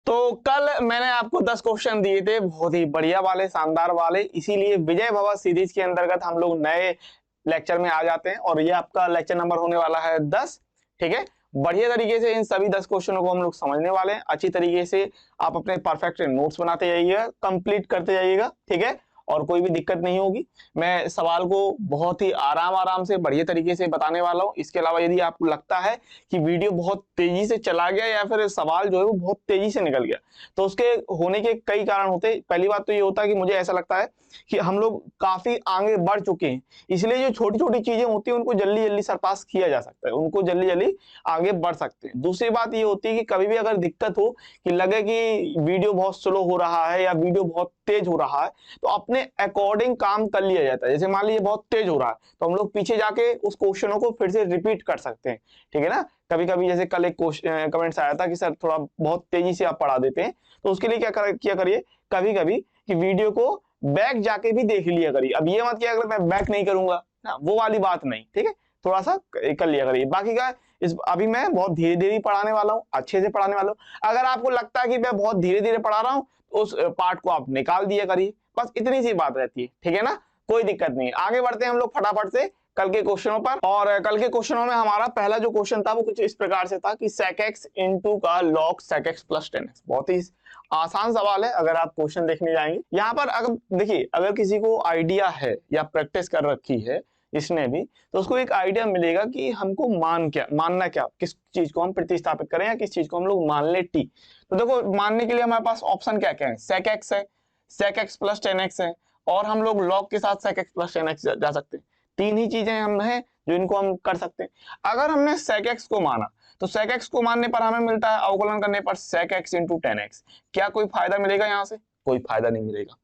तो कल मैंने आपको 10 क्वेश्चन दिए थे, बहुत ही बढ़िया वाले, शानदार वाले। इसीलिए विजय भव सीरीज के अंतर्गत हम लोग नए लेक्चर में आ जाते हैं और ये आपका लेक्चर नंबर होने वाला है 10। ठीक है, बढ़िया तरीके से इन सभी 10 क्वेश्चनों को हम लोग समझने वाले हैं। अच्छी तरीके से आप अपने परफेक्ट नोट्स बनाते जाइएगा, कंप्लीट करते जाइएगा। ठीक है, और कोई भी दिक्कत नहीं होगी। मैं सवाल को बहुत ही आराम से बढ़िया तरीके से बताने वाला हूँ। इसके अलावा यदि आपको लगता है कि वीडियो बहुत तेजी से चला गया या फिर सवाल जो है वो बहुत तेजी से निकल गया, तो उसके होने के कई कारण होते हैं। पहली बात तो ये होता है कि मुझे ऐसा लगता है कि हम लोग काफी आगे बढ़ चुके हैं, इसलिए जो छोटी छोटी चीजें होती है उनको जल्दी जल्दी सरपास किया जा सकता है, उनको जल्दी जल्दी आगे बढ़ सकते हैं। दूसरी बात ये होती है कि कभी भी अगर दिक्कत हो कि लगे कि वीडियो बहुत स्लो हो रहा है या वीडियो बहुत तेज हो रहा है, तो अपने अकॉर्डिंग काम कर लिया जाता है। जैसे मान लीजिए बहुत तेज हो रहा है तो हम लोग पीछे जाके उस क्वेश्चनों को फिर से रिपीट कर सकते हैं। ठीक है ना, कभी कभी जैसे कल एक कमेंट्स आया था कि सर थोड़ा बहुत तेजी से आप पढ़ा देते हैं, तो उसके लिए किया करिए कभी कभी कि वीडियो को बैक जाके भी देख लिया करिए। अब ये मत किया अगर मैं बैक नहीं करूंगा ना, वो वाली बात नहीं। ठीक है, थोड़ा सा कर लिया करिए। बाकी का इस अभी मैं बहुत धीरे धीरे पढ़ाने वाला हूँ, अच्छे से पढ़ाने वाला हूँ। अगर आपको लगता है कि मैं बहुत धीरे धीरे पढ़ा रहा हूँ तो उस पार्ट को आप निकाल दिया करिए, बस इतनी सी बात रहती है। ठीक है ना, कोई दिक्कत नहीं। आगे बढ़ते हैं हम लोग फटाफट से कल के क्वेश्चनों पर। और कल के क्वेश्चनों में हमारा पहला जो क्वेश्चन था वो कुछ इस प्रकार से था कि sec x इंटू का log sec x plus 10x। बहुत ही आसान सवाल है अगर आप क्वेश्चन देखने जाएंगे। यहाँ पर अगर देखिए, अगर किसी को आइडिया है या प्रैक्टिस कर रखी है इसने भी, तो उसको एक आइडिया मिलेगा कि हमको मानना क्या, किस चीज को हम प्रतिस्थापित करें या किस चीज को हम लोग मान ले टी। तो देखो, मानने के लिए हमारे पास ऑप्शन क्या क्या है, sec x है, sec x प्लस 10x है, और हम लोग log के साथ sec x प्लस 10x जा सकते हैं। तीन ही चीजें हम हैं जो इनको हम कर सकते हैं। अगर हमने sec x को माना तो sec x को मानने पर हमें मिलता है अवकलन करने पर sec x इंटू 10x। क्या कोई फायदा मिलेगा यहाँ से? कोई फायदा नहीं मिलेगा।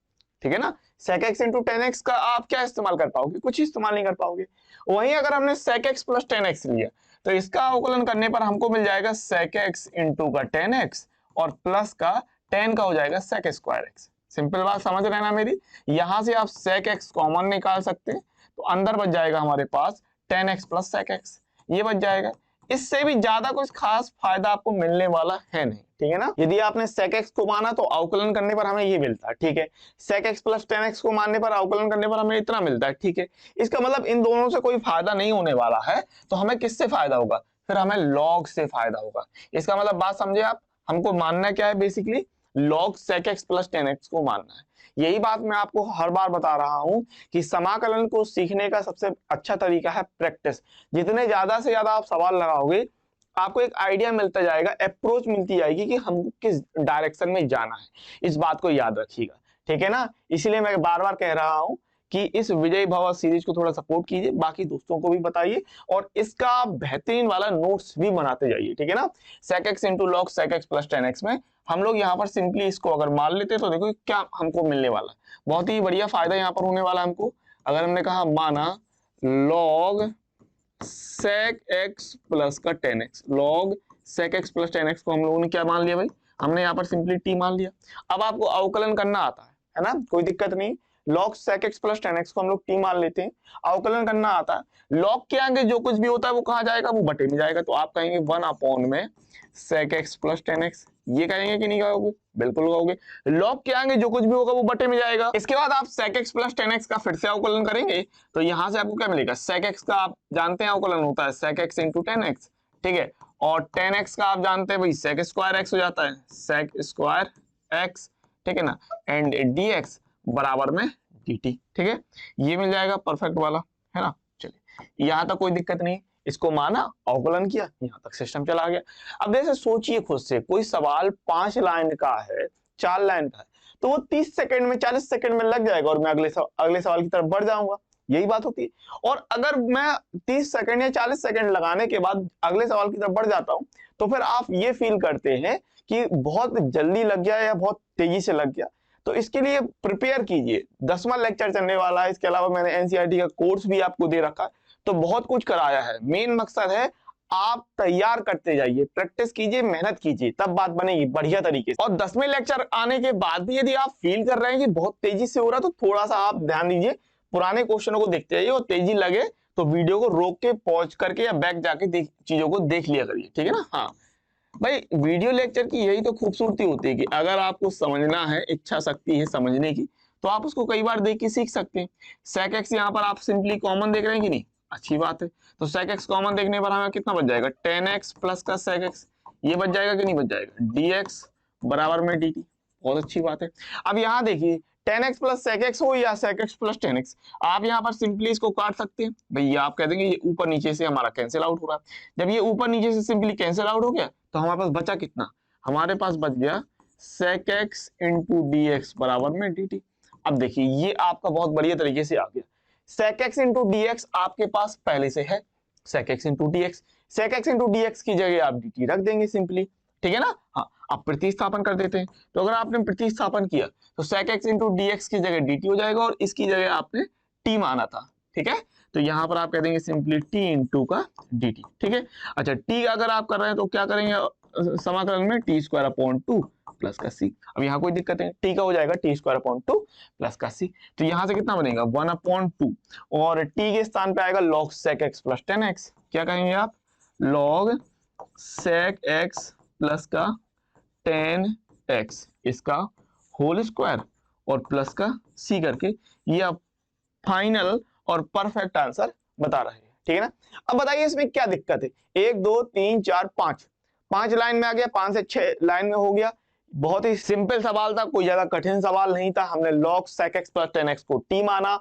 ठीक है ना, sec x इंटू 10x का आप क्या इस्तेमाल कर पाओगे? कुछ इस्तेमाल नहीं कर पाओगे। वहीं अगर हमने sec x प्लस 10x लिया तो इसका अवकलन करने पर हमको मिल जाएगा sec x इंटू का 10x और प्लस का 10 का हो जाएगा sec स्क्वायर x। सिंपल बात समझ रहे हैं ना मेरी? यहां से आप sec x कॉमन निकाल सकते हैं, तो अंदर बच जाएगा हमारे पास 10x प्लस sec x, ये बच जाएगा। इससे भी ज्यादा कुछ खास फायदा आपको मिलने वाला है नहीं। ठीक है ना, यदि आपने sec x को माना तो अवकलन करने पर हमें ये मिलता है। ठीक है, sec x प्लस 10x को मानने पर अवकलन करने पर हमें इतना मिलता है। ठीक है, इसका मतलब इन दोनों से कोई फायदा नहीं होने वाला है, तो हमें किससे फायदा होगा? फिर हमें log से फायदा होगा। इसका मतलब बात समझे आप? हमको मानना क्या है? Basically log sec x plus 10x को मानना है। यही बात मैं आपको हर बार बता रहा हूं कि समाकलन को सीखने का सबसे अच्छा तरीका है प्रैक्टिस। जितने ज्यादा से ज्यादा आप सवाल लगाओगे, आपको एक आइडिया मिलता जाएगा, अप्रोच मिलती जाएगी कि हमको किस डायरेक्शन में जाना है। इस बात को याद रखिएगा। ठीक है ना, इसीलिए मैं बार बार कह रहा हूं कि इस विजय भव सीरीज को थोड़ा सपोर्ट कीजिए, बाकी दोस्तों को भी बताइए और इसका बेहतरीन वाला नोट्स भी बनाते जाइए। ठीक है ना, sec x into log sec x plus 10x में हम लोग यहाँ पर सिंपली इसको अगर मान लेते तो देखो क्या हमको मिलने वाला है। बहुत ही बढ़िया फायदा यहाँ पर होने वाला हमको। अगर हमने कहा माना log sec x प्लस का 10x, log sec x plus 10x को हम लोगों ने क्या मान लिया भाई? हमने यहाँ पर सिंपली t मान लिया। अब आपको अवकलन करना आता है ना, कोई दिक्कत नहीं। log sec x plus 10x को हम लोग t मान लेते हैं, अवकलन करना आता है। log के आगे जो कुछ भी होता है वो कहाँ जाएगा? वो बटे में जाएगा। तो आप कहेंगे 1 अपॉन में sec x प्लस 10x, ये कहेंगे कि नहीं कहोगे? बिल्कुल कहोगे। log के आगे जो कुछ भी होगा वो बटे में जाएगा। इसके बाद आप sec x प्लस 10x का फिर से अवकलन करेंगे तो यहां से आपको क्या मिलेगा? sec x का आप जानते हैं अवकलन होता है sec x इंटू 10x। ठीक है, और 10x का आप जानते हैं भाई sec स्क्वायर x हो जाता है, sec स्क्वायर x। ठीक है ना, एंड dx बराबर में dt। ठीक है, ये मिल जाएगा परफेक्ट वाला, है ना। चलिए, यहां तक कोई दिक्कत नहीं। इसको माना, अवकलन किया, यहां तक सिस्टम चला गया। अब जैसे सोचिए खुद से, कोई सवाल 5 लाइन का है, 4 लाइन का है, तो वो 30 सेकंड में, 40 सेकंड में लग जाएगा और मैं अगले सवाल की तरफ बढ़ जाऊंगा। यही बात होती है। और अगर मैं 30 सेकंड या 40 सेकंड लगाने के बाद अगले सवाल की तरफ बढ़ जाता हूं, तो फिर आप ये फील करते हैं कि बहुत जल्दी लग गया या बहुत तेजी से लग गया। तो इसके लिए प्रिपेयर कीजिए, 10वां लेक्चर चलने वाला है। इसके अलावा मैंने एनसीईआरटी का कोर्स भी आपको दे रखा है, तो बहुत कुछ कराया है। मेन मकसद है आप तैयार करते जाइए, प्रैक्टिस कीजिए, मेहनत कीजिए, तब बात बनेगी बढ़िया तरीके से। और 10वें लेक्चर आने के बाद भी यदि आप फील कर रहे हैं कि बहुत तेजी से हो रहा है, तो थोड़ा सा आप ध्यान दीजिए, पुराने क्वेश्चनों को देखते जाइए और तेजी लगे तो वीडियो को रोक के पॉज करके या बैक जाके चीजों को देख लिया करिए। ठीक है ना। हाँ, भाई वीडियो लेक्चर की यही तो खूबसूरती होती है कि अगर आपको समझना है, इच्छा शक्ति है समझने की, तो आप उसको कई बार देख के सीख सकते हैं। sec x यहाँ पर आप सिंपली कॉमन देख रहे हैं कि नहीं, अच्छी बात है। तो sec x कॉमन देखने पर हमें कितना बच जाएगा, tan x प्लस का sec x, ये बच जाएगा कि नहीं बच जाएगा, dx बराबर में dt, बहुत अच्छी बात है। अब यहाँ देखिए tan x plus sec x हो या sec x plus tan x, आप यहाँ पर सिंपली इसको काट सकते हैं। भैया आप कह देंगे ये ऊपर नीचे से हमारा कैंसिल आउट हो रहा है, जब ये ऊपर नीचे से सिंपली कैंसिल आउट हो गया तो हमारे पास बचा कितना, हमारे पास बच गया sec x into D x बराबर में dt। अब देखिए ये आपका बहुत बढ़िया तरीके से आ गया, sec x into D x आपके पास पहले से है, sec x into D x, sec x into D x की जगह आप dt रख देंगे सिंपली, ठीक है ना। हाँ अब प्रतिस्थापन कर देते हैं, तो अगर आपने प्रतिस्थापन किया तो sec x into D x की जगह dt हो जाएगा और इसकी जगह आपने t माना था, ठीक है। तो यहाँ पर आप कह देंगे सिंपली t इंटू का dt, ठीक है। अच्छा t अगर आप कर रहे हैं तो क्या करेंगे समाकलन में टी स्क्वायर अपॉन 2 प्लस का सी। अब यहाँ कोई दिक्कत है, टी का हो जाएगा टी स्क्वायर अपॉन 2 प्लस का सी। तो यहाँ से कितना बनेगा 1 अपॉन 2 और टी के स्थान पे आएगा log sec x plus 10x, क्या कहेंगे आप log sec x प्लस का 10x इसका होल स्क्वायर और प्लस का सी करके, ये आप फाइनल और परफेक्ट आंसर बता रहे हैं, ठीक है ना। अब बताइए इसमें क्या दिक्कत है, 1 2 3 4 5, 5 लाइन में आ गया, 5 से 6 लाइन में हो गया। बहुत ही सिंपल सवाल था, कोई ज्यादा कठिन सवाल नहीं था। हमने log sec x plus 10x को t माना,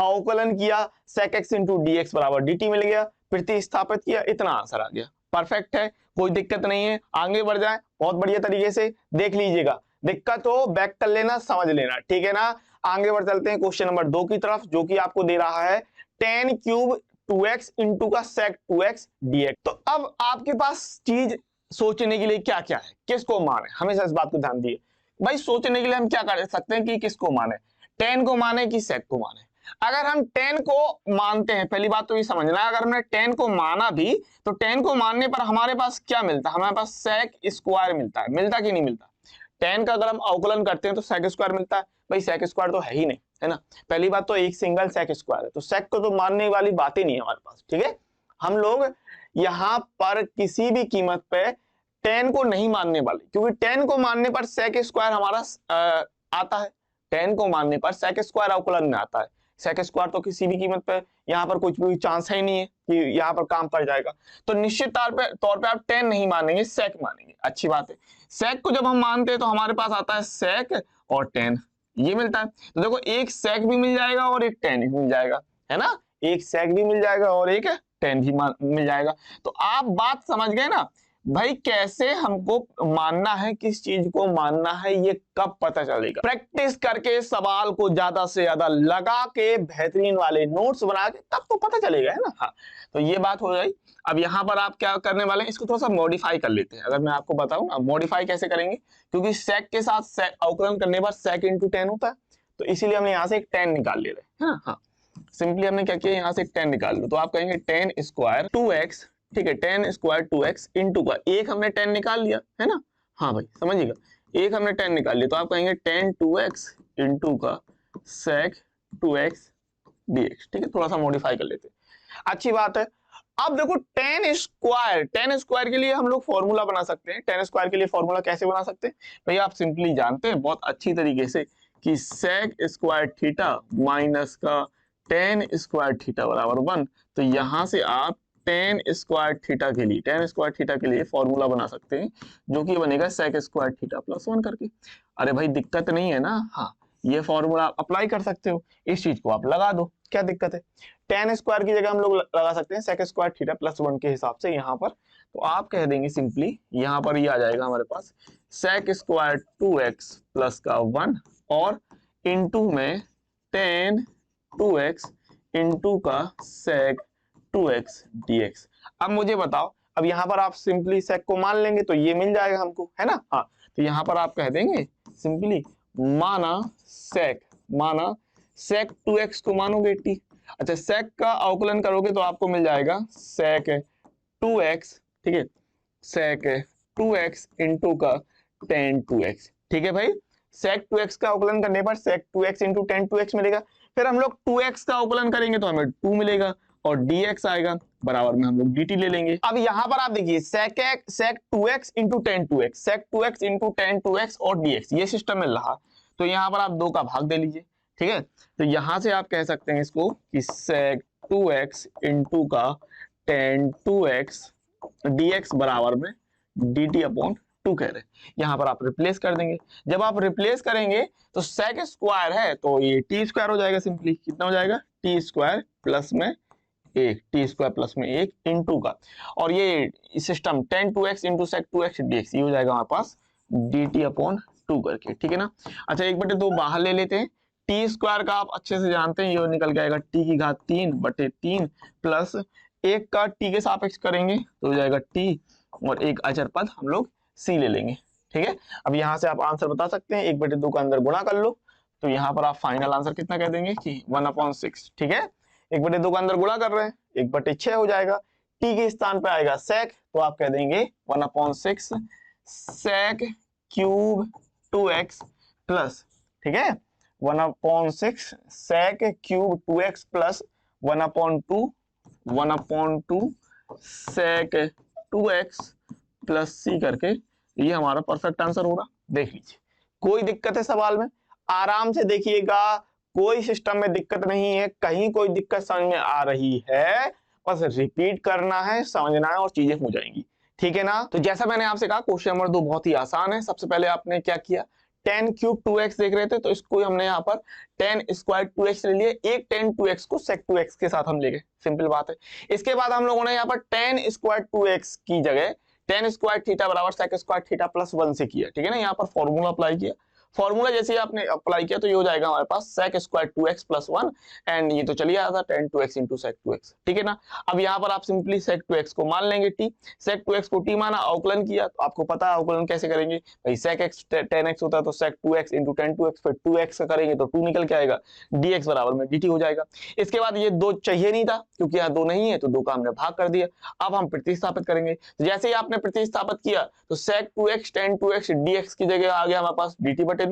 अवकलन किया, sec x into D x बराबर dt मिल गया, प्रतिस्थापित किया, इतना आंसर आ गया, परफेक्ट है, कोई दिक्कत नहीं है। आगे बढ़ जाए, बहुत बढ़िया तरीके से देख लीजिएगा, दिक्कत हो बैक कर लेना, समझ लेना, ठीक है ना। आगे बढ़ चलते हैं क्वेश्चन नंबर 2 की तरफ, जो कि आपको दे रहा है tan क्यूब 2x इंटू का sec 2x dx। तो अब आपके पास चीज सोचने के लिए क्या क्या है, किसको माने, हमेशा इस बात को ध्यान दिए भाई। सोचने के लिए हम क्या कर सकते हैं कि किसको माने, tan को माने कि sec को माने। अगर हम tan को मानते हैं, पहली बात तो ये समझना है, अगर हमने tan को माना भी तो tan को मानने पर हमारे पास क्या मिलता है, हमारे पास sec स्क्वायर मिलता है, मिलता कि नहीं मिलता। tan का अगर हम अवकलन करते हैं तो sec स्क्वायर मिलता है, भाई sec स्क्वायर तो है ही नहीं, है ना। पहली बात तो एक सिंगल sec स्क्वायर है, तो sec को तो मानने वाली बात ही नहीं है हमारे पास, ठीक है। हम लोग यहाँ पर किसी भी कीमत पे tan को नहीं मानने वाले, क्योंकि tan को मानने पर sec स्क्वायर हमारा आता है, tan को मानने पर sec स्क्वायर अवकलन में आता है। sec स्क्वायर तो किसी भी कीमत पे यहाँ पर कुछ भी चांस है ही नहीं है कि यहाँ पर काम कर जाएगा, तो निश्चित तौर पे आप tan नहीं मानेंगे, sec मानेंगे, अच्छी बात है। sec को जब हम मानते हैं तो हमारे पास आता है sec और tan, ये मिलता है। तो देखो एक sec भी मिल जाएगा और एक tan भी मिल जाएगा, है ना, एक sec भी मिल जाएगा और एक tan भी मिल जाएगा। तो आप बात समझ गए ना भाई, कैसे हमको मानना है, किस चीज को मानना है, ये कब पता चलेगा, प्रैक्टिस करके, सवाल को ज्यादा से ज्यादा लगा के, बेहतरीन वाले नोट्स बना के, तब तो पता चलेगा, है ना। हाँ तो ये बात हो जाए। अब यहाँ पर आप क्या करने वाले हैं, इसको थोड़ा सा मॉडिफाई कर लेते हैं। अगर मैं आपको बताऊं ना मॉडिफाई कैसे करेंगे, क्योंकि sec के साथ अवकलन करने पर sec इंटू tan होता है, तो इसीलिए हमने यहाँ से एक tan निकाल ले रहे हैं। हाँ सिंपली हमने क्या किया, यहाँ से एक tan निकाल लो, तो आप कहेंगे tan स्क्वायर 2x, ठीक है, tan स्क्वायर 2x इंटू का एक हमने tan निकाल लिया, है ना। हाँ भाई समझिएगा, एक हमने tan निकाल लिया, तो आप कहेंगे tan 2x इंटू का sec 2x dx, ठीक है। थोड़ा सा मॉडिफाई कर लेते हैं, अच्छी बात है। अब देखो tan स्क्वायर के लिए हम लोग फॉर्मूला बना सकते हैं। tan स्क्वायर के लिए फॉर्मूला कैसे बना सकते हैं भैया, आप सिंपली जानते हैं बहुत अच्छी तरीके से कि sec स्क्वायर थीटा माइनस का tan स्क्वायर थीटा बराबर 1। तो यहां से आप tan स्क्वायर थीटा के लिए फॉर्मूला बना सकते हैं, जो कि बनेगा sec स्क्वायर थीटा प्लस 1 करके। अरे भाई दिक्कत नहीं है ना, हाँ ये फॉर्मूला आप अप्लाई कर सकते हो, इस चीज को आप लगा दो, क्या दिक्कत है। tan स्क्वायर की जगह हम लोग लगा सकते हैं sec स्क्वायर थीटा प्लस 1 के हिसाब से यहाँ पर, तो आप कह देंगे सिंपली, यहाँ पर ये आ जाएगा हमारे पास sec स्क्वायर 2x प्लस का 1 और इंटू में tan 2x इंटू का sec 2x dx। अब मुझे बताओ, अब यहाँ पर आप सिंपली sec को मान लेंगे तो ये मिल जाएगा हमको, है ना। हाँ तो यहाँ पर आप कह देंगे सिंपली माना sec 2x को मानोगे t, अच्छा sec का अवकलन करोगे तो आपको मिल जाएगा sec 2x, ठीक है, sec 2x इंटू का tan 2x, ठीक है भाई। sec 2x का अवकलन करने पर sec 2x into tan 2x मिलेगा, फिर हम लोग 2x का अवकलन करेंगे तो हमें 2 मिलेगा और dx आएगा, बराबर में हम लोग dt ले लेंगे। अब यहाँ पर आप देखिए sec 2x into ten 2x, sec 2x into ten 2x और dx, ये सिस्टम मिल रहा। तो यहाँ पर आप 2 का भाग दे लीजिए, ठीक है। तो यहाँ से आप कह सकते हैं इसको कि sec 2x इंटू का टेन 2x dx बराबर में dt अपॉन 2 कह रहे हैं। यहाँ पर आप रिप्लेस कर देंगे। जब आप रिप्लेस करेंगे तो sec स्क्वायर है तो ये टी स्क्वायर हो जाएगा, सिंपली कितना हो जाएगा, टी स्क्वायर प्लस में एक, टी स्क्वायर प्लस में एक इंटू का, और ये system tan 2x into sec 2x dx, ये हो जाएगा हमारे पास dt अपॉन 2 करके, ठीक है ना। अच्छा 1/2 बाहर ले लेते हैं, टी स्क्वायर का आप अच्छे से जानते हैं, ये निकल के आएगा टी की घात 3/3 प्लस एक का टी के सापेक्ष करेंगे तो हो जाएगा टी, और एक अचर पद हम लोग सी ले लेंगे, ठीक है। अब यहाँ से आप आंसर बता सकते हैं, 1/2 का अंदर गुणा कर लो, तो यहाँ पर आप फाइनल आंसर कितना कह देंगे कि 1/6, ठीक है। 1/2 का अंदर गुणा कर रहे हैं, 1/6 हो जाएगा, टी के स्थान पे आएगा sec, तो आप कह देंगे 1/6 sec क्यूब 2x प्लस, ठीक है, 1/6 sec cube 2x plus 1/2 sec 2x plus C करके, ये हमारा परफेक्ट आंसर होगा। देख लीजिए, कोई दिक्कत है सवाल में, आराम से देखिएगा, कोई सिस्टम में दिक्कत नहीं है, कहीं कोई दिक्कत समझ में आ रही है, बस रिपीट करना है, समझना है और चीजें हो जाएंगी, ठीक है ना। तो जैसा मैंने आपसे कहा क्वेश्चन नंबर 2 बहुत ही आसान है। सबसे पहले आपने क्या किया, टेन क्यूब 2x देख रहे थे तो इसको हमने यहाँ पर टेन स्क्वायर 2x ले लिए, एक टेन 2x को sec 2x के साथ हम ले गए, सिंपल बात है। इसके बाद हम लोगों ने यहाँ पर टेन स्क्वायर 2x की जगह टेन स्क्वायर थीटा बराबर sec स्क्वायर थीटा प्लस 1 से किया, ठीक है ना। यहाँ पर फॉर्मूला अप्लाई किया, फॉर्मूला जैसे ही आपने अप्लाई किया तो ये हो जाएगा हमारे पास sec square 2x plus 1, and ये तो चलिए आया था ten 2x into sec 2x, ठीक है ना। अब यहाँ पर आप सिंपली sec 2x को मान लेंगे t, sec 2x को t माना, अवकलन किया, तो आपको पता है अवकलन कैसे करेंगे भाई, sec x 10x होता है तो sec 2x into ten 2x, फिर 2x का करेंगे तो 2 निकल के आएगा, dx बराबर में dt हो जाएगा। इसके बाद ये 2 चाहिए नहीं था क्योंकि यहाँ 2 नहीं है तो 2 का हमने भाग कर दिया। अब हम प्रतिस्थापित करेंगे, तो जैसे ही आपने प्रतिस्थापित किया तो sec 2x ten 2x dx की जगह आ गया हमारे पास dt/2,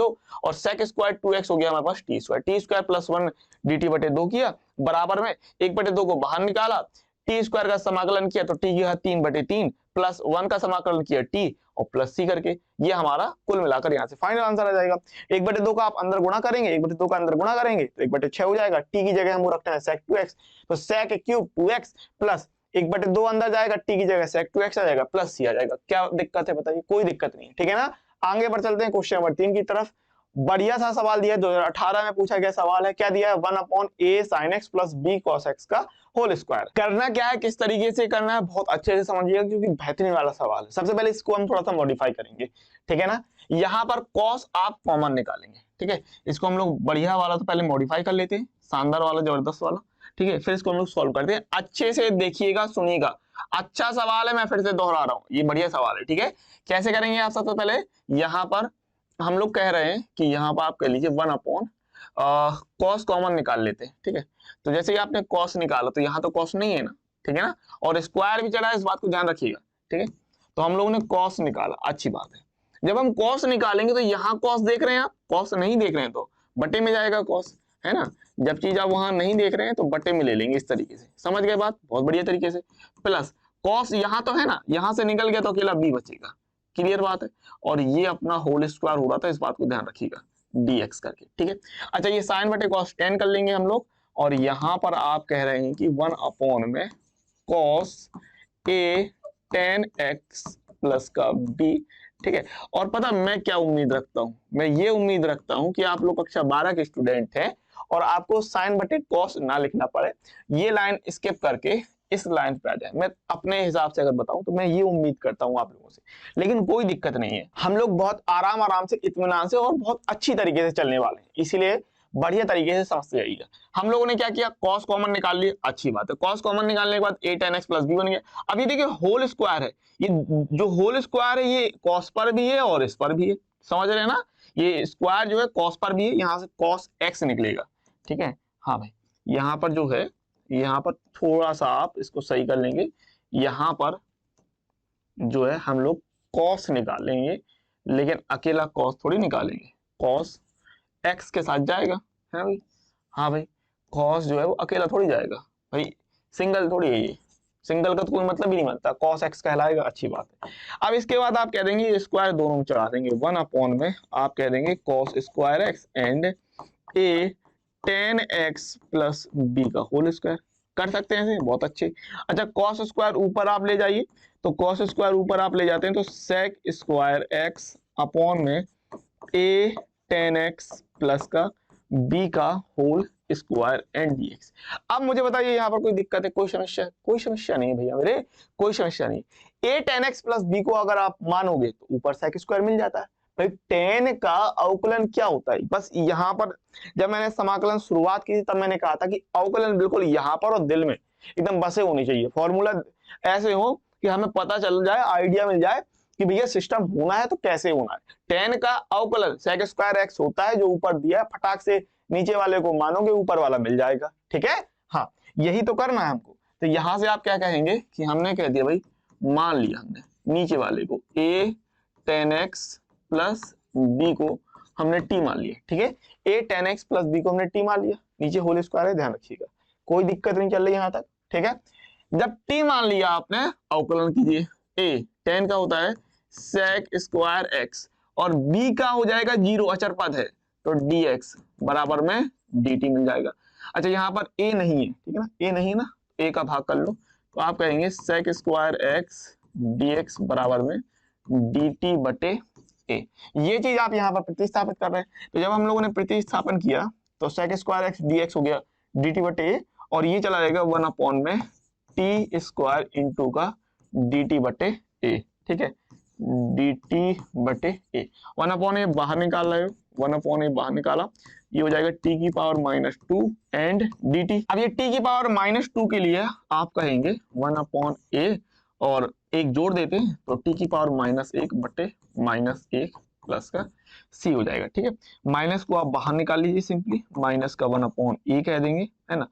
और sec स्क्वायर 2x हो गया हमारे पास टी स्क्वायर प्लस 1 dt/2 किया, बराबर में 1/2 को बाहर निकाला, टी स्क्वायर का समाकलन किया तो टी की घात 3/3 प्लस 1 का समाकलन किया टी और प्लस सी करके, ये हमारा कुल मिलाकर यहाँ से फाइनल आंसर आ जाएगा। 1/2 का आप अंदर गुणा करेंगे, 1/2 का अंदर गुणा करेंगे तो 1/6 हो जाएगा, टी की जगह हम रखते हैं sec 2x, तो sec क्यूब 2x प्लस 1/2 अंदर जाएगा, टी की जगह sec 2x आ जाएगा प्लस सी आ जाएगा। क्या दिक्कत है बताइए, कोई दिक्कत नहीं है, ठीक है ना। आगे बढ़ चलते हैं क्वेश्चन नंबर 3 की तरफ। बढ़िया सा सवाल दिया है, 2018 में पूछा गया सवाल है, क्या दिया है, 1/a sin x plus b cos x का होल स्क्वायर। करना क्या है, किस तरीके से करना है, बहुत अच्छे से समझिएगा क्योंकि बेहतरीन वाला सवाल है। सबसे पहले इसको हम थोड़ा सा मॉडिफाई करेंगे, ठीक है ना। यहाँ पर cos आप कॉमन निकालेंगे, ठीक है, इसको हम लोग बढ़िया वाला तो पहले मॉडिफाई कर लेते हैं, शानदार वाला, जबरदस्त वाला, ठीक है, फिर इसको हम लोग सॉल्व करते हैं। अच्छे से देखिएगा, सुनिएगा, अच्छा सवाल है, मैं फिर से दोहरा रहा हूँ, ये बढ़िया सवाल है, ठीक है। कैसे करेंगे आप, सबसे पहले यहाँ पर हम लोग कह रहे हैं कि यहाँ पर आप कह लीजिए 1 cos कॉमन निकाल लेते हैं, ठीक है। तो जैसे ही आपने cos निकाला तो यहाँ तो cos नहीं है ना, ठीक है ना, और स्क्वायर भी चला है, इस बात को ध्यान रखिएगा, ठीक है। तो हम लोगों ने cos निकाला, अच्छी बात है। जब हम cos निकालेंगे तो यहाँ cos देख रहे हैं आप, cos नहीं देख रहे हैं तो बटे में जाएगा cos, है ना। जब चीज आप वहां नहीं देख रहे हैं तो बटे में ले लेंगे, इस तरीके से, समझ गए बात, बहुत बढ़िया तरीके से। प्लस cos यहाँ तो है ना, यहाँ से निकल गया तो अकेला b बचेगा, क्लियर बात है। और ये अपना होल स्क्वायर हो रहा था, इस बात को ध्यान रखिएगा, dx करके, ठीक है। अच्छा ये साइन बटे cos 10 कर लेंगे हम लोग, और यहाँ पर आप कह रहे हैं कि 1 में cos a 10x प्लस का b, ठीक है। और पता मैं क्या उम्मीद रखता हूँ, मैं ये उम्मीद रखता हूँ कि आप लोग कक्षा 12 के स्टूडेंट हैं और आपको साइन बटे cos ना लिखना पड़े, ये लाइन स्किप करके इस लाइन पे आ जाए। मैं अपने हिसाब से अगर बताऊं तो मैं ये उम्मीद करता हूं आप लोगों से, लेकिन कोई दिक्कत नहीं है, हम लोग बहुत आराम से, इत्मीनान से और बहुत अच्छी तरीके से चलने वाले हैं, इसीलिए बढ़िया तरीके से समझते जाइएगा। हम लोगों ने क्या किया, cos कॉमन निकाल लिया, अच्छी बात है। cos कॉमन निकालने के बाद a tan x plus b बन गया। अब ये देखिए होल स्क्वायर है, ये जो होल स्क्वायर है ये cos पर भी है और इस पर भी है, समझ रहे हैं ना। ये स्क्वायर जो है cos पर भी है, यहाँ से cos x निकलेगा, ठीक है। हाँ भाई, यहाँ पर जो है, यहाँ पर थोड़ा सा आप इसको सही कर लेंगे, यहाँ पर जो है हम लोग cos निकाल लेंगे, लेकिन अकेला cos थोड़ी निकालेंगे, cos x के साथ जाएगा, है भाई। हाँ भाई, cos जो है वो अकेला थोड़ी जाएगा भाई, सिंगल थोड़ी है ये, सिंगल का तो कोई मतलब ही नहीं बनता, कॉस एक्स कहलाएगा, अच्छी बात है। अब इसके बाद आप कह देंगे स्क्वायर दोनों में चढ़ा देंगे, 1 अपॉन में आप कह देंगे cos square x and a tan x plus b का होल स्क्वायर। कर सकते हैं ऐसे, बहुत अच्छे। अच्छा कॉस स्क्वायर ऊपर आप ले जाइए, तो कॉस स्क्वायर ऊपर आप ले जाते हैं तो सेक स्क्वायर एक्स अपॉन में ए टेन एक्स प्लस का बी का होल स्क्वायर एंड डीएक्स। अब मुझे बताइए यहाँ पर कोई दिक्कत है, कोई समस्या? कोई समस्या नहीं है भैया मेरे, कोई समस्या नहीं। ए टेन एक्स प्लस बी को अगर आप मानोगे तो ऊपर सेक स्क्वायर मिल जाता है। भाई टेन का अवकलन क्या होता है, बस यहाँ पर जब मैंने समाकलन शुरुआत की थी तब मैंने कहा था कि अवकलन बिल्कुल यहाँ पर और दिल में एकदम बसे होनी चाहिए, फॉर्मूला ऐसे हो कि हमें पता चल जाए, आइडिया मिल जाए कि भैया सिस्टम होना है तो कैसे होना है। टेन का अवकलन सेक स्क्वायर एक्स होता है, जो ऊपर दिया है फटाक से नीचे वाले को मानोगे ऊपर वाला मिल जाएगा, ठीक है। हाँ यही तो करना है हमको। तो यहां से आप क्या कहेंगे कि हमने कह दिया भाई, मान लिया हमने नीचे वाले को ए टेन एक्स प्लस बी को हमने टी मान लिया, ठीक है। ए टेन एक्स प्लस बी को हमने टी मान लिया, नीचे होल स्क्वायर है, ध्यान रखिएगा, कोई दिक्कत नहीं चल रही यहां तक, ठीक है। जब टी मान लिया आपने, अवकलन कीजिए, ए टेन का होता है सेक स्क्वायर एक्स और बी का हो जाएगा जीरो, अचर पद है, तो डी एक्स बराबर में डी टी मिल जाएगा। अच्छा यहाँ पर ए नहीं है, ठीक है ना, ए नहीं है ना, ए का भाग कर लो, तो आप कहेंगे sec square x d x बराबर में डी टी बटे ए। ये चीज आप यहाँ पर प्रतिस्थापित कर रहे हैं, तो जब हम लोगों ने प्रतिस्थापन किया तो sec square x d x हो गया डी टी बटे ए, और ये चला जाएगा 1 अपॉन में टी स्क्वायर इंटू का डी टी बटे ए, ठीक है, डी टी बटे ए। 1 अपॉन ए बाहर निकाल रहे हो, 1 अपॉन ए बाहर निकाला, ये हो जाएगा टी की power minus two and D T. अब ये टी की पावर माइनस टू के लिए आप कहेंगे 1 अपॉन ए और एक जोड़ देते हैं तो टी की पावर माइनस एक बटे माइनस एक प्लस का सी हो जाएगा, ठीक है। माइनस को आप बाहर निकाल लीजिए, सिंपली माइनस का 1 अपॉन ए कह देंगे, है ना,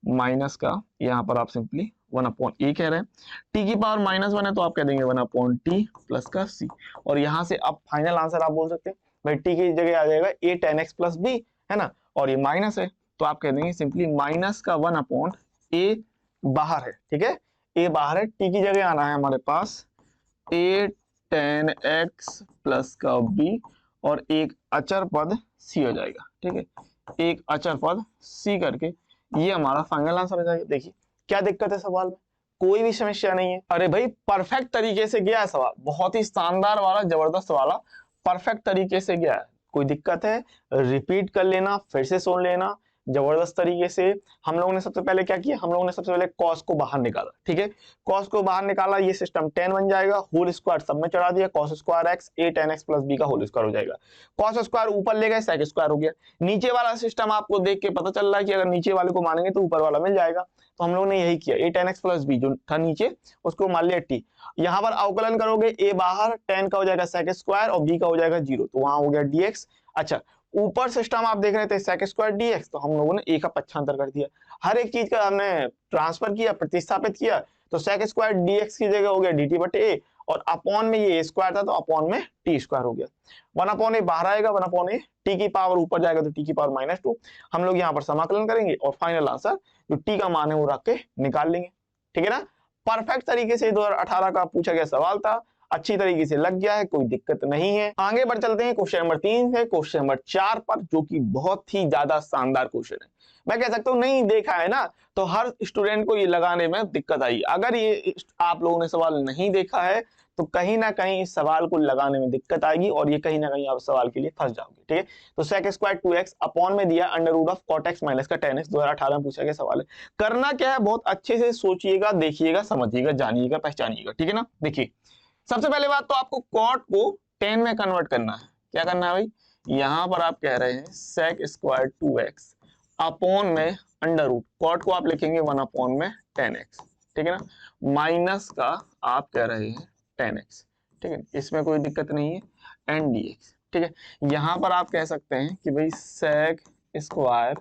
माइनस का यहाँ पर आप सिंपली 1 अपॉन ए कह रहे हैं, टी की पावर माइनस 1 है तो आप कह देंगे 1 अपॉन टी प्लस का सी। और यहाँ से अब फाइनल आंसर आप बोल सकते हैं भाई टी की जगह आ जाएगा ए टेन एक्स प्लस बी, है ना, और ये माइनस है तो आप कह देंगे सिंपली माइनस का 1 अपॉन ए बाहर है, ठीक है, ए बाहर है, टी की जगह आना है हमारे पास ए टेन एक्स प्लस का बी और एक अचर पद सी हो जाएगा, ठीक है, एक अचर पद सी करके ये हमारा फाइनल आंसर हो जाएगा। देखिए क्या दिक्कत है सवाल में, कोई भी समस्या नहीं है। अरे भाई परफेक्ट तरीके से गया है सवाल, बहुत ही शानदार वाला, जबरदस्त वाला, परफेक्ट तरीके से गया है। कोई दिक्कत है रिपीट कर लेना, फिर से सुन लेना जबरदस्त तरीके से। हम लोगों ने सबसे पहले क्या किया, हम लोगों ने सबसे पहले कॉस को बाहर निकाला, ठीक है, कॉस को बाहर निकाला, ये सिस्टम 10 बन जाएगा, होल स्क्वायर सब में चढ़ा दिया, कॉस स्क्वायर एक्स ए टेन एक्स प्लस बी का होल स्क्वायर हो जाएगा, कॉस स्क्वायर ऊपर ले गए सेक स्क्वायर हो गया। नीचे वाला सिस्टम आपको देख के पता चल रहा है कि अगर नीचे वाले को मानेंगे तो ऊपर वाला मिल जाएगा, तो हम लोगों ने यही किया, ए टेन एक्स प्लस बी जो था नीचे उसको मान लिया टी। यहाँ पर अवकलन करोगे, ए बाहर, टेन का हो जाएगा सेक स्क्वायर और बी का हो जाएगा जीरो, तो वहां हो गया डीएक्स। अच्छा ऊपर सिस्टम आप देख रहे थे सेक स्क्वायर डीएक्स, तो हम लोगों ने ए का पक्षांतर कर दिया, हर एक चीज का हमने ट्रांसफर किया, प्रतिस्थापित किया, तो सेक स्क्वायर डीएक्स की जगह हो गया डी टी बटे ए, और अपॉन में ये स्क्वायर था तो अपॉन में टी स्क्वायर हो गया। 1 अपॉन ए बाहर आएगा, 1 अपॉन ए, टी की पावर ऊपर जाएगा तो टी की पावर माइनस टू। हम लोग यहाँ पर समाकलन करेंगे और फाइनल आंसर जो टी का मान है वो रख के निकाल लेंगे, ठीक है ना। परफेक्ट तरीके से 2018 का पूछा गया सवाल था, अच्छी तरीके से लग गया है, कोई दिक्कत नहीं है। आगे बढ़ चलते हैं क्वेश्चन नंबर 3 से क्वेश्चन नंबर 4 पर, जो कि बहुत ही ज्यादा शानदार क्वेश्चन है। मैं कह सकता हूँ नहीं देखा है ना तो हर स्टूडेंट को ये लगाने में दिक्कत आई। अगर ये आप लोगों ने सवाल नहीं देखा है तो कहीं ना कहीं इस सवाल को लगाने में दिक्कत आएगी और ये कहीं ना कहीं आप सवाल के लिए फंस जाओगे, ठीक है। तो सेक स्क्वायर 2x अपॉन में दिया under root of cot x minus का tan x, 2018 में पूछा गया सवाल है। करना क्या है, बहुत अच्छे से सोचिएगा, देखिएगा, समझिएगा, जानिएगा, पहचानिएगा, ठीक है ना। देखिए सबसे पहले बात तो आपको कॉट को tan में कन्वर्ट करना है। क्या करना है भाई, यहाँ पर आप कह रहे हैं सेक स्क्वायर 2x अपॉन में अंडर रूट, कॉट को आप लिखेंगे 1 अपॉन में tan x, ठीक है ना, माइनस का आप कह रहे हैं tan x, ठीक है, इसमें कोई दिक्कत नहीं है, एंड dx, ठीक है। यहाँ पर आप कह सकते हैं कि भाई सेक स्क्वायर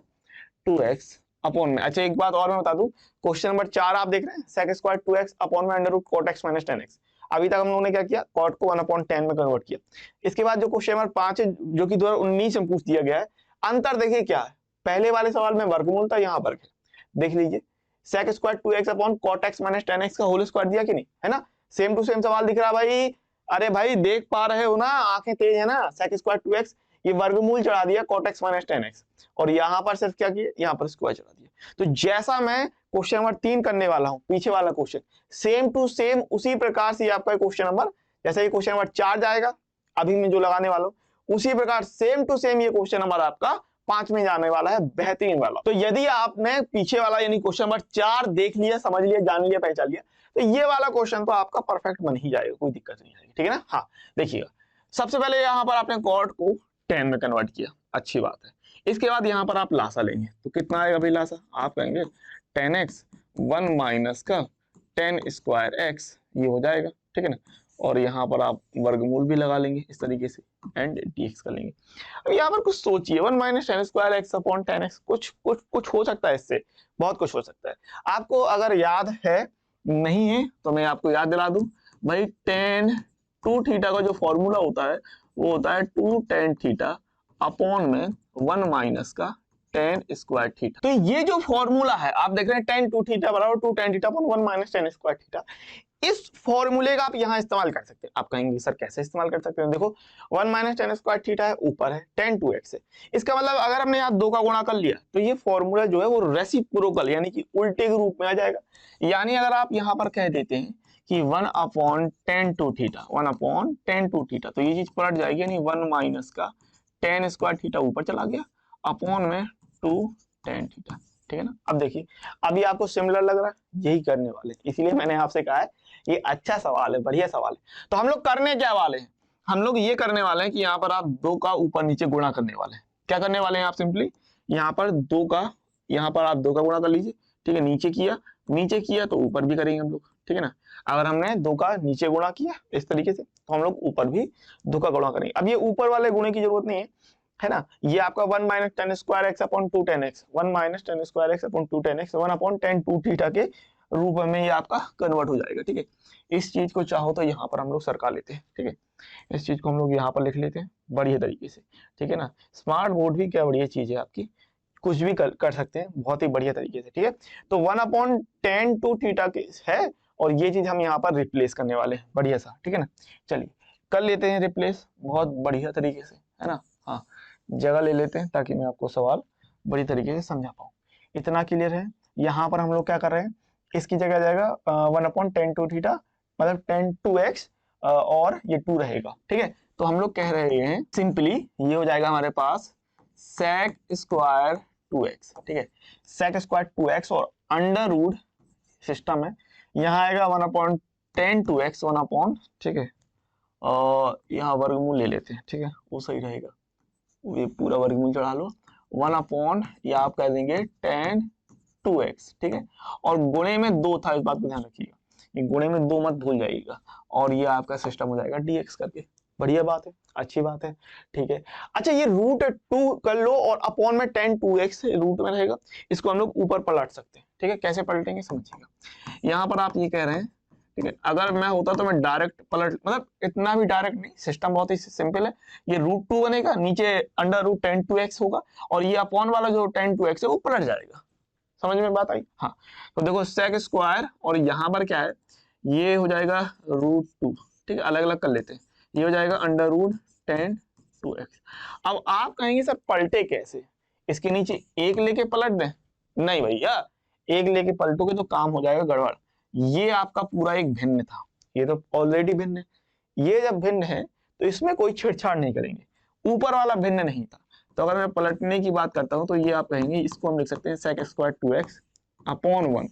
2x अपॉन में, अच्छा एक बात और मैं बता दूं, क्वेश्चन नंबर 4 आप देख रहे हैं सेक स्क्वायर 2x अपॉन में under root cot x minus tan x। अभी तक हम लोगों ने क्या किया, कॉट को 1 अपॉन 10 में कन्वर्ट किया। इसके बाद जो क्वेश्चन नंबर 5 है जो कि 2019 में पूछ दिया गया है, अंतर देखिए क्या है, पहले वाले सवाल में वर्गमूल था, यहाँ वर्ग है, देख लीजिए, sec square 2x upon cot x minus tan x का होल स्क्वायर दिया कि नहीं, है ना। सेम टू सेम सवाल दिख रहा भाई। अरे भाई देख पा रहे हो ना, आंखें तेज है ना। sec स्क्वायर 2x ये वर्गमूल चढ़ा दिया cot x minus tan x, और यहाँ पर सिर्फ क्या किया, यहाँ पर स्क्वायर चढ़ा दिया। तो जैसा मैं क्वेश्चन नंबर 3 करने वाला हूँ, पीछे वाला क्वेश्चन सेम टू सेम उसी प्रकार से आपका क्वेश्चन नंबर, जैसे ये क्वेश्चन नंबर 4 जाएगा अभी मैं जो लगाने वाला हूँ, उसी प्रकार सेम टू सेम ये क्वेश्चन नंबर आपका 5 में जाने वाला है, बेहतरीन वाला। तो यदि आपने पीछे वाला यानी क्वेश्चन नंबर 4 देख लिया, समझ लिया, जान लिया, पहचान लिया, तो ये वाला क्वेश्चन तो आपका परफेक्ट बन ही जाएगा, कोई दिक्कत नहीं आएगी, ठीक है ना। हाँ देखिएगा, सबसे पहले यहाँ पर आपने कॉट को tan में कन्वर्ट किया, अच्छी बात है। इसके बाद यहाँ पर आप लासा लेंगे, तो कितना आएगा भाई लासा, आप कहेंगे tan x 1 माइनस का tan स्क्वायर x, ये हो जाएगा, ठीक है ना। और यहाँ पर आप वर्गमूल भी लगा लेंगे इस तरीके से, एंड dx कर लेंगे। अब यहाँ पर कुछ सोचिए, 1 minus tan square x upon tan x, कुछ हो सकता है इससे, बहुत कुछ हो सकता है। आपको अगर याद है, नहीं है तो मैं आपको याद दिला दूं भाई, tan 2 थीटा का जो फॉर्मूला होता है वो होता है 2 tan थीटा अपॉन में 1 माइनस का tan स्क्वायर थीटा। तो ये जो फॉर्मूला है आप देख रहे हैं, tan 2 थीटा बराबर 2 tan theta upon 1 minus tan square theta, इस फॉर्मूले का आप यहां इस्तेमाल कर सकते हैं। आप कहेंगे सर कैसे इस्तेमाल कर सकते हैं, देखो 1 माइनस tan स्क्वायर थीटा है, ऊपर है tan 2x है, इसका मतलब अगर हमने यहाँ 2 का गुणा कर लिया तो ये फॉर्मूला जो है वो रेसिप्रोकल यानी कि उल्टे के रूप में आ जाएगा। यानी अगर आप यहाँ पर कह देते हैं कि 1 upon tan 2 theta, 1 upon tan 2 theta, तो ये चीज पलट जाएगी, यानी 1 माइनस का tan स्क्वायर थीटा ऊपर चला गया अपॉन में 2 tan थीटा, ठीक है ना। अब देखिए, अभी आपको सिमिलर लग रहा है, यही करने वाले, इसीलिए मैंने आपसे कहा है ये अच्छा सवाल है, बढ़िया सवाल है। तो हम लोग करने क्या वाले हैं, हम लोग ये करने वाले हैं कि यहाँ पर आप 2 का ऊपर नीचे गुणा करने वाले हैं। क्या करने वाले हैं आप, सिंपली यहाँ पर 2 का, यहाँ पर आप 2 का गुणा कर लीजिए, ठीक है। नीचे किया तो ऊपर भी करेंगे हम लोग, ठीक है ना। अगर हमने 2 का नीचे गुणा किया इस तरीके से, तो हम लोग ऊपर भी 2 का गुणा करेंगे। अब ये ऊपर वाले गुणे की जरूरत नहीं है ना। ये आपका 1 minus tan square x upon 2 tan x, 1 minus tan square x upon 2 tan x, 1 upon tan 2 theta के रूप में ये आपका कन्वर्ट हो जाएगा, ठीक है। इस चीज को चाहो तो यहाँ पर हम लोग सरका लेते हैं, ठीक है। इस चीज को हम लोग यहाँ पर लिख लेते हैं बढ़िया तरीके से, ठीक है ना। स्मार्ट बोर्ड भी क्या बढ़िया चीज है आपकी, कुछ भी कर सकते हैं बहुत ही बढ़िया तरीके से, ठीक है। तो 1 अपॉन tan 2 थीटा के है, और ये चीज हम यहाँ पर रिप्लेस करने वाले हैं बढ़िया सा, ठीक है ना। चलिए कर लेते हैं रिप्लेस बहुत बढ़िया तरीके से, है ना। हाँ जगह ले लेते हैं ताकि मैं आपको सवाल बड़ी तरीके से समझा पाऊँ। इतना क्लियर है। यहाँ पर हम लोग क्या कर रहे हैं, इसकी जगह जाएगा 1 अपॉन tan 2 थीटा, मतलब tan 2x, और ये 2 रहेगा, ठीक है। तो हम लोग कह रहे हैं सिंपली ये हो जाएगा हमारे पास sec स्क्वायर 2x, ठीक है। sec स्क्वायर 2x और अंडर रूट सिस्टम है, यहाँ आएगा 1 अपॉन tan 2x, 1 अपॉन, ठीक है, और यहाँ वर्गमूल ले लेते हैं, ठीक है, वो सही रहेगा। ये पूरा वर्गमूल चढ़ा लो, 1 अपॉन या आप कह देंगे tan 2x, ठीक है। और गुणे में 2 था, इस बात को ध्यान रखिएगा, ये गुणे में 2 मत भूल जाइएगा, और ये आपका सिस्टम हो जाएगा dx करके। बढ़िया बात है, अच्छी बात है, ठीक है। अच्छा ये रूट 2 कर लो और अपॉन में tan 2x रूट में रहेगा, इसको हम लोग ऊपर पलट सकते हैं, ठीक है। कैसे पलटेंगे समझिएगा, यहाँ पर आप ये कह रहे हैं, ठीक है, अगर मैं होता तो मैं डायरेक्ट पलट, मतलब इतना भी डायरेक्ट नहीं, सिस्टम बहुत ही सिंपल है। ये रूट 2 बनेगा, नीचे अंडर रूट tan 2x होगा, और ये अपॉन वाला जो tan 2x है वो पलट जाएगा। समझ में बात आई, हाँ। तो देखो sec स्क्वायर, और यहाँ पर क्या है, ये हो जाएगा रूट 2, ठीक है, अलग अलग कर लेते हैं, ये हो जाएगा अंडर रूट tan 2x। अब आप कहेंगे सर पलटे कैसे, इसके नीचे 1 लेके पलट दें, नहीं भैया 1 लेके पलटोगे तो काम हो जाएगा गड़बड़। ये आपका पूरा एक भिन्न था, ये तो ऑलरेडी भिन्न है, ये जब भिन्न है तो इसमें कोई छेड़छाड़ नहीं करेंगे, ऊपर वाला भिन्न नहीं था। तो अगर मैं पलटने की बात करता हूं तो ये आप कहेंगे, इसको हम लिख सकते हैं sec square 2x upon 1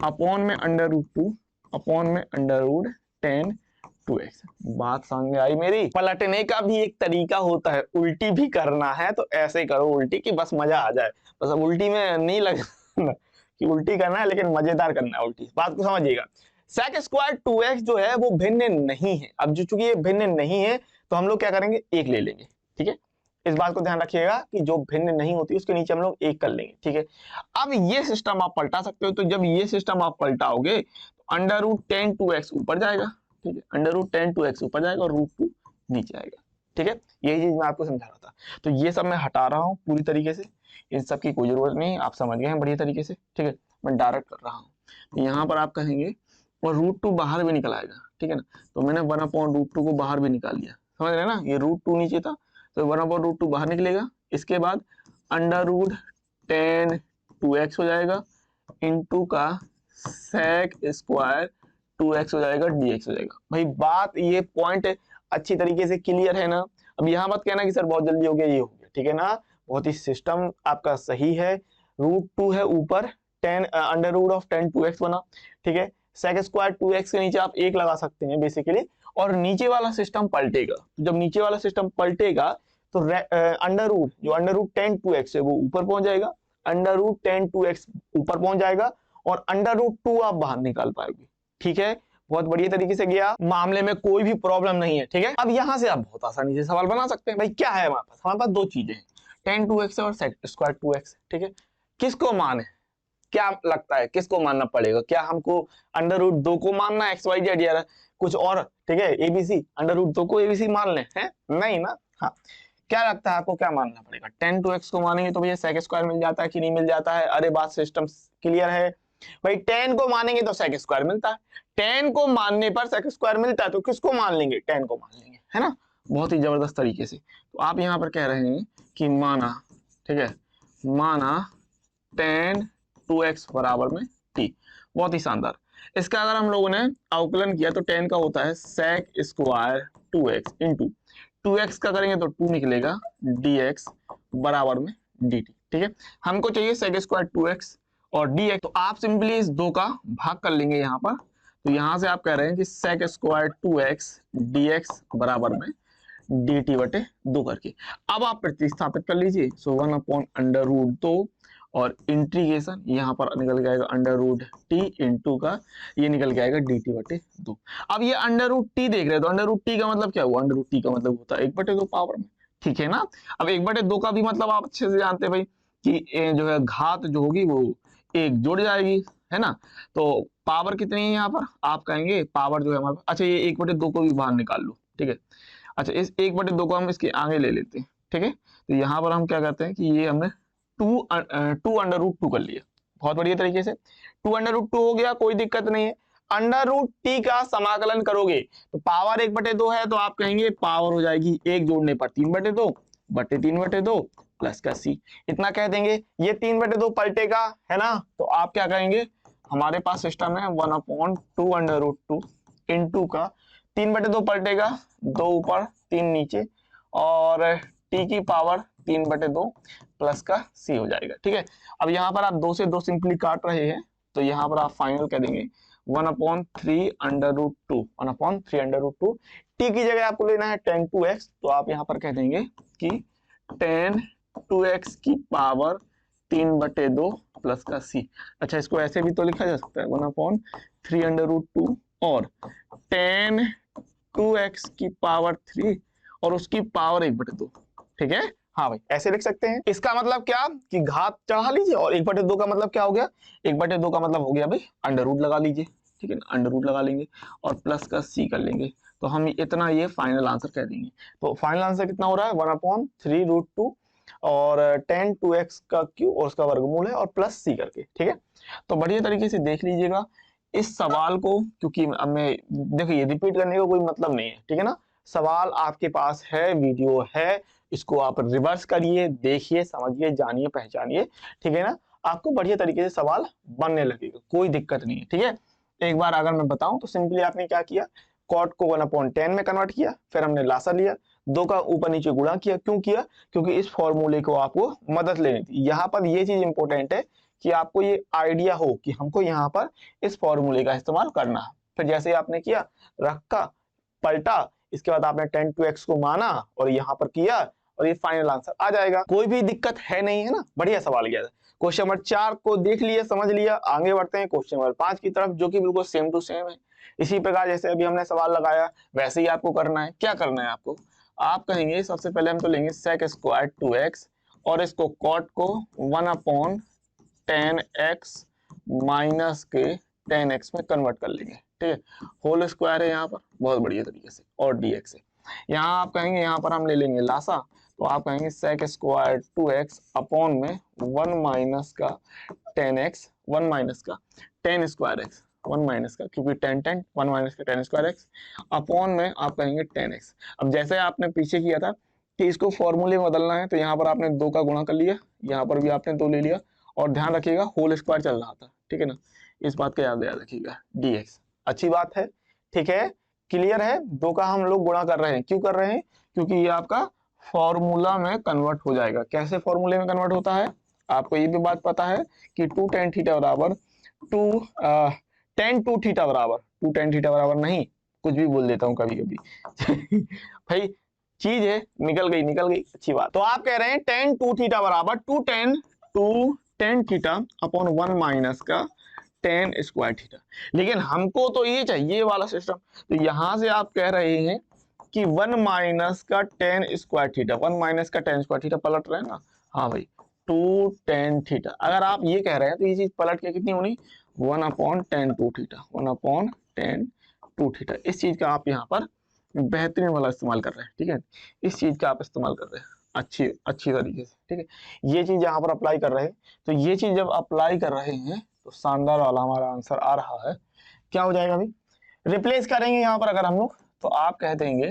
upon में अंडर रूट 2 अपॉन में अंडर रूट tan 2x। बात समझ में आई मेरी। पलटने का भी एक तरीका होता है, उल्टी भी करना है तो ऐसे करो उल्टी की बस मजा आ जाए, बस अब उल्टी में नहीं लगना कि उल्टी करना है, लेकिन मजेदार करना है उल्टी, बात को समझिएगा। sec स्क्वायर 2x जो है वो भिन्न नहीं है, अब जो चूंकि ये भिन्न नहीं है तो हम लोग क्या करेंगे, 1 ले लेंगे, ठीक है। इस बात को ध्यान रखिएगा कि जो भिन्न नहीं होती उसके नीचे हम लोग 1 कर लेंगे, ठीक है। अब ये सिस्टम आप पलटा सकते हो, तो जब ये सिस्टम आप पलटाओगे तो अंडर रूट tan 2x ऊपर जाएगा, ठीक है, अंडर रूट tan 2x ऊपर जाएगा और रूट 2 नीचे आएगा, ठीक है। यही चीज मैं आपको समझा रहा था। तो ये सब मैं हटा रहा हूँ पूरी तरीके से, इन सब की कोई जरूरत नहीं, आप समझ गए हैं बढ़िया तरीके से, ठीक है। मैं डायरेक्ट कर रहा हूँ। तो यहाँ पर आप कहेंगे और √2 बाहर भी निकल आएगा, ठीक है ना। तो मैंने 1/√2 को बाहर भी निकाल लिया, समझ रहे ना, ये √2 नीचे था तो 1/√2 बाहर निकलेगा। इसके बाद √10 2x हो जाएगा, इंटू का sec स्क्वायर 2x हो जाएगा, dx हो जाएगा। भाई बात ये पॉइंट अच्छी तरीके से क्लियर है ना। अब यहाँ मत कहना कि सर बहुत जल्दी हो गया, ये हो गया, ठीक है ना। बहुत ही सिस्टम आपका सही है। √2 है ऊपर, 10 √10 2x बना, ठीक है। sec स्क्वायर 2x के नीचे आप 1 लगा सकते हैं बेसिकली, और नीचे वाला सिस्टम पलटेगा। तो जब नीचे वाला सिस्टम पलटेगा तो जो √10 2x है वो ऊपर पहुंच जाएगा, √10 2x ऊपर पहुंच जाएगा, और √2 आप बाहर निकाल पाएंगे, ठीक है। बहुत बढ़िया तरीके से गया, मामले में कोई भी प्रॉब्लम नहीं है, ठीक है। अब यहां से आप बहुत आसानी से सवाल बना सकते हैं। भाई क्या है हमारे पास दो चीजें हैं, 10 2x और sec स्क्वायर 2x, ठीक है। किसको माने, क्या लगता है किसको मानना पड़ेगा? क्या हमको √2 को मानना है XYZ या कुछ और, ठीक है, ABC, √2 को ABC मान लें, हैं? नहीं ना। हाँ, क्या लगता है आपको क्या मानना पड़ेगा? 10 2x को मानेंगे तो भैया sec स्क्वायर मिल जाता है कि नहीं मिल जाता है? अरे बात सिस्टम क्लियर है भाई। 10 को मानेंगे तो sec स्क्वायर मिलता है, 10 को मानने पर sec स्क्वायर मिलता है, तो किसको मान लेंगे? 10 को मान लेंगे, है ना। बहुत ही जबरदस्त तरीके से। तो आप यहाँ पर कह रहे हैं कि माना, ठीक है, माना 10 2x बराबर में t। बहुत ही शानदार। इसका अगर हम लोगों ने अवकलन किया तो 10 का होता है sec square 2x into 2x का करेंगे तो 2 निकलेगा, dx बराबर में dt, ठीक है। हमको चाहिए sec स्क्वायर 2x और dx, तो आप सिंपली इस दो का भाग कर लेंगे यहाँ पर। तो यहाँ से आप कह रहे हैं कि sec स्क्वायर 2x dx बराबर में dt बटे 2 करके। अब आप प्रतिस्थापित कर लीजिए, सो 1/√2 और इंटीग्रेशन यहाँ पर निकल जाएगा √t इंटू का ये निकल के आएगा dt बटे 2। अब ये √t देख रहे हैं तो √t का मतलब क्या हुआ? √t का मतलब होता है 1/2 पावर में, ठीक है ना। अब 1/2 का भी मतलब आप अच्छे से जानते हैं भाई कि जो है घात जो होगी वो 1 जुड़ जाएगी, है ना। तो पावर कितनी है यहाँ पर? आप कहेंगे पावर जो है हमारे, अच्छा ये 1/2 को भी बाहर निकाल लो, ठीक है। अच्छा इस 1/2 को हम इसके आगे ले लेते हैं, ठीक है। तो यहाँ पर हम क्या करते हैं कि ये हमने 2 √2 कर लिया, बहुत बढ़िया तरीके से 2 √2 हो गया, कोई दिक्कत नहीं है। √t का समाकलन करोगे तो पावर 1/2 है, तो आप कहेंगे पावर हो जाएगी 1 जोड़ने पर 3/2 बटे 3/2 प्लस का c, इतना कह देंगे। ये 3/2 पलटेगा, है ना, तो आप क्या कहेंगे? हमारे पास सिस्टम है 1/2 इंटू का 3/2 पलटेगा, 2 ऊपर 3 नीचे, और t की पावर 3/2 प्लस का c हो जाएगा, ठीक है। अब यहाँ पर आप 2 से 2 सिंपली काट रहे हैं, तो यहाँ पर आप फाइनल कह देंगे 1/3√2 t की जगह आपको लेना है 10 2x, तो आप यहाँ पर कह देंगे कि 10 2x की पावर 3/2 प्लस का c। अच्छा इसको ऐसे भी तो लिखा जा सकता है 1/3√2 और 10 2x की पावर 3 और उसकी पावर 1/2, ठीक है। हाँ भाई ऐसे लिख सकते हैं। इसका मतलब क्या कि घात चढ़ा लीजिए, और 1/2 का मतलब क्या हो गया? 1/2 का मतलब हो गया भाई √ लगा लीजिए, ठीक है ना, √ लगा लेंगे और प्लस का c कर लेंगे, तो हम इतना ये फाइनल आंसर कह देंगे। तो फाइनल आंसर कितना हो रहा है? 1/3√2 और 10 2x का क्यूब और उसका वर्गमूल है और प्लस c करके, ठीक है। तो बढ़िया तरीके से देख लीजिएगा इस सवाल को, क्योंकि अब मैं देखिए रिपीट करने का कोई मतलब नहीं है, ठीक है ना। सवाल आपके पास है, वीडियो है, इसको आप रिवर्स करिए, देखिए, समझिए, जानिए, पहचानिए, ठीक है ना। आपको बढ़िया तरीके से सवाल बनने लगेगा, कोई दिक्कत नहीं है, ठीक है। एक बार अगर मैं बताऊं तो सिंपली आपने क्या किया, कॉट को 1/10 में कन्वर्ट किया, फिर हमने लासा लिया, 2 का ऊपर नीचे गुणा किया। क्यों किया? क्योंकि इस फॉर्मूले को आपको मदद लेनी थी। यहाँ पर ये चीज इंपॉर्टेंट है कि आपको ये आइडिया हो कि हमको यहाँ पर इस फॉर्मूले का इस्तेमाल करना है। फिर जैसे आपने किया, रखा, पलटा, इसके बाद आपने 10 2x को माना और यहाँ पर किया, और ये फाइनल आंसर आ जाएगा। कोई भी दिक्कत है नहीं, है ना। बढ़िया सवाल गया था। क्वेश्चन नंबर 4 को देख लिया, समझ लिया, आगे बढ़ते हैं क्वेश्चन नंबर 5 की तरफ, जो कि बिल्कुल सेम टू सेम है। इसी प्रकार जैसे अभी हमने सवाल लगाया वैसे ही आपको करना है। क्या करना है आपको? आप कहेंगे सबसे पहले हम तो लेंगे sec स्क्वायर 2x और इसको कॉट को 1/10x माइनस के 10x में कन्वर्ट कर लेंगे, ठीक है। होल स्क्वायर है यहाँ पर, बहुत बढ़िया तरीके से, और dx है। यहाँ आप कहेंगे यहाँ पर हम ले लेंगे लासा, तो आप कहेंगे sec स्क्वायर 2x अपॉन में 1 माइनस का 10x, 1 माइनस का 10 स्क्वायर x, 1 माइनस का, क्योंकि 10 10 1 माइनस का 10 स्क्वायर x अपॉन में आप कहेंगे 10x। अब जैसे आपने पीछे किया था कि इसको फॉर्मूले में बदलना है, तो यहाँ पर आपने 2 का गुणा कर लिया, यहाँ पर भी आपने 2 ले लिया, और ध्यान रखिएगा होल स्क्वायर चल रहा था, ठीक है ना, इस बात का याद रखिएगा dx। अच्छी बात है, ठीक है, क्लियर है। 2 का हम लोग गुणा कर रहे हैं, क्यों कर रहे हैं, क्योंकि ये आपका फॉर्मूला में कन्वर्ट हो जाएगा। कैसे फॉर्मूले में कन्वर्ट होता है, आपको ये भी बात पता है कि 2 tan थीटा बराबर 2 tan 2 थीटा बराबर 2 tan थीटा बराबर नहीं, कुछ भी बोल देता हूँ कभी कभी भाई चीज है, निकल गई, अच्छी बात। तो आप कह रहे हैं tan 2 थीटा बराबर 2 tan थीटा अपॉन 1 माइनस का tan स्क्वायर थीटा। लेकिन हमको तो ये चाहिए वाला सिस्टम, तो यहां से आप कह रहे हैं कि 1 माइनस का tan स्क्वायर थीटा, 1 माइनस का tan स्क्वायर थीटा पलट रहे हैं ना, हाँ भाई 2 tan थीटा। अगर आप ये कह रहे हैं तो ये चीज पलट के कितनी होनी, 1 upon tan 2 theta, 1 upon tan 2 theta. इस चीज का आप यहाँ पर बेहतरीन वाला इस्तेमाल कर रहे हैं, ठीक है, इस चीज का आप इस्तेमाल कर रहे हैं अच्छी अच्छी तरीके से, ठीक है, ये चीज यहाँ पर अप्लाई कर रहे हैं। तो ये चीज जब अप्लाई कर रहे हैं तो शानदार वाला हमारा आंसर आ रहा है। क्या हो जाएगा अभी, रिप्लेस करेंगे यहाँ पर अगर हम लोग, तो आप कह देंगे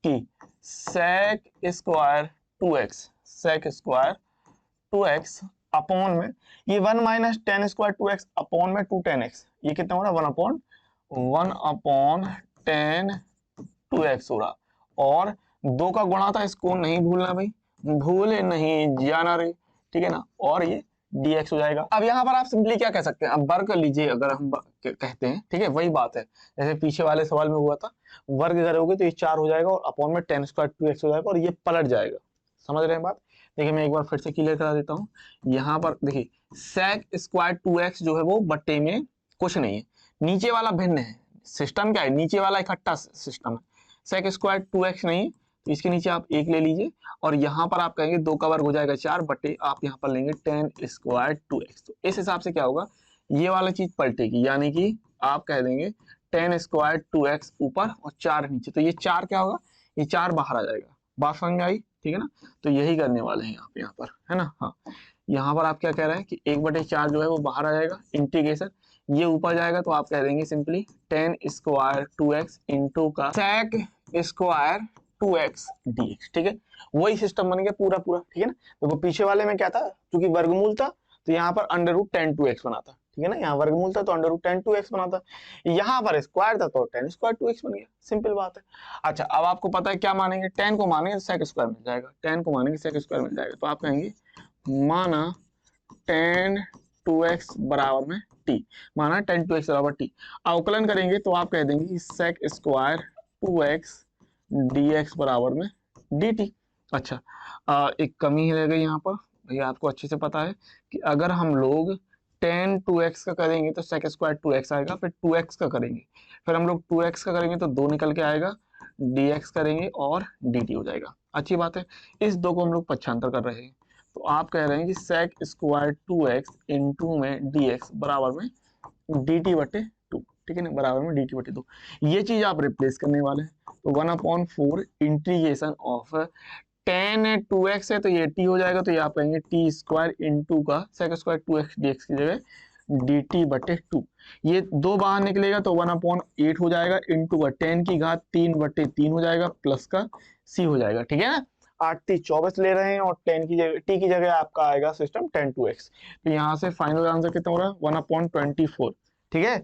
कि sec square 2x, sec square 2x upon में ये 1 minus tan square 2x upon में 2 tan x, ये कितना हो रहा है 1 अपॉन tan 2x हो रहा, और 2 का गुणा था, इसको नहीं भूलना भाई, भूले नहीं जाना रे, ठीक है ना, और ये dx हो जाएगा। अब यहाँ पर आप सिंपली क्या कह सकते हैं, अब वर्ग कर लीजिए, अगर हम कहते हैं, ठीक है, वही बात है जैसे पीछे वाले सवाल में हुआ था, वर्ग करोगे तो ये 4 हो जाएगा और अपॉन में tan स्क्वायर 2x हो जाएगा और ये पलट जाएगा। समझ रहे हैं बात, देखिए मैं एक बार फिर से क्लियर करा देता हूँ। यहाँ पर देखिए sec स्क्वायर 2x जो है वो बट्टे में कुछ नहीं है, नीचे वाला भिन्न है, सिस्टम क्या है, नीचे वाला इकट्ठा सिस्टम है, sec स्क्वायर 2x नहीं, तो इसके नीचे आप 1 ले लीजिए, और यहाँ पर आप कहेंगे 2 का वर्ग हो जाएगा 4 बटे आप यहाँ पर लेंगे tan स्क्वायर 2x। तो इस हिसाब से क्या होगा, ये वाला चीज पलटेगी, यानी कि आप कह देंगे tan स्क्वायर 2x ऊपर और 4 नीचे, तो ये 4 क्या होगा, ये 4 बाहर आ जाएगा। बात समझ में आई, ठीक है ना, तो यही करने वाले हैं आप यहाँ पर, है ना। हाँ, यहाँ पर आप क्या कह रहे हैं कि 1/4 जो है वो बाहर आ जाएगा, इंटीग्रेशन ये ऊपर जाएगा, तो आप कह देंगे simply tan square 2x into का sec स्क्वायर 2x dx, ठीक है, वही सिस्टम बन गया पूरा पूरा, ठीक है ना। देखो पीछे वाले में क्या था, क्योंकि वर्गमूल था तो यहाँ पर अंडर रूट tan 2x बना था, ठीक है ना, यहाँ वर्गमूल था तो अंडर रूट tan 2x बना था, यहाँ पर स्क्वायर था तो tan स्क्वायर 2x बन गया, सिंपल बात है। अच्छा अब आपको पता है क्या मानेंगे, tan को मानेंगे sec स्क्वायर मिल जाएगा, tan को मानेंगे sec स्क्वायर मिल जाएगा, तो आप कहेंगे माना tan 2x बराबर में t, माना tan 2x बराबर t, अवकलन करेंगे तो आप कह देंगे sec स्क्वायर 2x dx बराबर में dt। अच्छा एक कमी रह गई यहाँ पर, भैया आपको अच्छे से पता है कि अगर हम लोग tan 2x का करेंगे तो sec स्क्वायर 2x आएगा, फिर 2x का करेंगे, फिर हम लोग 2x का करेंगे तो 2 निकल के आएगा, dx करेंगे और dt हो जाएगा। अच्छी बात है, इस 2 को हम लोग पक्षांतर कर रहे हैं, तो आप कह रहे हैं कि sec स्क्वायर 2x इंटू में dx बराबर में dt बटे 2, ठीक है ना, बराबर में dt बटे 2, ये चीज आप रिप्लेस करने वाले हैं, तो 1/4 इंटीग्रेशन ऑफ tan 2x है तो ये t हो जाएगा, तो ये आप कहेंगे t स्क्वायर इंटू का sec स्क्वायर 2x dx की जगह dt बटे 2, ये 2 बाहर निकलेगा तो 1/8 हो जाएगा, इंटू का tan की घात 3/3 हो जाएगा, प्लस का c हो जाएगा, ठीक है ना। 8 3 24 ले रहे हैं और tan की जगह t की जगह आपका आएगा सिस्टम tan 2x, तो यहाँ से फाइनल आंसर कितना हो रहा है 1/24, ठीक है,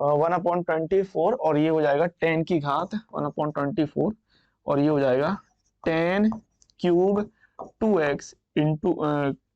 1/24, और ये हो जाएगा tan की घात 1/24, और ये हो जाएगा tan cube 2x into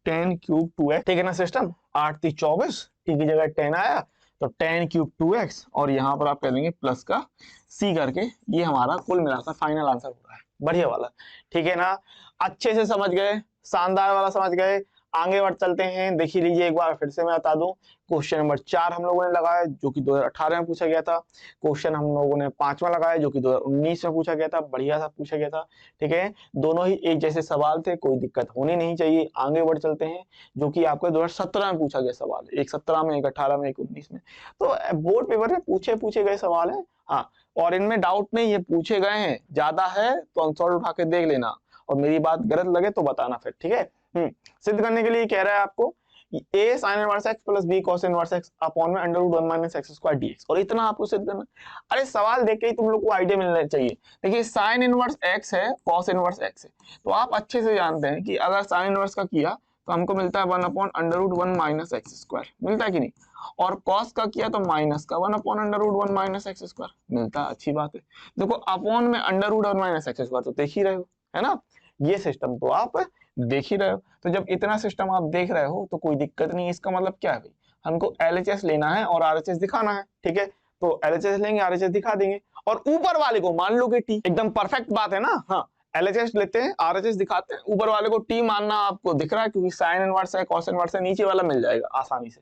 tan cube 2x, ठीक है ना सिस्टम। 8 3 24, t की जगह tan आया तो tan क्यूब 2x, और यहाँ पर आप कह देंगे प्लस का c करके, ये हमारा कुल मिलाकर फाइनल आंसर हो रहा है, बढ़िया वाला, ठीक है ना। अच्छे से समझ गए, शानदार वाला समझ गए, आगे बढ़ चलते हैं। देखिए लीजिए एक बार फिर से मैं बता दूं, क्वेश्चन नंबर 4 हम लोगों ने लगाया जो कि 2018 में पूछा गया था, क्वेश्चन हम लोगों ने 5वां लगाया जो कि 2019 में पूछा गया था, बढ़िया सा पूछा गया था, ठीक है, दोनों ही एक जैसे सवाल थे, कोई दिक्कत होनी नहीं चाहिए। आगे बढ़ चलते हैं, जो कि आपको 2017 में पूछा गया सवाल, एक 17 में, एक 18 में, एक 19 में, तो बोर्ड पेपर में पूछे गए सवाल है, हाँ, और इनमें डाउट नहीं, ये पूछे गए हैं, ज्यादा है तो आंसर उठा के देख लेना, और मेरी बात गलत लगे तो बताना फिर, ठीक है। सिद्ध करने के लिए कह रहा है आपको a sin inverse x plus b cos inverse x upon में under root 1 minus x square dx, और इतना आपको सिद्ध करना। अरे सवाल देख के ही तुम लोग को आइडिया मिलना चाहिए। देखिए sin इनवर्स x है, cos इनवर्स x है, तो आप अच्छे से जानते हैं कि अगर sin इनवर्स का किया तो हमको मिलता है 1 upon under root 1 minus x square, मिलता है कि नहीं, और cos का किया तो माइनस का 1 upon under root 1 minus x square मिलता है। अच्छी बात है। देखो अपॉन में under root 1 minus x square तो देख ही रहे हो, है ना, ये सिस्टम तो आप देख ही रहे हो। तो जब इतना सिस्टम आप देख रहे हो तो कोई दिक्कत नहीं। इसका मतलब क्या है भाई, हमको LHS लेना है और RHS दिखाना है, ठीक है। तो LHS लेंगे, RHS दिखा देंगे, और ऊपर वाले को मान लो कि T, एकदम परफेक्ट बात है ना। हाँ, LHS लेते हैं, RHS दिखाते हैं, ऊपर वाले को T मानना आपको दिख रहा है क्योंकि साइन इनवर्स है, कॉस इनवर्स है, नीचे वाला मिल जाएगा आसानी से,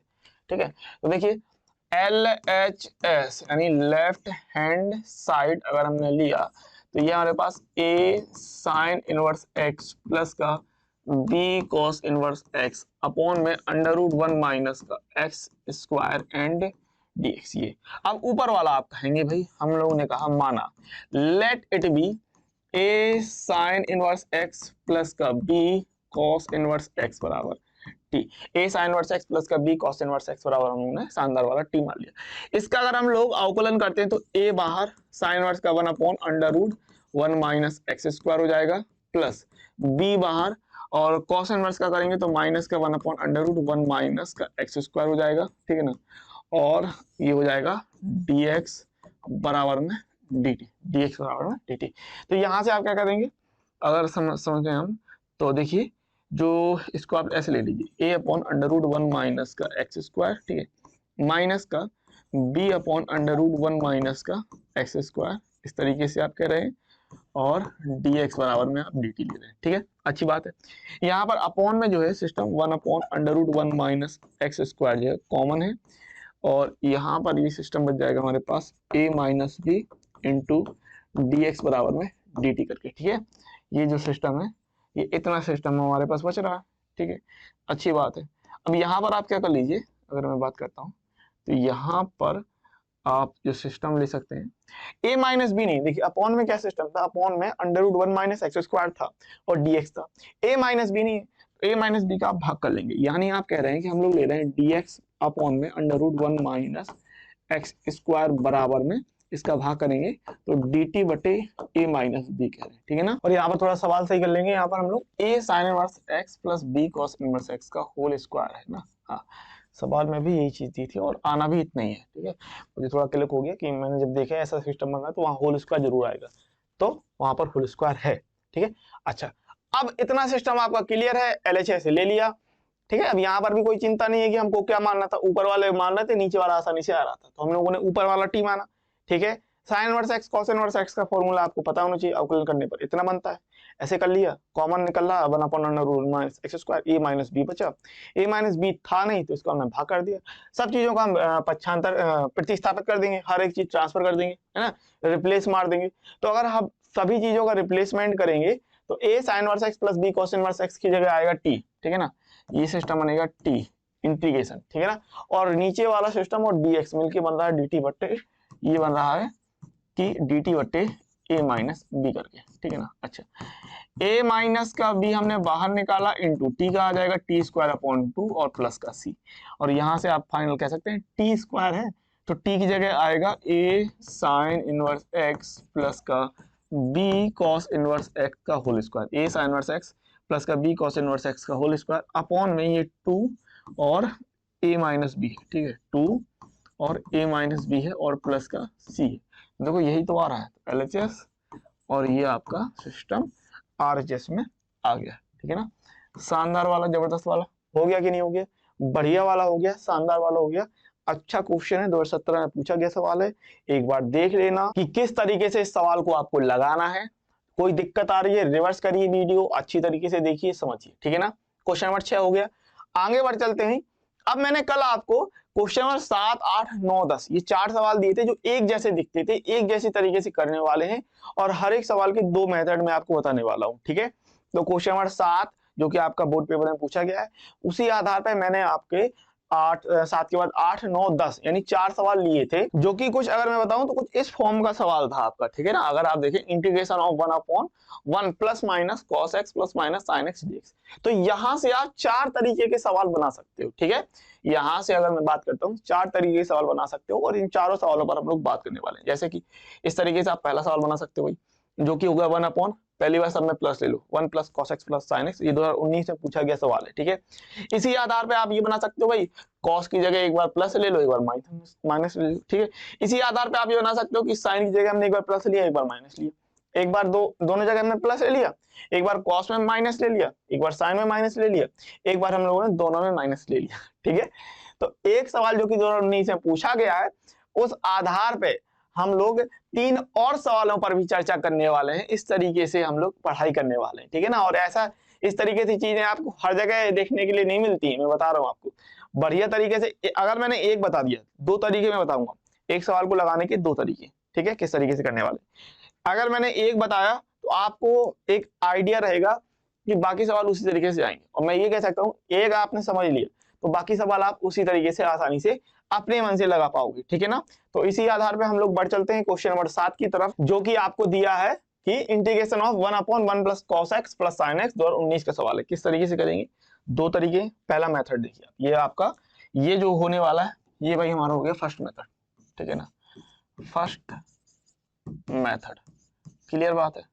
ठीक है। तो देखिए LHS यानी लेफ्ट हैंड साइड अगर हमने लिया तो ये हमारे पास a sine inverse x plus का b cos inverse x upon में अंडर रूट 1 माइनस का x स्क्वायर एंड dx। ये अब ऊपर वाला आप कहेंगे भाई, हम लोगों ने कहा माना let it be a sine inverse x plus का b cos इनवर्स x बराबर t। a sine inverse x plus का b cos इनवर्स x बराबर हम लोगों ने शानदार वाला t मान लिया। इसका अगर हम लोग अवकलन करते हैं तो a बाहर साइन इनवर्स का 1 upon under root 1 minus x square हो जाएगा, प्लस b बाहर, और cos इनवर्स का करेंगे तो माइनस का 1 अपॉन अंडर रूट 1 माइनस का एक्स स्क्वायर हो जाएगा, ठीक है ना, और ये हो जाएगा dx बराबर में dt, dx बराबर में dt। तो यहाँ से आप क्या करेंगे, अगर समझें हम तो देखिए, जो इसको आप ऐसे ले लीजिए a upon under root 1 minus का एक्स स्क्वायर, ठीक है, माइनस का b upon under root 1 minus का एक्स स्क्वायर, इस तरीके से आप कह रहे हैं, और dx बराबर में आप dt ले रहे हैं, ठीक है, अच्छी बात है। यहाँ पर अपॉन में जो है system 1 upon under root 1 minus x square जो है कॉमन है, और यहाँ पर ये सिस्टम बच जाएगा हमारे पास a minus b into dx बराबर में dt करके, ठीक है। ये जो सिस्टम है, ये इतना सिस्टम हमारे पास बच रहा है, ठीक है, अच्छी बात है। अब यहाँ पर आप क्या कर लीजिए, अगर मैं बात करता हूँ तो यहाँ पर आप जो सिस्टम ले सकते हैं a माइनस बी नहीं, देखिए अपॉन में क्या सिस्टम था, अपॉन में under root 1 minus x square था और dx था, a माइनस बी नहीं, a माइनस बी का आप भाग कर लेंगे, यानी आप कह रहे हैं कि हम लोग ले रहे हैं dx अपॉन में under root 1 minus x square बराबर में इसका भाग करेंगे तो dt बटे a माइनस बी कह रहे हैं, ठीक है ना। और यहाँ पर थोड़ा सवाल सही कर लेंगे, यहाँ पर हम लोग a sine inverse x plus b cos inverse x का होल स्क्वायर है ना। हाँ, सवाल में भी यही चीज दी थी और आना भी इतना ही है, ठीक है। मुझे थोड़ा क्लिक हो गया कि मैंने जब देखा ऐसा सिस्टम बन रहा है तो वहाँ होल स्क्वायर जरूर आएगा, तो वहां पर होल स्क्वायर है, ठीक है। अच्छा, अब इतना सिस्टम आपका क्लियर है, LHS से ले लिया, ठीक है। अब यहाँ पर भी कोई चिंता नहीं है कि हमको क्या मानना था, ऊपर वाले मान रहे थे, नीचे वाला आसानी से आ रहा था, तो हम लोगों ने ऊपर वाला t माना, ठीक है। Sign inverse x cos inverse x का फॉर्मूला आपको पता होना चाहिए, अवकलन करने पर इतना बनता है, ऐसे कर लिया, कॉमन निकल रहा 1 upon under root minus x square, a minus b बचा, a माइनस बी था नहीं तो इसको हमने भाग कर दिया। सब चीजों का हम पक्षांतर प्रतिस्थापित कर देंगे, हर एक चीज ट्रांसफर कर देंगे, है ना, रिप्लेस मार देंगे। तो अगर हम सभी चीजों का रिप्लेसमेंट करेंगे तो a sine inverse x plus b cos inverse x की जगह आएगा t, ठीक है ना, ये सिस्टम बनेगा t इंटीग्रेशन, ठीक है ना, और नीचे वाला सिस्टम और dx मिलके बन रहा है dt बट्टे, ये बन रहा है कि dt बट्टे a माइनस बी करके, ठीक है ना। अच्छा, a माइनस का b हमने बाहर निकाला इंटू t का आ जाएगा t स्क्वायर अपॉन 2 और प्लस का c, और यहाँ से आप फाइनल कह सकते हैं t स्क्वायर है तो t की जगह आएगा a sine inverse x plus का b cos इनवर्स x का whole square, a sine inverse x plus का b cos इनवर्स x का होल स्क्वायर अपॉन में ये 2 और a माइनस बी, ठीक है, 2 और a माइनस बी है और प्लस का c है। देखो यही तो आ रहा है, तो LHS और ये आपका सिस्टम RHS में आ गया, ठीक है ना। शानदार वाला, जबरदस्त वाला हो गया कि नहीं हो गया, बढ़िया वाला हो गया, शानदार वाला हो गया। अच्छा क्वेश्चन है, 2017 में पूछा गया सवाल है, एक बार देख लेना कि किस तरीके से इस सवाल को आपको लगाना है। कोई दिक्कत आ रही है रिवर्स करिए वीडियो, अच्छी तरीके से देखिए समझिए, ठीक है ना। क्वेश्चन नंबर 6 हो गया, आगे बढ़ चलते हैं। अब मैंने कल आपको क्वेश्चन नंबर 7, 8, 9, 10 ये 4 सवाल दिए थे जो एक जैसे दिखते थे, एक जैसी तरीके से करने वाले हैं, और हर एक सवाल के 2 मेथड में आपको बताने वाला हूं, ठीक है। तो क्वेश्चन नंबर 7 जो कि आपका बोर्ड पेपर में पूछा गया है, उसी आधार पर मैंने आपके 8 7 के बाद 8 9 10 यानी 4 सवाल लिए थे, जो कि कुछ अगर मैं बताऊं तो कुछ इस फॉर्म का सवाल था आपका, ठीक है ना। अगर आप देखें integration of 1/1 plus minus cos x plus minus sin x dx, तो यहां से आप 4 तरीके के सवाल बना सकते हो, ठीक है। यहां से अगर मैं बात करता हूं 4 तरीके के सवाल बना सकते हो, और इन चारों सवालों पर हम लोग बात करने वाले हैं। जैसे कि इस तरीके से आप पहला सवाल बना सकते हो भाई, जो कि होगा 1/, पहली बार सब में प्लस ले लो, 1 plus cos x plus sin x, ये 2019 में पूछा गया सवाल है, ठीक है। इसी आधार पे आप ये बना सकते हो भाई, cos की जगह एक बार प्लस ले लो, एक बार माइनस ले लो, ठीक है। इसी आधार पे आप ये बना सकते हो कि sin की जगह हमने एक बार प्लस लिया, एक बार माइनस लिया, एक बार दोनों जगह हमने प्लस ले लिया, एक बार cos में माइनस ले लिया, एक बार sin में माइनस ले लिया, एक बार हम लोगों ने दोनों में माइनस ले लिया, ठीक है। तो एक सवाल जो कि 2019 में पूछा गया है, उस आधार पे हम लोग 3 और सवालों पर भी चर्चा करने वाले हैं। इस तरीके से हम लोग पढ़ाई करने वाले हैं, ठीक है ना। और ऐसा इस तरीके से चीजें आपको हर जगह देखने के लिए नहीं मिलती है, मैं बता रहा हूँ आपको बढ़िया तरीके से। अगर मैंने एक बता दिया, 2 तरीके मैं बताऊंगा, एक सवाल को लगाने के 2 तरीके, ठीक है, किस तरीके से करने वाले। अगर मैंने एक बताया तो आपको एक आइडिया रहेगा कि बाकी सवाल उसी तरीके से आएंगे, और मैं ये कह सकता हूँ एक आपने समझ लिया तो बाकी सवाल आप उसी तरीके से आसानी से अपने मन से लगा पाओगे, ठीक है ना। तो इसी आधार पे हम लोग बढ़ चलते हैं क्वेश्चन नंबर 7 की तरफ, जो कि आपको दिया है कि integration of 1/1 plus cos x plus sin x 2019 का सवाल है। किस तरीके से करेंगे, 2 तरीके। पहला मेथड देखिए, ये आपका ये जो होने वाला है, ये भाई हमारा हो गया फर्स्ट मेथड, ठीक है ना, फर्स्ट मेथड। क्लियर बात है,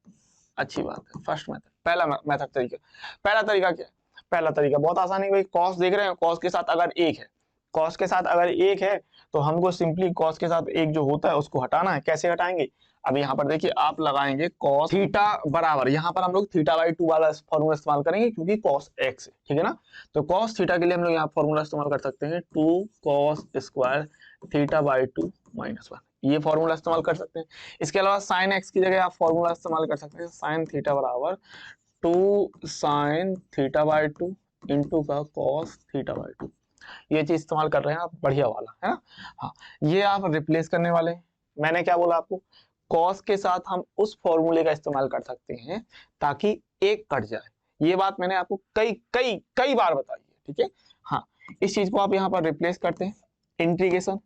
अच्छी बात है। फर्स्ट मेथड, पहला मेथड तरीका। पहला तरीका क्या है, पहला तरीका बहुत आसान है भाई। cos देख रहे हैं, cos के साथ अगर 1 है, cos के साथ अगर 1 है तो हमको सिंपली cos के साथ 1 जो होता है उसको हटाना है। कैसे हटाएंगे, अब यहाँ पर देखिए आप लगाएंगे cos थीटा बराबर, यहाँ पर हम लोग θ/2 वाला फॉर्मूला इस्तेमाल करेंगे क्योंकि cos x है, ठीक है ना। तो cos थीटा के लिए हम लोग यहाँ फॉर्मूला इस्तेमाल कर सकते हैं 2 cos स्क्वायर θ/2 - 1, ये फॉर्मूला इस्तेमाल कर सकते हैं। इसके अलावा sin x की जगह आप फॉर्मूला इस्तेमाल कर सकते हैं sin थीटा बराबर 2 sin θ/2 इंटू का cos θ/2, ये चीज इस्तेमाल कर रहे हैं आप, बढ़िया वाला है ना। हाँ, ये आप रिप्लेस करने वाले हैं। मैंने क्या बोला आपको, cos के साथ हम उस फॉर्मूले का इस्तेमाल कर सकते हैं ताकि एक कट जाए। ये बात मैंने आपको कई कई कई बार बताई है, ठीक है। हाँ, इस चीज को आप यहाँ पर रिप्लेस करते हैं, इंटीग्रेशन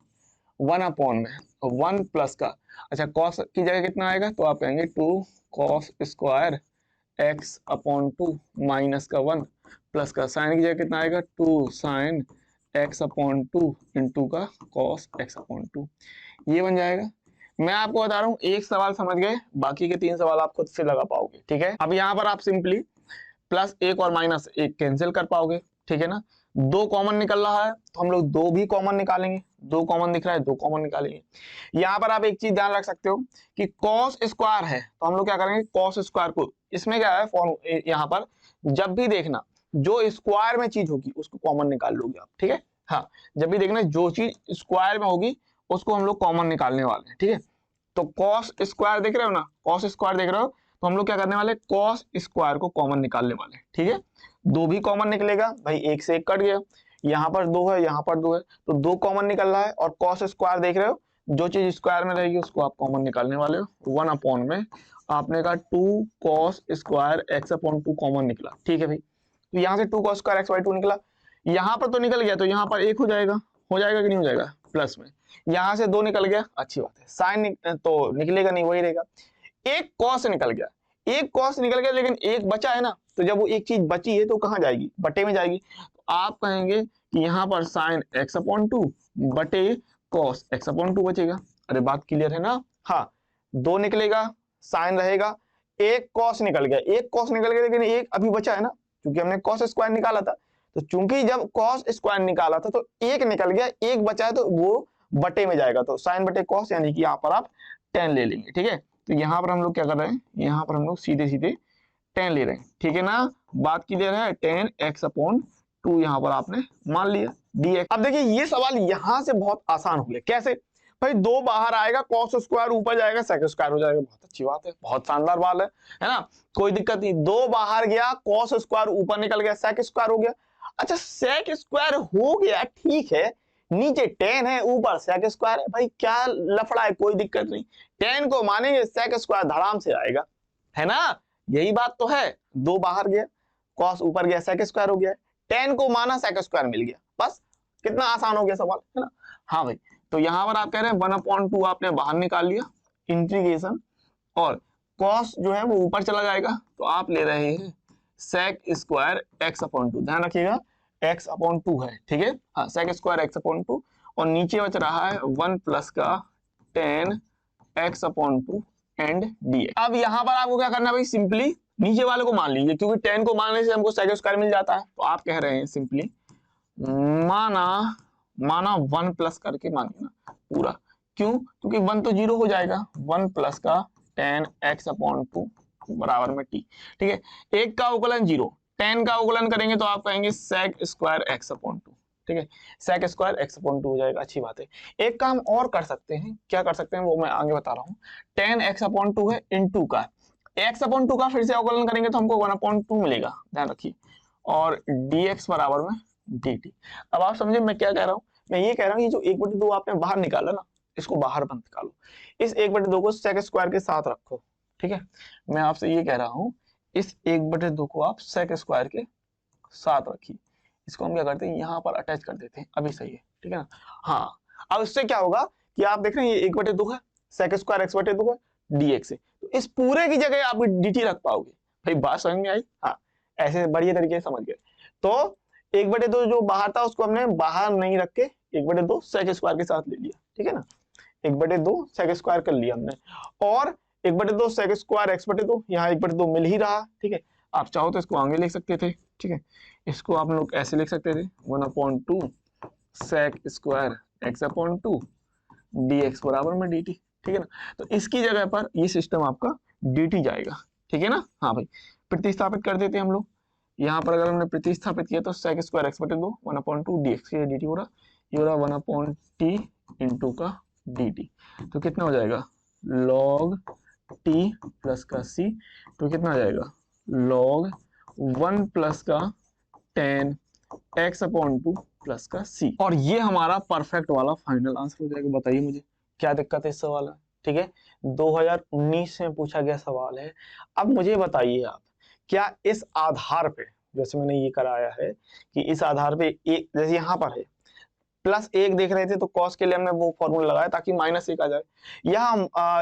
1/में 1 प्लस का, अच्छा cos की जगह कितना आएगा, तो आप कहेंगे 2 cos स्क्वायर x/2 माइनस का 1 प्लस का sin की जगह कितना आएगा 2 sin x/2 इंटू का cos x/2, ये बन जाएगा। मैं आपको बता रहा हूँ एक सवाल समझ गए, बाकी के 3 सवाल आप खुद से लगा पाओगे, ठीक है। अब यहाँ पर आप सिंपली प्लस 1 और माइनस 1 कैंसिल कर पाओगे, ठीक है ना। 2 कॉमन निकल रहा है तो हम लोग 2 भी कॉमन निकालेंगे, 2 कॉमन दिख रहा है 2 कॉमन निकालेंगे। यहाँ पर आप एक चीज ध्यान रख सकते हो कि cos स्क्वायर है तो हम लोग क्या करेंगे, cos स्क्वायर को, इसमें क्या है यहाँ पर जब भी देखना जो स्क्वायर में चीज होगी उसको कॉमन निकाल लोगे आप, ठीक है। हाँ, जब भी देखना जो चीज स्क्वायर में होगी उसको हम लोग कॉमन निकालने वाले हैं, ठीक है। तो cos स्क्वायर देख रहे हो ना, cos स्क्वायर देख रहे हो, तो हम लोग क्या करने वाले, cos स्क्वायर को कॉमन निकालने वाले, ठीक है। 2 भी कॉमन निकलेगा भाई, 1 से 1 कट गया, यहाँ पर 2 है, यहाँ पर 2 है, तो 2 कॉमन निकल रहा है। और cos स्क्वायर देख रहे हो, जो चीज स्क्वायर में रहेगी उसको आप कॉमन निकालने वाले हो। 1/, में आपने कहा 2 cos स्क्वायर x/2 कॉमन निकला, ठीक है भाई। तो यहाँ से 2 cos स्क्वायर x/2 निकला, यहाँ पर तो निकल गया, तो यहाँ पर 1 हो जाएगा कि नहीं हो जाएगा, प्लस में यहाँ से 2 निकल गया, अच्छी बात है। साइन तो निकलेगा नहीं, वही रहेगा। एक cos निकल गया, एक cos निकल गया, लेकिन एक बचा है ना, तो जब वो एक चीज बची है तो कहाँ जाएगी, बटे में जाएगी। तो आप कहेंगे कि यहाँ पर sin x/2 बटे cos x/2 बचेगा। अरे बात क्लियर है ना। हाँ, 2 निकलेगा, साइन रहेगा, एक cos निकल गया, लेकिन एक अभी बचा है ना, क्योंकि हमने cos स्क्वायर निकाला था। तो चूंकि जब cos स्क्वायर निकाला था तो एक निकल गया, एक बचा है, तो वो बटे में जाएगा, तो साइन बटे cos, यानी कि यहाँ पर आप 10 ले लेंगे, ठीक है। तो यहाँ पर हम लोग क्या कर रहे हैं, यहाँ पर हम लोग सीधे सीधे 10 ले रहे हैं, ठीक है ना। बात क्लियर है, 10 x/2 यहाँ पर आपने मान लिया dx। अब देखिए ये सवाल यहाँ से बहुत आसान हो गया। कैसे भाई, 2 बाहर आएगा, cos स्क्वायर ऊपर जाएगा, sec स्क्वायर हो जाएगा। बहुत अच्छी बात है, बहुत शानदार बात है ना, कोई दिक्कत नहीं। 2 बाहर गया, cos स्क्वायर ऊपर निकल गया, sec स्क्वायर हो गया। अच्छा, sec स्क्वायर हो गया, ठीक है, नीचे 10 है, ऊपर sec स्क्वायर है, भाई क्या लफड़ा है, कोई दिक्कत नहीं। 10 को मानेंगे, sec स्क्वायर धड़ाम से आएगा, है ना, यही बात तो है। 2 बाहर गया, cos ऊपर गया, sec स्क्वायर हो गया, 10 को माना, sec स्क्वायर मिल गया, बस कितना आसान हो गया सवाल, है ना। हाँ भाई, तो यहाँ पर आप कह रहे हैं 1/2 आपने बाहर निकाल लिया, इंटीग्रेशन, और कॉस जो है वो ऊपर चला जाएगा, तो आप ले रहे हैं सेक स्क्वायर x/2। ध्यान रखिएगा x/2 है, ठीक है। हाँ, सेक स्क्वायर x/2, और नीचे बच रहा है 1 प्लस का tan x/2 एंड dx। अब यहाँ पर आपको क्या करना है भाई, सिंपली नीचे वाले को मान लीजिए, क्योंकि tan को मानने से हमको सेक स्क्वायर मिल जाता है, तो आप कह रहे हैं सिंपली माना 1 प्लस करके मानिए ना पूरा, क्यों, क्योंकि 1 तो 0 हो जाएगा, 1 प्लस का tan x/2 बराबर में t, ठीक है। एक का अवकलन 0, tan का अवकलन करेंगे तो आप कहेंगे sec स्क्वायर x/2, ठीक है, sec स्क्वायर x/2 हो जाएगा। अच्छी बात है। एक काम और कर सकते हैं, क्या कर सकते हैं वो मैं आगे बता रहा हूँ। tan x/2 है इनटू का x/2 का फिर से अवकलन करेंगे तो हमको 1/2 मिलेगा, ध्यान रखिए, और dx बराबर में dt। अब आप समझे मैं क्या कह रहा हूँ, मैं ये कह रहा हूँ कि जो 1/2 आपने बाहर निकाला ना, इसको बाहर मत निकालो, इस 1/2 को sec स्क्वायर के साथ रखो, ठीक है। मैं आपसे ये कह रहा हूँ, इस 1/2 को आप sec स्क्वायर के साथ रखिए, इसको हम क्या करते हैं यहाँ पर अटैच कर देते हैं, अभी सही है, ठीक है ना। हाँ, अब इससे क्या होगा कि आप देख रहे हैं ये 1/2 है, sec स्क्वायर x/2 है, dx है, तो इस पूरे की जगह आप dt रख पाओगे। भाई बात समझ में आई? हाँ, ऐसे बढ़िया तरीके से समझ गए। तो 1/2 जो बाहर था उसको हमने बाहर नहीं रख के 1/2 sec स्क्वायर के साथ ले लिया, ठीक है ना। 1/2 sec स्क्वायर कर लिया हमने, और 1/2 sec स्क्वायर x/2, यहाँ 1/2 मिल ही रहा, ठीक है। आप चाहो तो इसको आगे लिख सकते थे, ठीक है, इसको आप लोग ऐसे लिख सकते थे 1/2 sec स्क्वायर x/2 dx बराबर में dt, ठीक है ना। तो इसकी जगह पर ये सिस्टम आपका dt जाएगा, ठीक है ना। हाँ भाई, प्रतिस्थापित कर देते हैं हम लोग। यहाँ पर अगर हमने प्रतिस्थापित किया तो sec स्क्वायर x/2 1/2 dx के dt हो रहा, ये हो रहा 1/t इंटू का dt, तो कितना हो जाएगा log t प्लस का c, तो कितना आ जाएगा log 1 प्लस का tan x/2 प्लस का c, और ये हमारा परफेक्ट वाला फाइनल आंसर हो जाएगा। बताइए मुझे क्या दिक्कत है इस सवाल में, ठीक है। 2019 में पूछा गया सवाल है। अब मुझे बताइए आप, क्या इस आधार पे, जैसे मैंने ये कराया है कि इस आधार पे एक, जैसे यहाँ पर है +1 देख रहे थे तो cos के लिए हमने वो फॉर्मूला लगाया ताकि -1 आ जाए।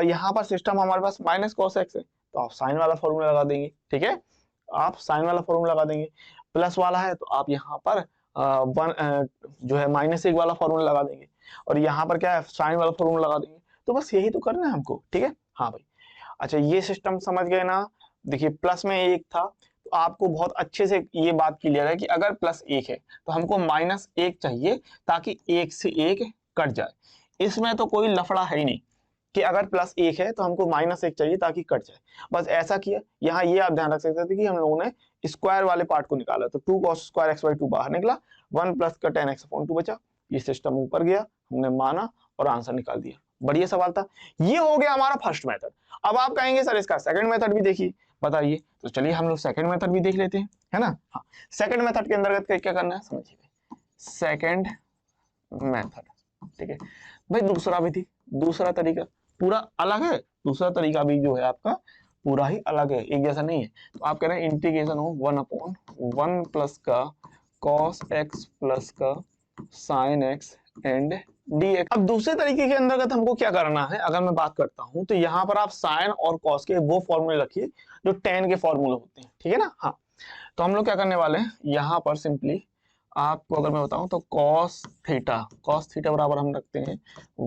यहाँ पर सिस्टम हमारे पास -cos x है, तो आप साइन वाला फॉर्मूला लगा देंगे, ठीक है, आप साइन वाला फॉर्मूला लगा देंगे। प्लस वाला है तो आप यहाँ पर जो है -1 वाला फॉर्मूला लगा देंगे, और यहाँ पर क्या है साइन वाला फॉर्मूला लगा देंगे। तो बस यही तो करना है हमको, ठीक है। हाँ भाई, अच्छा ये सिस्टम समझ गए ना। देखिए प्लस में 1 था, तो आपको बहुत अच्छे से ये बात क्लियर है कि अगर +1 है तो हमको -1 चाहिए ताकि 1 से 1 कट जाए। इसमें तो कोई लफड़ा है ही नहीं कि अगर +1 है तो हमको -1 चाहिए ताकि कट जाए, बस ऐसा किया। यहाँ ये आप ध्यान रख सकते थे कि हम लोगों ने स्क्वायर वाले पार्ट को निकाला, तो 2 cos स्क्वायर x/2 बाहर निकला, 1 प्लस का tan x/2 बचा, ये सिस्टम ऊपर गया, हमने माना और आंसर निकाल दिया। बढ़िया सवाल था। ये हो गया हमारा फर्स्ट मेथड। अब आप कहेंगे सर इसका सेकंड मेथड भी देखिए, बताइए, तो चलिए हम लोग सेकंड मेथड भी देख लेते हैं, है ना। हाँ, सेकंड मेथड के अंतर्गत क्या करना है समझिए, सेकंड मेथड, ठीक है भाई। दूसरा विधि, दूसरा तरीका पूरा अलग है, दूसरा तरीका भी जो है आपका पूरा ही अलग है, एक जैसा नहीं है। तो आप कह रहे हैं इंटीग्रेशन हो 1/1 प्लस का cos x प्लस का sin x एंड dx। अब दूसरे तरीके के अंतर्गत हमको क्या करना है, अगर मैं बात करता हूं तो यहाँ पर आप साइन और कॉस के वो फॉर्मूले रखिए जो tan के फॉर्मूले होते हैं, ठीक है ना। हाँ, तो हम लोग क्या करने वाले हैं, यहाँ पर सिंपली आपको अगर मैं बताऊं तो cos थीटा बराबर हम रखते हैं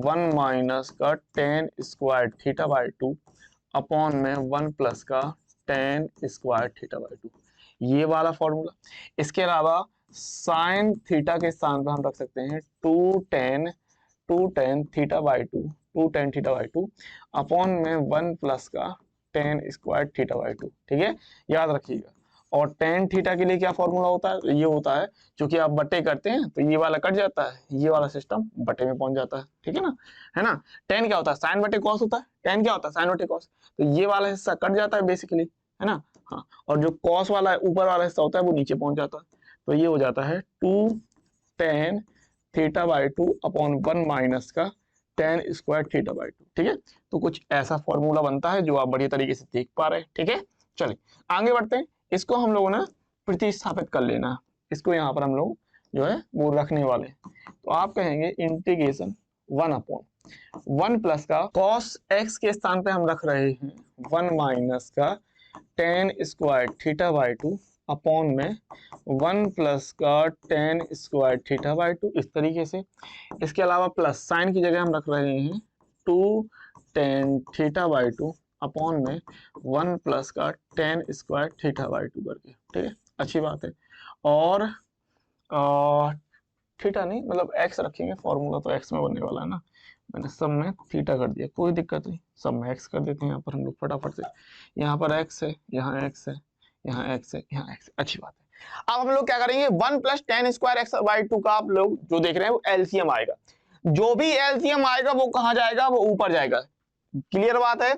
1 माइनस का tan square theta by 2 upon में 1 प्लस का tan स्क्वायर थीटा बाई 2, ये वाला फॉर्मूला। इसके अलावा साइन थीटा के स्थान पर हम रख सकते हैं 2 tan थीटा बाई 2 अपॉन में 1 प्लस का tan स्क्वायर थीटा बाई 2, ठीक है, याद रखिएगा। और tan थीटा के लिए क्या फॉर्मूला होता है, ये होता है क्योंकि आप बटे करते हैं तो ये वाला कट जाता है, ये वाला सिस्टम बटे में पहुंच जाता है, ठीक है ना। tan क्या होता है, साइन बटे कॉस होता है, tan क्या होता है साइन बटे कॉस, तो ये वाला हिस्सा कट जाता है बेसिकली, है ना। हाँ, और जो कॉस वाला है ऊपर वाला हिस्सा होता है वो नीचे पहुंच जाता है, तो ये हो जाता है 2 tan theta by 2 upon 1 minus का tan स्क्वायर थीटा बाई 2, ठीक है। तो कुछ ऐसा फॉर्मूला बनता है जो आप बढ़िया तरीके से देख पा रहे हैं, ठीक है। चलिए आगे बढ़ते हैं, इसको हम लोगों ने प्रतिस्थापित कर लेना, इसको यहाँ पर हम लोग जो है वो रखने वाले। तो आप कहेंगे इंटीग्रेशन 1/1 प्लस का कॉस एक्स के स्थान पे हम रख रहे हैं 1 माइनस का ten square theta by 2 upon में 1 प्लस का टेन स्क्वायर थीटा बाई 2 इस तरीके से। इसके अलावा प्लस साइन की जगह हम रख रहे हैं 2 टेन थीटा बाई 2 अपॉन में 1 प्लस का टेन स्क्वायर थीटा बाई 2 करके। ठीक है, अच्छी बात है। और थीटा नहीं मतलब एक्स रखेंगे, फॉर्मूला तो एक्स में बनने वाला है ना, मैंने सब में थीटा कर दिया, कोई दिक्कत नहीं, सब में एक्स कर देते हैं यहाँ पर हम लोग फटाफट से। यहाँ पर एक्स है, यहाँ एक्स है, यहाँ एक्स है, यहाँ एक्स, अच्छी बात है। अब हम लोग क्या करेंगे 1 plus tan square x by 2 का आप लोग जो देख रहे हैं वो एलसीएम आएगा। जो भी एलसीएम आएगा वो कहाँ जाएगा, वो ऊपर जाएगा। क्लियर बात है।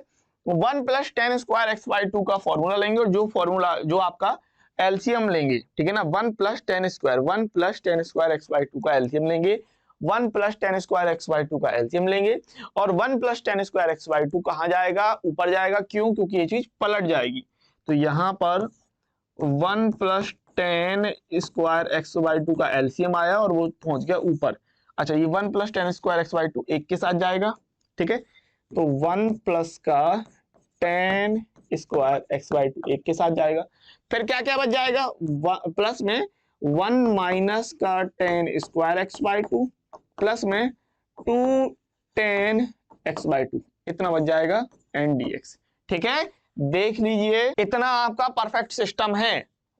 1 plus tan square x by 2 का फॉर्मूला लेंगे और जो फॉर्मूला जो आपका एलसीएम लेंगे, ठीक है ना, 1 plus tan square x by 2 का एलसीएम लेंगे, 1 plus tan square x by 2 का एलसीएम लेंगे और 1 plus tan square x by 2 कहाँ जाएगा, ऊपर जाएगा। क्यों? क्योंकि ये चीज पलट जाएगी। तो यहाँ पर 1 plus tan square x by 2 का एलसीएम आया और वो पहुंच गया ऊपर। अच्छा, ये 1 plus tan square x by 2 एक के साथ जाएगा, ठीक है, तो 1 प्लस का टेन स्क्वायर एक्स बाई 2 एक के साथ जाएगा। फिर क्या क्या बच जाएगा, प्लस में 1 माइनस का ten square x by 2 plus में 2 टेन एक्स बाई 2 इतना बच जाएगा एन डी एक्स। ठीक है, देख लीजिए इतना आपका परफेक्ट सिस्टम है।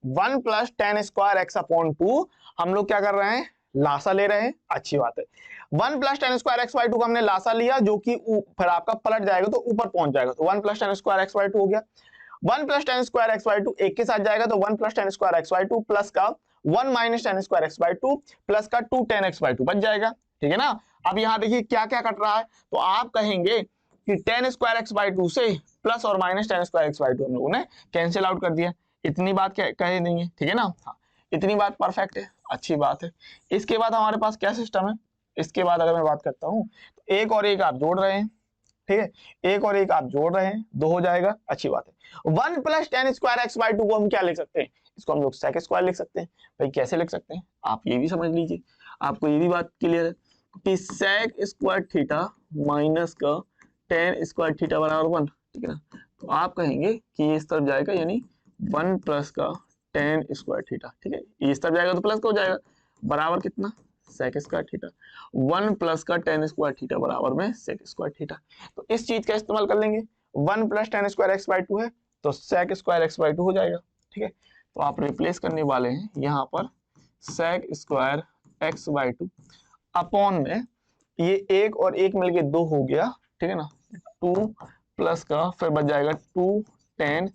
1 plus tan square x upon 2 हम लोग क्या कर रहे हैं, लासा ले रहे हैं, अच्छी बात है। 1 plus tan square x by 2 को हमने लासा लिया जो कि फिर आपका पलट जाएगा तो ऊपर पहुंच जाएगा, तो 1 plus tan square x by 2 हो गया। 1 plus tan square x by 2 एक के साथ जाएगा तो 1 plus tan square x by 2 plus का 1 minus ten square x by 2 plus का 2 टेन एक्स बाई 2 बच जाएगा। ठीक है ना। अब यहाँ देखिए क्या क्या कट रहा है, तो आप कहेंगे कि टेन स्क्वायर एक्स बाई 2 से प्लस और minus ten square x by 2 हम लोगों ने कैंसिल आउट कर दिया। इतनी बात कह देंगे, ठीक है ना। हाँ, इतनी बात परफेक्ट है, अच्छी बात है। इसके बाद हमारे पास क्या सिस्टम है, इसके बाद अगर मैं बात करता हूँ तो एक और एक आप जोड़ रहे हैं, ठीक है, एक और एक आप जोड़ रहे हैं, 2 हो जाएगा, अच्छी बात है। 1 plus tan square x by 2 को हम क्या लिख सकते हैं, इसको हम लोग सेक स्क्वायर लिख सकते हैं। भाई कैसे लिख सकते हैं, आप ये भी समझ लीजिए, आपको ये भी बात क्लियर है कि सेक स्क्वायर थीटा माइनस का टेन स्क्वायर थीटा बराबर 1, ठीक है ना। तो आप कहेंगे कि ये इस तरफ जाएगा, यानी 1 प्लस का टेन स्क्वायर थीटा, ठीक है, ये इस तरफ जाएगा तो प्लस का हो जाएगा, बराबर कितना, सेक स्क्वायर थीटा। 1 प्लस का टेन स्क्वायर थीटा बराबर में सेक स्क्वायर थीटा। तो इस चीज का इस्तेमाल कर लेंगे, 1 plus tan square x by 2 है तो सेक स्क्वायर एक्स बाई 2 हो जाएगा। ठीक है, तो आप रिप्लेस करने वाले हैं यहाँ पर sec square x by 2 upon में ये एक और एक मिलके 2 हो गया, ठीक है ना, 2 प्लस का फिर बच जाएगा 2 tan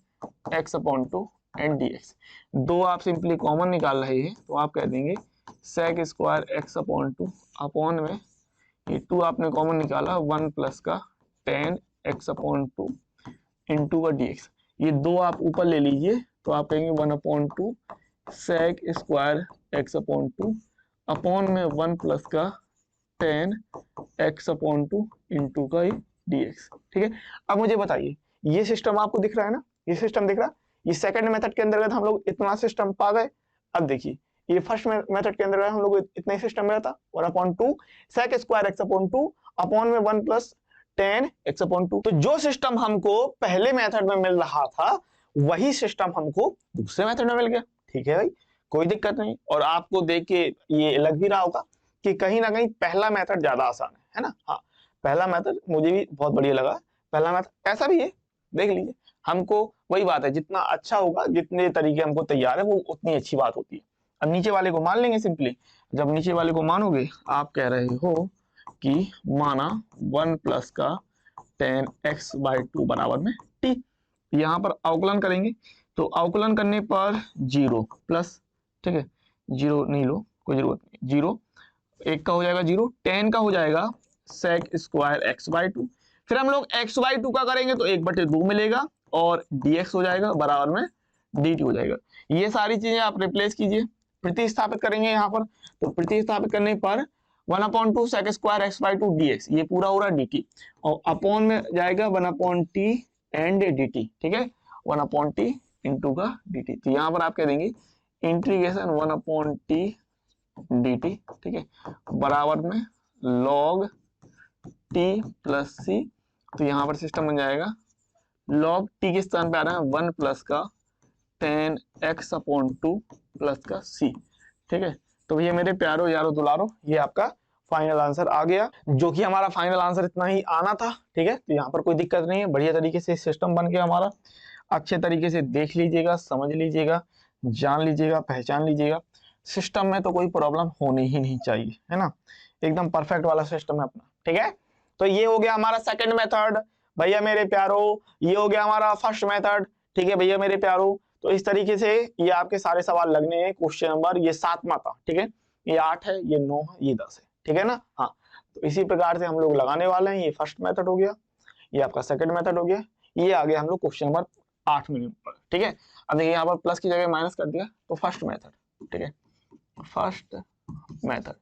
x upon 2 and d x. 2 आप सिंपली कॉमन निकाल रहे हैं तो आप कह देंगे sec square x upon 2 upon में ये 2 आपने कॉमन निकाला 1 प्लस का टेन एक्स अपॉन 2 इंटू का डी एक्स। ये 2 आप ऊपर ले लीजिए तो आप कहेंगे 1 upon 2 sec square x upon 2 upon में 1 प्लस का टेन एक्स अपॉन 2 इंटू का डी एक्स। ठीक है, अब मुझे बताइए ये सिस्टम आपको दिख रहा है ना, ये सिस्टम दिख रहा है। ये सेकंड मेथड के अंतर्गत हम लोग इतना सिस्टम पा गए। अब देखिए ये फर्स्ट मेथड के अंदर हम लोग इतना ही सिस्टम मिला था, 1 upon 2 sec square x upon 2 upon में 1 प्लस टेन एक्स अपॉन 2। तो जो सिस्टम हमको पहले मेथड में मिल रहा था वही सिस्टम हमको दूसरे मेथड में मिल गया। ठीक है भाई, कोई दिक्कत नहीं। और आपको देख के ये लग भी रहा होगा कि कहीं ना कहीं पहला मेथड ज्यादा आसान है ना। हाँ, पहला मेथड मुझे भी बहुत बढ़िया लगा। पहला मेथड ऐसा भी है, देख लीजिए, हमको वही बात है, जितना अच्छा होगा, जितने तरीके हमको तैयार है वो उतनी अच्छी बात होती है। अब नीचे वाले को मान लेंगे सिंपली। जब नीचे वाले को मानोगे, आप कह रहे हो कि माना 1 प्लस का टेन एक्स बाई 2 बराबर में टी। यहाँ पर अवकलन करेंगे तो अवकलन करने पर 0 प्लस, ठीक है, 0 नहीं लो, कोई जरूरत नहीं, 0 एक का हो जाएगा 0, टेन का हो जाएगा सेक स्क्वायर एक्स बाई 2। फिर हम लोग एक्स बाई 2 का करेंगे तो 1/2 मिलेगा और dx हो जाएगा बराबर में dt हो जाएगा। ये सारी चीजें आप रिप्लेस कीजिए, प्रतिस्थापित करेंगे यहाँ पर। तो प्रतिस्थापित करने पर 1 upon 2 sec square x by 2 dx, ये पूरा हो रहा dt और अपॉन में जाएगा 1 अपॉन t एंड dt। ठीक है, 1 अपॉन t इंटू का dt। तो यहाँ पर आप कह देंगे इंटीग्रेशन 1 अपॉन t dt, ठीक है, बराबर में log t प्लस सी। तो यहाँ पर सिस्टम बन जाएगा log t के स्थान पे आ रहा है 1 प्लस का tan x अपॉन 2 प्लस का c, ठीक है। तो भैया मेरे प्यारो यारो दुलारो, ये आपका फाइनल आंसर आ गया, जो कि हमारा फाइनल आंसर इतना ही आना था, ठीक है। तो यहाँ पर कोई दिक्कत नहीं है, बढ़िया तरीके से सिस्टम बन गया हमारा। अच्छे तरीके से देख लीजिएगा, समझ लीजिएगा, जान लीजिएगा, पहचान लीजिएगा। सिस्टम में तो कोई प्रॉब्लम होनी ही नहीं चाहिए, है ना, एकदम परफेक्ट वाला सिस्टम है अपना, ठीक है। तो ये हो गया हमारा सेकंड मेथड भैया मेरे प्यारो, ये हो गया हमारा फर्स्ट मेथड, ठीक है भैया मेरे प्यारो। तो इस तरीके से ये आपके सारे सवाल लगने हैं। क्वेश्चन नंबर ये 7वां था, ठीक है, ये 8 है, ये 9 है, ये 10 है, ठीक है ना। हाँ, तो इसी प्रकार से हम लोग लगाने वाले हैं। ये फर्स्ट मेथड हो गया, ये आपका सेकंड मेथड हो गया, ये आ गया हम लोग क्वेश्चन नंबर 8 में, ठीक है। अब देखिए यहाँ पर प्लस की जगह माइनस कर दिया, तो फर्स्ट मेथड, ठीक है, फर्स्ट मेथड।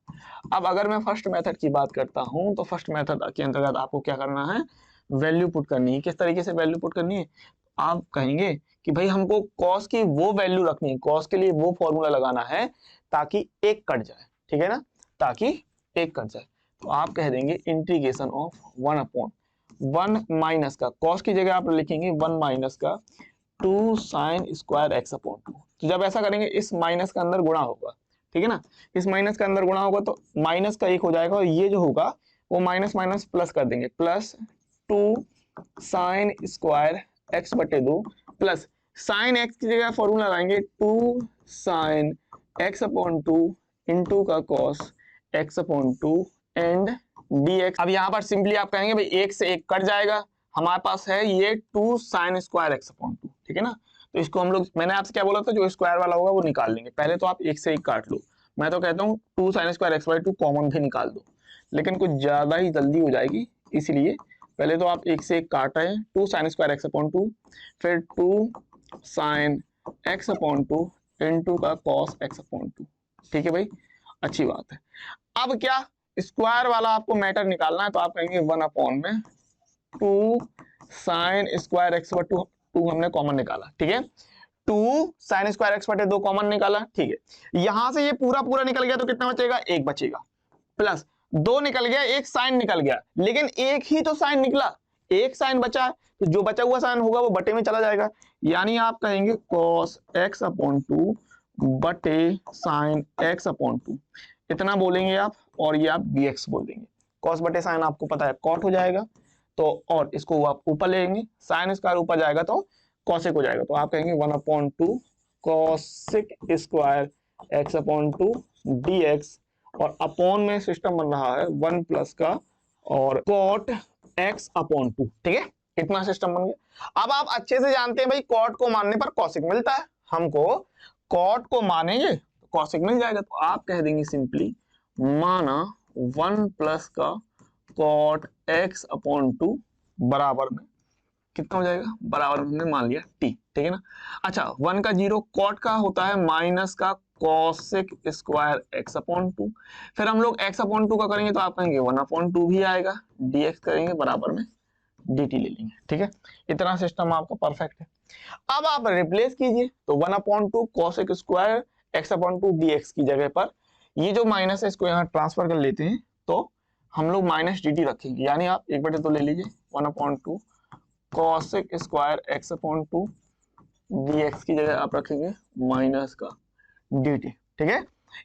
अब अगर मैं फर्स्ट मेथड की बात करता हूं, तो फर्स्ट मेथड के अंतर्गत आपको क्या करना है, वैल्यू पुट करनी है। किस तरीके से वैल्यू पुट करनी है, आप कहेंगे कि भाई हमको कॉस की वो वैल्यू रखनी है, कॉस के लिए वो फॉर्मूला लगाना है ताकि एक कट जाए, ठीक है ना, ताकि एक कट जाए। तो आप कह देंगे इंटीग्रेशन ऑफ 1 अपॉन 1 माइनस का, कॉस की जगह आप लिखेंगे 1 माइनस का 2 साइन स्क्वायर एक्स अपॉन 2। तो जब ऐसा करेंगे इस माइनस का अंदर गुणा होगा, ठीक है ना, इस माइनस का अंदर गुणा होगा तो माइनस का 1 हो जाएगा, और ये जो होगा वो माइनस माइनस प्लस कर देंगे, प्लस 2 साइन स्क्वायर एक्स बटे 2 प्लस साइन एक्स की जगह फॉर्मूला लाएंगे 2 साइन एक्स अपॉन 2 इंटू का cos x upon 2 and dx। अब यहाँ पर सिंपली आप कहेंगे भाई 1 से 1 कट जाएगा, हमारे पास है ये 2 साइन स्क्वायर एक्स अपॉन 2, ठीक है ना। तो इसको हम लोग, मैंने आपसे क्या बोला था, जो स्क्वायर वाला होगा वो निकाल लेंगे। पहले तो आप 1 से 1 काट लो, मैं तो कहता हूँ 2 sign square x by 2 common भी निकाल दो, लेकिन कुछ ज्यादा ही जल्दी हो जाएगी, इसलिए पहले तो आप 1 से 1 काट रहे हैं, 2 साइन स्क्वायर एक्स अपॉन 2, फिर 2 साइन एक्स अपॉन 2 इंटू का कॉस एक्स अपॉन 2, ठीक है भाई, अच्छी बात है। अब क्या, स्क्वायर वाला आपको मैटर निकालना है, तो आप कहेंगे 1 अपॉन में 2 साइन स्क्वायर एक्स बटे 2 हमने कॉमन निकाला, ठीक है, 2 साइन स्क्वायर एक्स बटे 2 कॉमन निकाला, ठीक है। यहां से ये पूरा पूरा निकल गया तो कितना बचेगा, 1 बचेगा, प्लस 2 निकल गया, 1 साइन निकल गया, लेकिन एक ही तो साइन निकला, 1 साइन बचा, तो जो बचा हुआ साइन होगा वो बटे में चला जाएगा, यानी आप कहेंगे कॉस एक्स अपॉन 2 बटे साइन एक्स अपॉन 2, इतना बोलेंगे आप, और ये आप dx बोल देंगे। कॉस बटे साइन आपको पता है कॉट हो जाएगा, तो और इसको आप ऊपर ले लेंगे, साइन स्क्वायर ऊपर जाएगा तो कॉसेक हो जाएगा, तो आप कहेंगे 1 upon 2 cosec square x upon 2 dx, और अपॉन में सिस्टम बन रहा है 1 प्लस का और कॉट एक्स अपॉन 2, ठीक है, इतना सिस्टम बन गया। अब आप अच्छे से जानते हैं भाई कॉट को मानने पर कॉसेक मिलता है, हमको कॉट को मानेंगे तो कॉसेक मिल जाएगा, तो आप कह देंगे सिंपली माना 1 प्लस का कॉट एक्स अपॉन 2 बराबर में कितना हो जाएगा, बराबर में हमने मान लिया t, ठीक है ना। अच्छा 1 का 0, कॉट का होता है माइनस का कॉसेक स्क्वायर एक्स अपॉन 2, फिर हम लोग एक्स अपॉन 2 का करेंगे तो आप कहेंगे 1 अपॉन 2 भी आएगा, dx करेंगे बराबर में dt ले लेंगे, ठीक है, इतना सिस्टम आपका परफेक्ट है। अब आप रिप्लेस कीजिए, तो 1 upon 2 cosec square x upon 2 dx की जगह पर ये जो माइनस है इसको यहाँ ट्रांसफर कर लेते हैं, तो हम लोग माइनस dt रखेंगे, यानी आप 1/2 ले लीजिए, 1 upon 2 cosec square x upon 2 dx की जगह आप रखेंगे माइनस का dt, ठीक है,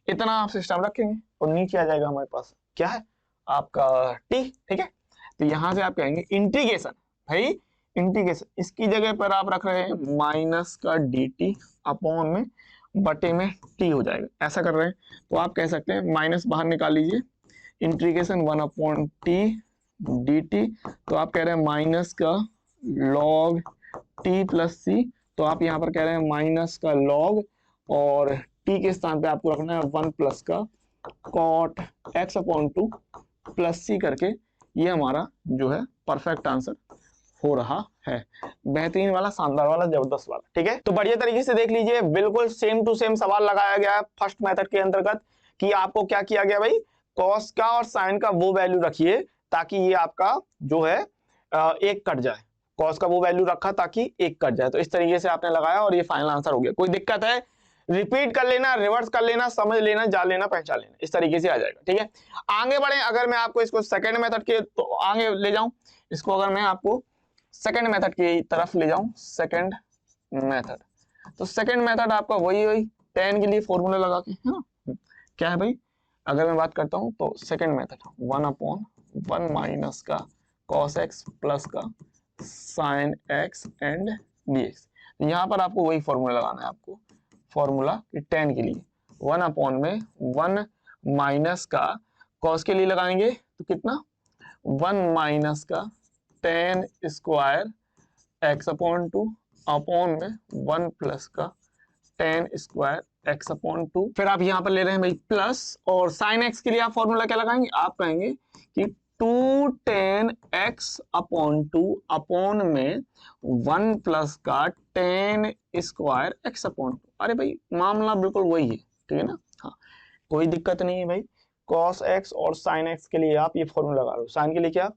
इतना आप सिस्टम रखेंगे, और नीचे आ जाएगा हमारे पास क्या है आपका t, ठीक है। तो यहां से आप कहेंगे इंटीग्रेशन, भाई इंटीग्रेशन, इसकी जगह पर आप रख रहे हैं माइनस का dt अपॉन में बटे में t हो जाएगा, ऐसा कर रहे हैं, तो आप कह सकते हैं माइनस बाहर निकाल लीजिए, इंटीग्रेशन 1 अपॉन t dt, तो आप कह रहे हैं माइनस का log t प्लस सी, तो आप यहाँ पर कह रहे हैं माइनस का log, और t के स्थान पे आपको रखना है 1 प्लस का cot x upon 2 plus C करके, ये हमारा जो है परफेक्ट आंसर हो रहा है, बेहतरीन वाला, शानदार वाला, जबरदस्त वाला, ठीक है। तो बढ़िया तरीके से देख लीजिए, बिल्कुल सेम टू सेम सवाल लगाया गया है फर्स्ट मेथड के अंतर्गत, कि आपको क्या किया गया भाई, कॉस का और साइन का वो वैल्यू रखिए ताकि ये आपका जो है एक कट जाए, कॉस का वो वैल्यू रखा ताकि एक कट जाए, तो इस तरीके से आपने लगाया और ये फाइनल आंसर हो गया। कोई दिक्कत है, रिपीट कर लेना, रिवर्स कर लेना, समझ लेना, जान लेना, पहचान लेना, इस तरीके से आ जाएगा। ठीक है, आगे बढ़े। अगर मैं आपको इसको सेकंड मेथड के तो आगे ले जाऊं, इसको अगर मैं आपको सेकंड मेथड की तरफ ले जाऊं, सेकंड मेथड, तो सेकंड मेथड आपका वही वही tan के लिए फॉर्मूला लगा के, है ना। क्या है भाई, अगर मैं बात करता हूं तो सेकंड मेथड 1/1 माइनस का cos x प्लस का sin x एंड dx। यहाँ पर आपको वही फॉर्मूला लगाना है, आपको फॉर्मूला tan के लिए 1/1 माइनस का cos के लिए लगाएंगे तो कितना 1 माइनस का tan स्क्वायर x/2 अपॉन में 1 प्लस का tan स्क्वायर x/2। फिर आप यहाँ पर ले रहे हैं भाई प्लस, और sin x के लिए आप फॉर्मूला क्या लगाएंगे, आप कहेंगे कि 2 tan x/2 अपॉन में 1 प्लस का tan स्क्वायर x/2। अरे भाई मामला बिल्कुल वही है, ठीक है ना। हाँ, कोई दिक्कत नहीं है भाई। cos x और sin x के लिए आप ये फॉर्मूला लगा रहे हो। sin के लिए क्या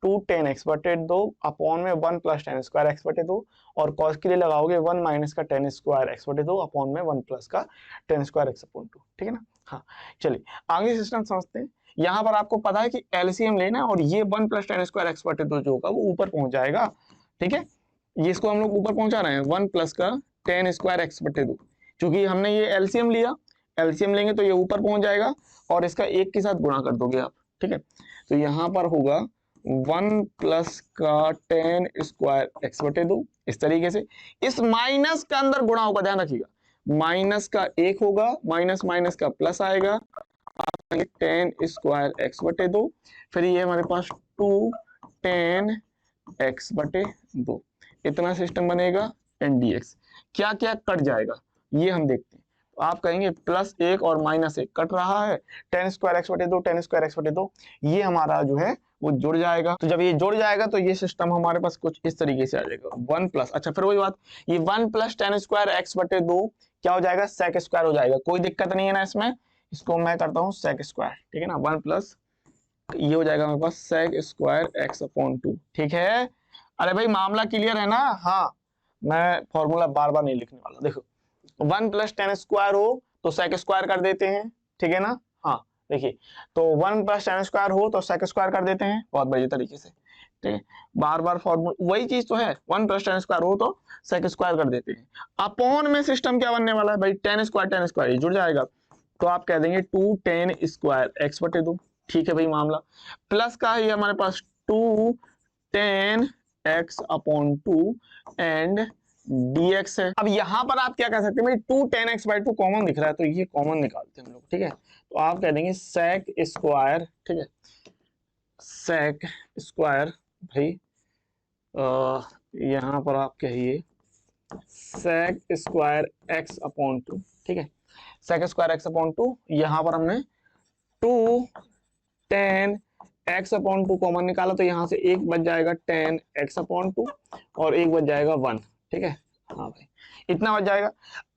2 tan x/2 अपॉन में 1 प्लस tan स्क्वायर x/2, और cos के लिए लगाओगे 1 माइनस का tan स्क्वायर x/2 अपॉन में 1 प्लस का tan स्क्वायर x/2। ठीक है ना। हाँ, चलिए आगे सिस्टम समझते हैं। यहाँ पर आपको पता है कि एलसीएम लेना है, और ये 1 प्लस tan स्क्वायर x/2 जो होगा वो ऊपर पहुंच जाएगा। ठीक है, ये इसको हम लोग ऊपर पहुंचा रहे हैं 1 प्लस का tan स्क्वायर x/2, क्योंकि हमने ये एलसीएम लिया, एलसीएम लेंगे तो ये ऊपर पहुंच जाएगा, और इसका एक के साथ गुणा कर दोगे आप। ठीक है, तो यहाँ पर होगा 1 प्लस का tan स्क्वायर x/2, इस तरीके से। इस माइनस का अंदर गुणा होगा, ध्यान रखिएगा, माइनस का एक होगा, माइनस माइनस का प्लस आएगा, tan स्क्वायर x/2, फिर ये हमारे पास 2 tan x/2, इतना सिस्टम बनेगा एंड dx। क्या क्या कट जाएगा ये हम देखते हैं। तो आप कहेंगे प्लस 1 और माइनस 1 कट रहा है, tan square x/2 tan square x/2 ये हमारा जो है वो जुड़ जाएगा। तो जब ये जुड़ जाएगा तो ये सिस्टम हमारे पास कुछ इस तरीके से आ जाएगा 1 प्लस, अच्छा फिर वही बात, ये 1 प्लस tan स्क्वायर x/2 क्या हो जाएगा, sec स्क्वायर हो जाएगा। कोई दिक्कत नहीं है ना इसमें, इसको मैं करता हूँ sec स्क्वायर। ठीक है ना, 1 प्लस ये हो जाएगा हमारे पास sec स्क्वायर x/2। ठीक है, अरे भाई मामला क्लियर है ना। हाँ, मैं फॉर्मूला बार बार नहीं लिखने वाला। देखो 1 प्लस tan स्क्वायर हो तो sec स्क्वायर कर देते हैं, ठीक है ना। हाँ देखिए, तो 1 प्लस tan स्क्वायर हो तो sec स्क्वायर कर देते हैं, बहुत बढ़िया तरीके से। ठीक है, बार बार फॉर्मूला वही चीज तो है, 1 प्लस tan स्क्वायर हो तो sec स्क्वायर कर देते हैं। अपॉन में सिस्टम क्या बनने वाला है भाई, tan स्क्वायर जुड़ जाएगा, तो आप कह देंगे 2 tan स्क्वायर x/2। ठीक है भाई मामला, प्लस का है हमारे पास 2 tan x/2 एंड dx है। अब यहां पर आप क्या कह सकते हैं भाई, 2 tan x/2 कॉमन दिख रहा है, तो ये कॉमन निकालते हैं हम लोग। ठीक है, तो आप कह देंगे sec स्क्वायर, ठीक है, sec स्क्वायर भाई यहां पर आप कहिए sec स्क्वायर x/2। ठीक है, sec स्क्वायर x/2, यहां पर हमने 2 tan x/2 कॉमन निकाला, तो यहां से एक बच जाएगा tan x/2 और एक बच जाएगा 1। ठीक है, हाँ भाई इतना बच जाएगा।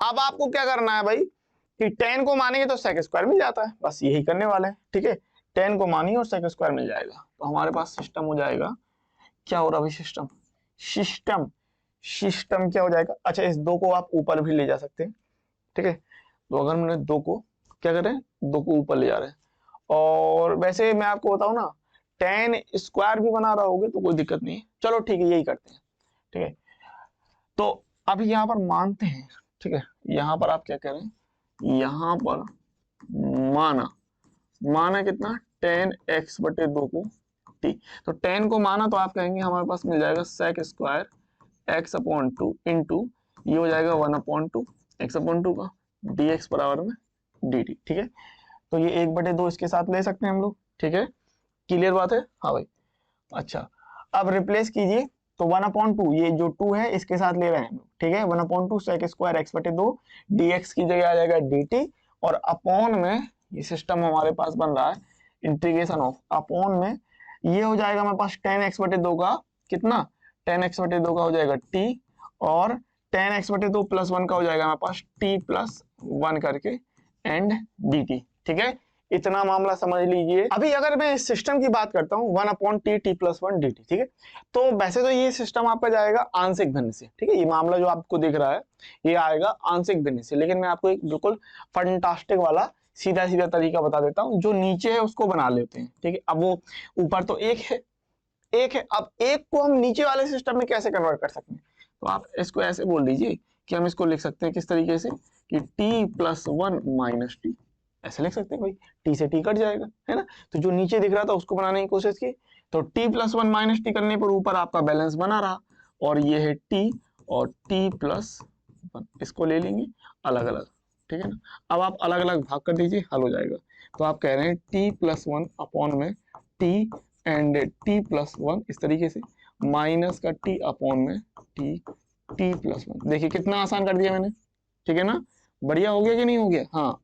अब आपको क्या करना है भाई कि tan को मानेंगे तो sec स्क्वायर मिल जाता है, बस यही करने वाले हैं। ठीक है, tan को मानिए और sec स्क्वायर मिल जाएगा, तो हमारे पास सिस्टम हो जाएगा। क्या हो रहा भाई, सिस्टम सिस्टम सिस्टम क्या हो जाएगा। अच्छा, इस 2 को आप ऊपर भी ले जा सकते हैं। ठीक है, तो अगर हमने 2 को क्या करें, 2 को ऊपर ले जा रहे हैं, और वैसे मैं आपको बताऊं ना, tan स्क्वायर भी बना रहा होगे तो कोई दिक्कत नहीं है। चलो ठीक है, यही करते हैं। ठीक है, तो अभी यहाँ पर मानते हैं। ठीक है, यहाँ पर आप क्या करें, यहाँ पर माना कितना tan x/2 को, ठीक, तो tan को माना तो आप कहेंगे हमारे पास मिल जाएगा sec स्क्वायर x/2 इंटू ये हो जाएगा 1/2 x/2 का dx बराबर में dt। ठीक है, तो ये 1/2 इसके साथ ले सकते हैं हम लोग। ठीक है, क्लियर बात है। हाँ भाई, अच्छा अब रिप्लेस कीजिए, तो 1/2 ये जो 2 है इसके साथ ले रहे हैं हम लोग। ठीक है, 1/2 sec स्क्वायर x/2 dx की जगह आ जाएगा dt, और अपॉन में ये सिस्टम हमारे पास बन रहा है इंटीग्रेशन ऑफ, अपॉन में ये हो जाएगा हमारे पास tan x/2 का कितना, tan x/2 का हो जाएगा t, और tan x/2 + 1 का हो जाएगा हमारे पास t + 1 करके एंड dt। ठीक है, इतना मामला समझ लीजिए। अभी अगर मैं इस सिस्टम की बात करता हूँ 1/t t+1 dt, ठीक है, तो वैसे तो ये सिस्टम आपका जाएगा आंशिक भिन्न से, ठीक है, ये मामला जो आपको दिख रहा है ये आएगा आंशिक भिन्न से, लेकिन मैं आपको एक बिल्कुल फंटास्टिक वाला सीधा सीधा तरीका बता देता हूँ, जो नीचे है उसको बना लेते हैं, ठीक है। अब वो ऊपर तो एक है, अब एक को हम नीचे वाले सिस्टम में कैसे कन्वर्ट कर सकते हैं, तो आप इसको ऐसे बोल दीजिए कि हम इसको लिख सकते हैं किस तरीके से कि t+1 - t, ऐसे लिख सकते हैं भाई, t से t कट जाएगा, है ना। तो जो नीचे दिख रहा था उसको बनाने की कोशिश की, तो t+1 - t करने पर ऊपर आपका बैलेंस बना रहा, और ये है t और t+1, इसको ले लेंगे अलग अलग, ठीक है ना। अब आप अलग अलग भाग कर दीजिए, हल हो जाएगा। तो आप कह रहे हैं t+1 अपॉन में t एंड t+1 इस तरीके से, माइनस का t अपॉन में t+1। देखिए कितना आसान कर दिया मैंने, ठीक है ना, बढ़िया हो गया कि नहीं हो गया। हाँ,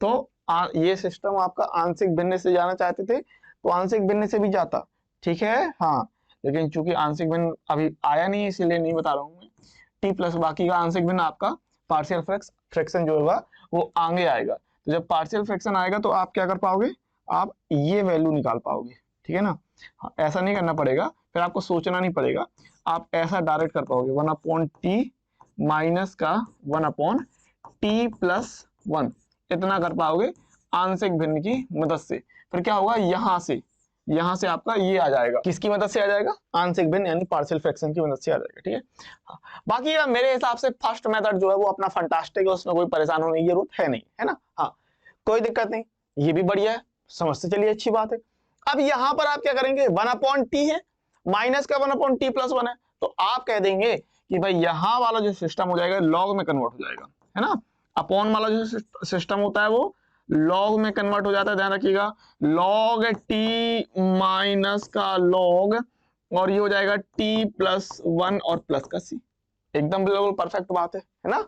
तो ये सिस्टम आपका आंशिक भिन्न से जाना चाहते थे तो आंशिक भिन्न से भी जाता, ठीक है। हाँ, लेकिन चूंकि आंशिक भिन्न अभी आया नहीं है इसलिए नहीं बता रहा हूँ मैं। t प्लस बाकी का आंशिक भिन्न आपका पार्शियल फ्रैक्शन जो होगा वो आगे आएगा। तो जब पार्शियल फ्रैक्शन आएगा तो आप क्या कर पाओगे, आप ये वैल्यू निकाल पाओगे, ठीक है ना। हाँ, ऐसा नहीं करना पड़ेगा, फिर आपको सोचना नहीं पड़ेगा, आप ऐसा डायरेक्ट कर पाओगे 1/t माइनस का 1/t+1, इतना कर पाओगे आंशिक भिन्न की मदद से। फिर क्या होगा, यहां से आपका ये आ जाएगा, किसकी मदद से आ जाएगा, आंशिक भिन्न यानी पार्शियल फ्रैक्शन की मदद से आ जाएगा, ठीक है। हाँ, बाकी मेरे हिसाब से फर्स्ट मेथड जो है वो अपना फंटास्टिक है, उसमें कोई परेशान होने की जरूरत है नहीं, है ना। हाँ, कोई दिक्कत नहीं, ये भी बढ़िया है, समझते चलिए, अच्छी बात है। अब यहां पर आप क्या करेंगे, 1/t है माइनस का 1/t+1 है, तो आप कह देंगे कि भाई यहाँ वाला जो सिस्टम हो जाएगा लॉग में कन्वर्ट हो जाएगा, है ना। अपॉन वाला जो सिस्टम होता है वो लॉग में कन्वर्ट हो जाता है, ध्यान रखिएगा, log t माइनस का log, और ये हो जाएगा t+1 और प्लस का c, एकदम बिल्कुल परफेक्ट बात है ना।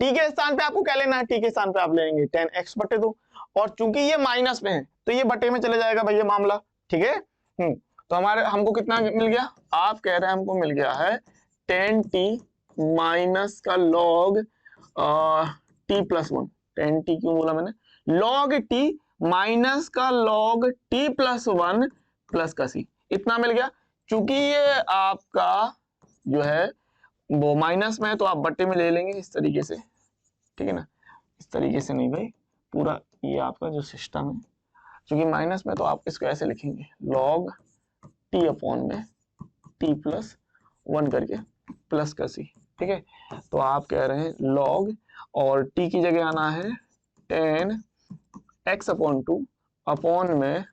t के स्थान पे आपको क्या लेना है, t के स्थान पे आप लेंगे 10x/2, और चूंकि ये माइनस में है तो ये बटे में चले जाएगा भैया मामला, ठीक है। तो हमको कितना मिल गया, आप कह रहे हैं हमको मिल गया है 10t माइनस का log t+1, 10t क्यों बोला मैंने, log t माइनस का log t+1 प्लस का c, इतना मिल गया। चूंकि ये आपका जो है वो माइनस में है तो आप बट्टे में ले लेंगे इस तरीके से, ठीक है ना, इस तरीके से नहीं भाई, पूरा ये आपका जो सिस्टम है क्योंकि माइनस में तो आप इसको ऐसे लिखेंगे log t अपॉन में t+1 करके प्लस का c, ठीक है। तो आप कह रहे हैं log, और t की जगह आना है 10x/2 अपॉन में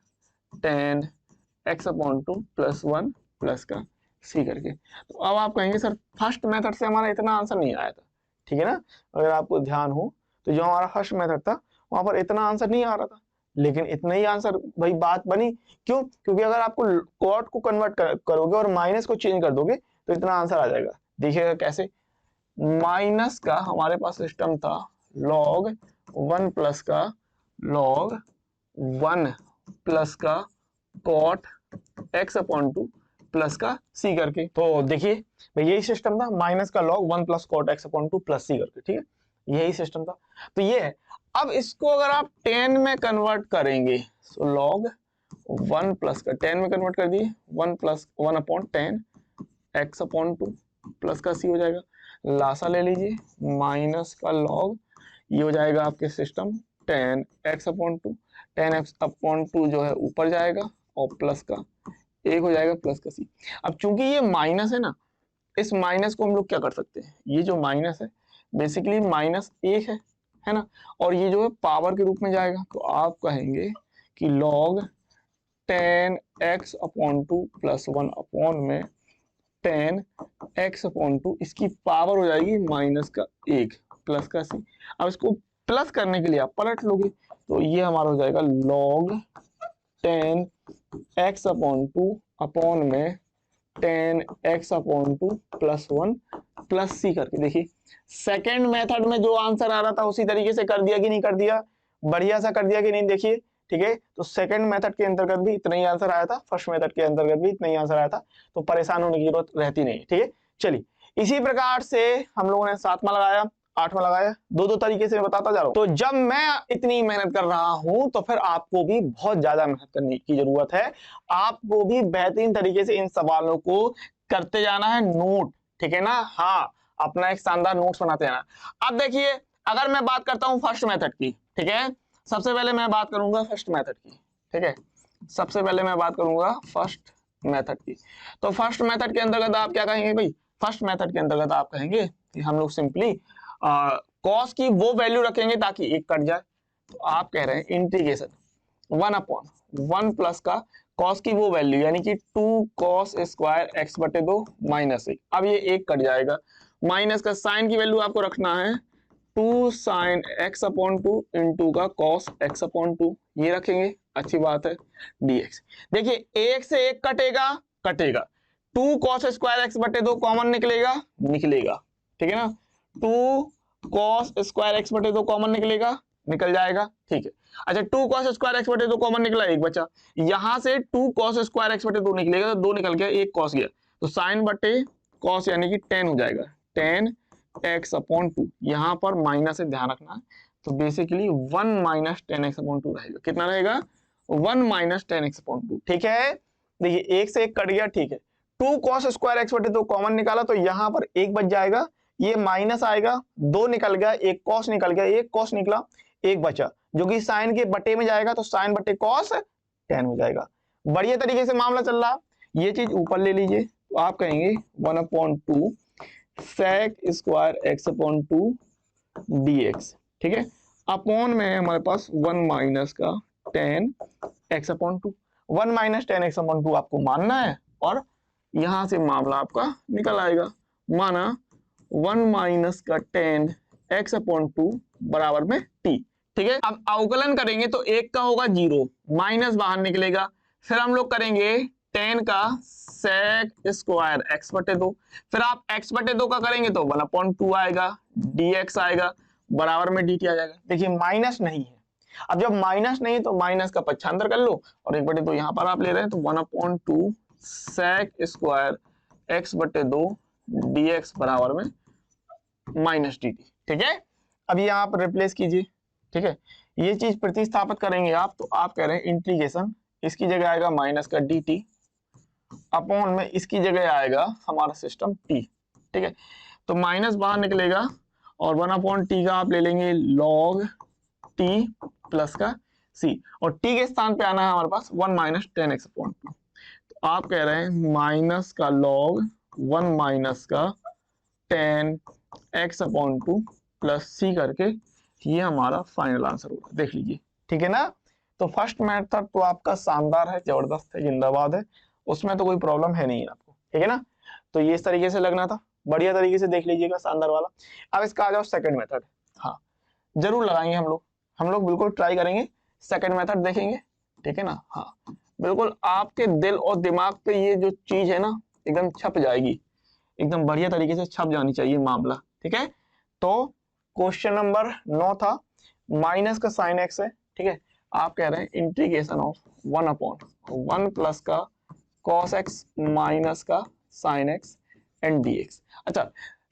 10x/2 +1 प्लस का c करके। तो अब आप कहेंगे सर फर्स्ट मेथड से हमारा इतना आंसर नहीं आया था, ठीक है ना। अगर आपको ध्यान हो तो जो हमारा फर्स्ट मेथड था वहां पर इतना आंसर नहीं आ रहा था, लेकिन इतना ही आंसर भाई बात बनी, क्यों, क्योंकि अगर आपको कॉट को कन्वर्ट करोगे और माइनस को चेंज कर दोगे तो इतना आंसर आ जाएगा। देखिएगा कैसे, माइनस का हमारे पास सिस्टम था log 1 प्लस का log 1 प्लस का cot x/2 प्लस का c करके। तो देखिए भाई यही सिस्टम था, माइनस का log 1 plus cot x/2 plus c करके, ठीक है, यही सिस्टम था। तो ये है, अब इसको अगर आप 10 में कन्वर्ट करेंगे तो log 1 प्लस का 10 में कन्वर्ट कर दिए 1/10 x/2 प्लस का c हो जाएगा, लासा ले लीजिए, माइनस का log, ये हो जाएगा आपके सिस्टम 10x/2, 10x/2 जो है ऊपर जाएगा और प्लस का एक हो जाएगा प्लस का c। अब चूंकि ये माइनस है ना, इस माइनस को हम लोग क्या कर सकते हैं, ये जो माइनस है बेसिकली -1 है ना, और ये जो है पावर के रूप में जाएगा, तो आप कहेंगे कि log 10x/2 +1 अपॉन में 10x/2, इसकी पावर हो जाएगी -1 प्लस का c। अब इसको प्लस करने के लिए आप पलट लोगे तो ये हमारा हो जाएगा log 10x/2 अपॉन में 10x/2 +1 प्लस c करके। देखिए सेकेंड मेथड में जो आंसर आ रहा था उसी तरीके से कर दिया कि नहीं कर दिया, बढ़िया सा कर दिया कि नहीं, देखिए, ठीक है। तो सेकंड मेथड के अंतर्गत भी इतना ही आंसर आया था, फर्स्ट मेथड के अंतर्गत भी इतना ही आंसर आया था, तो परेशान होने की जरूरत रहती नहीं, ठीक है। चलिए इसी प्रकार से हम लोगों ने 7वां लगाया, 8 में लगाया, दो दो तरीके से मैं बताता जा रहा हूं। तो जब मैं इतनी मेहनत कर रहा हूं तो फिर आपको भी बहुत ज्यादा मेहनत करने की जरूरत है। आपको भी बेहतरीन तरीके से इन सवालों को करते जाना है, नोट, ठीक है ना। हाँ, अपना एक शानदार नोट्स बनाते जाना। अब देखिए, अगर मैं बात करता हूं फर्स्ट मेथड की, ठीक है, सबसे पहले मैं बात करूंगा फर्स्ट मेथड की, ठीक है, सबसे पहले मैं बात करूंगा फर्स्ट मेथड की। तो फर्स्ट मेथड के अंतर्गत आप क्या कहेंगे भाई? फर्स्ट मेथड के अंतर्गत आप कहेंगे कि हम लोग सिंपली कॉस की वो वैल्यू रखेंगे ताकि एक कट जाए। तो आप कह रहे हैं इंटीग्रेशन 1/1 प्लस का कॉस की वो वैल्यू यानी कि 2 कॉस स्क्वायर एक्स बटे 2 माइनस 1। अब ये एक कट जाएगा, माइनस का साइन की वैल्यू आपको रखना है 2 साइन एक्स अपॉन 2 इंटू का कॉस एक्स अपॉन 2, ये रखेंगे, अच्छी बात है, dx। देखिए एक से एक कटेगा, कटेगा, 2 कॉस स्क्वायर एक्स बटे 2 कॉमन निकलेगा, निकलेगा, ठीक है ना, 2 कॉस स्क्वायर एक्स बटे 2 कॉमन निकलेगा, निकल जाएगा, ठीक है। अच्छा 2 कॉस स्क्वायर एक्स बटे 2 कॉमन निकला, एक बचा, यहां से 2 कॉस स्क्वायर एक्स बटे 2 निकलेगा तो 2 निकल गया, एक कॉस गया, तो साइन बटे कॉस यानी कि 10 हो जाएगा, 10 एक्स अपॉन 2, यहां पर माइनस से ध्यान रखना, तो बेसिकली 1 माइनस 10 एक्स अपॉन 2 रहेगा। कितना रहेगा? 1 माइनस 10 एक्स अपॉन 2, ठीक है। देखिए एक से एक कट गया, ठीक है, 2 कॉस स्क्वायर एक्स बटे 2 कॉमन निकाला तो यहां पर एक बच जाएगा, ये माइनस आएगा, 2 निकल गया, एक कॉस निकल गया, एक कॉस निकला, एक बचा जो कि साइन के बटे में जाएगा, तो साइन बटे कॉस 10 हो जाएगा। बढ़िया तरीके से मामला चल रहा, ये चीज ऊपर ले लीजिए, तो आप कहेंगे 1/2 sec square x upon 2 dx, ठीक है, अपॉन में हमारे पास 1 माइनस का 10 x upon 2, 1 minus 10 x upon 2 आपको मानना है और यहां से मामला आपका निकल आएगा। माना 1 माइनस का 10 एक्स अपॉन 2 बराबर में t, ठीक है। अब अवकलन करेंगे तो एक का होगा 0, माइनस बाहर निकलेगा, फिर हम लोग करेंगे 10 का sec स्क्वायर एक्स बटे 2, फिर आप x बटे 2 का करेंगे तो 1/2 आएगा, dx आएगा, बराबर में dt आ जाएगा। देखिए माइनस नहीं है, अब जब माइनस नहीं है तो माइनस का पक्षांतर कर लो और 1/2 यहां पर आप ले रहे हैं, तो 1/2 sec स्क्वायर एक्स बटे 2 dx बराबर में माइनस dt, ठीक है। अब ये आप रिप्लेस कीजिए, ठीक है, ये चीज प्रतिस्थापित करेंगे आप, तो आप कह रहे हैं इंटीग्रेशन, इसकी जगह आएगा माइनस का dt अपॉन में इसकी जगह आएगा हमारा सिस्टम t, ठीक है, तो माइनस बाहर निकलेगा और 1/t का आप ले लेंगे log t प्लस का c, और t के स्थान पे आना है हमारे पास 1 माइनस 10 एक्स अपॉन 2, तो आप कह रहे हैं माइनस का log 1 माइनस का 10 एक्स अपॉन 2 प्लस c करके, ये हमारा फाइनल आंसर होगा, देख लीजिए, ठीक है ना। तो फर्स्ट मेथड तो आपका शानदार है, जबरदस्त है, जिंदाबाद है, उसमें तो कोई प्रॉब्लम है नहीं आपको, ठीक है ना। तो ये इस तरीके से लगना था, बढ़िया तरीके से देख लीजिएगा, शानदार वाला। अब इसका आ जाओ सेकंड मेथड, हाँ जरूर लगाएंगे हम लोग बिल्कुल ट्राई करेंगे, सेकंड मेथड देखेंगे, ठीक है ना। हाँ बिल्कुल आपके दिल और दिमाग पे ये जो चीज है ना एकदम छप जाएगी, एकदम बढ़िया तरीके से छप जानी चाहिए मामला, ठीक है। तो क्वेश्चन नंबर 9 था, माइनस का साइन एक्स है, ठीक है, आप कह रहे हैं इंटीग्रेशन ऑफ 1/1 प्लस का cos x माइनस का sin x एंड dx। अच्छा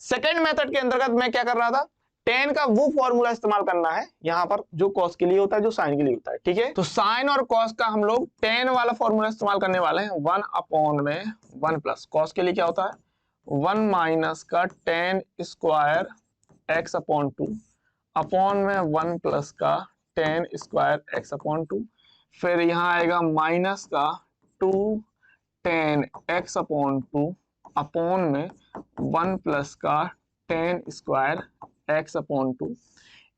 सेकेंड मेथड के अंतर्गत मैं क्या कर रहा था, tan का वो फॉर्मूला इस्तेमाल करना है यहाँ पर जो cos के लिए होता है, जो sin के लिए होता है, ठीक है। तो sin और cos का हम लोग tan वाला फॉर्मूला इस्तेमाल करने वाले हैं, 1/1 प्लस cos के लिए क्या होता है 1 माइनस का tan square x upon 2 upon में 1 प्लस का tan स्क्वायर x अपॉन 2, फिर यहाँ आएगा माइनस का 2 tan x अपॉन 2 अपॉन में 1 प्लस का tan स्क्वायर x अपॉन 2,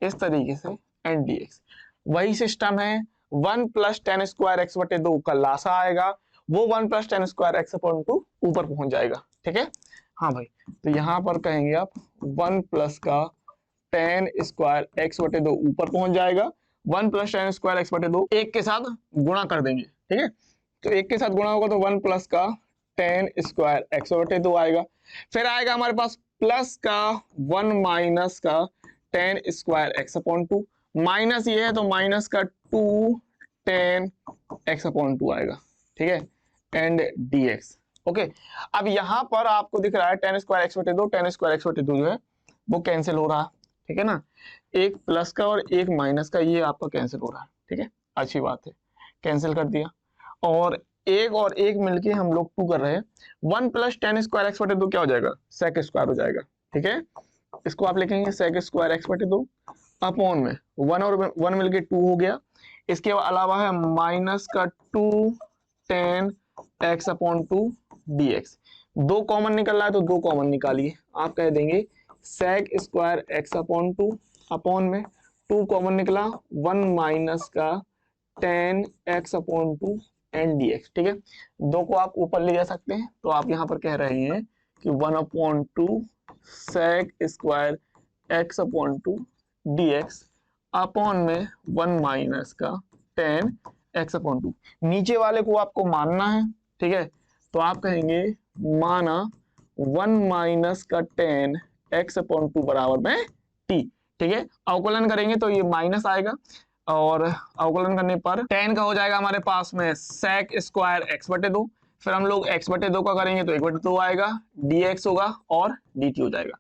इस तरीके से एंड dx। वही सिस्टम है, 1 प्लस tan स्क्वायर x बटे 2 का लासा आएगा, वो 1 plus tan square x upon 2 ऊपर पहुंच जाएगा, ठीक है। हाँ भाई, तो यहाँ पर कहेंगे आप 1 प्लस का tan स्क्वायर x बटे 2 ऊपर पहुंच जाएगा, 1 प्लस tan स्क्वायर x बटे 2 एक के साथ गुणा कर देंगे, ठीक है। तो एक के साथ गुणा होगा तो 1 प्लस का tan स्क्वायर x बटे 2 आएगा, फिर आएगा हमारे पास प्लस का 1 माइनस का tan square x upon 2, minus ये है तो माइनस का 2 tan x अपॉन 2 आएगा, ठीक है, एंड dx। ओके, अब यहां पर आपको दिख रहा है tan स्क्वायर x बटे 2, tan स्क्वायर x बटे 2 जो है वो कैंसिल हो रहा है, ठीक है ना, एक प्लस का और एक माइनस का, ये आपका कैंसिल हो रहा है, ठीक है, अच्छी बात है, कैंसिल कर दिया। और एक मिलके हम लोग 2 कर रहे हैं, 1 प्लस टेन स्क्वायर एक्स बटे 2 क्या हो जाएगा, सेक स्क्वायर हो जाएगा, ठीक है। इसको आप लिखेंगे सेक स्क्वायर एक्स बटे 2 अपॉन में 1 और 1 मिलके 2 हो गया। इसके अलावा है माइनस का 2 tan x upon 2 d x. 2 common निकल रहा है तो 2 कॉमन निकालिए, आप कह देंगे sec square x upon 2 upon में 2 कॉमन निकला 1 माइनस का tan x upon 2 and d x, ठीक है। 2 को आप ऊपर ले जा सकते हैं, तो आप यहाँ पर कह रहे हैं कि 1 upon 2 sec square x upon 2 d x upon में 1 माइनस का टेन एक्स अपॉन 2। नीचे वाले को आपको मानना है, ठीक है, तो आप कहेंगे माना 1 माइनस का टेन एक्स अपॉन 2 बराबर में टी, ठीक है। अवकलन करेंगे तो ये माइनस आएगा और अवकलन करने पर टेन का हो जाएगा हमारे पास में सेक स्क्वायर एक्स बटे 2, फिर हम लोग एक्स बटे 2 का करेंगे तो 1 बटे 2 आएगा, डी एक्स होगा और डी टी हो जाएगा।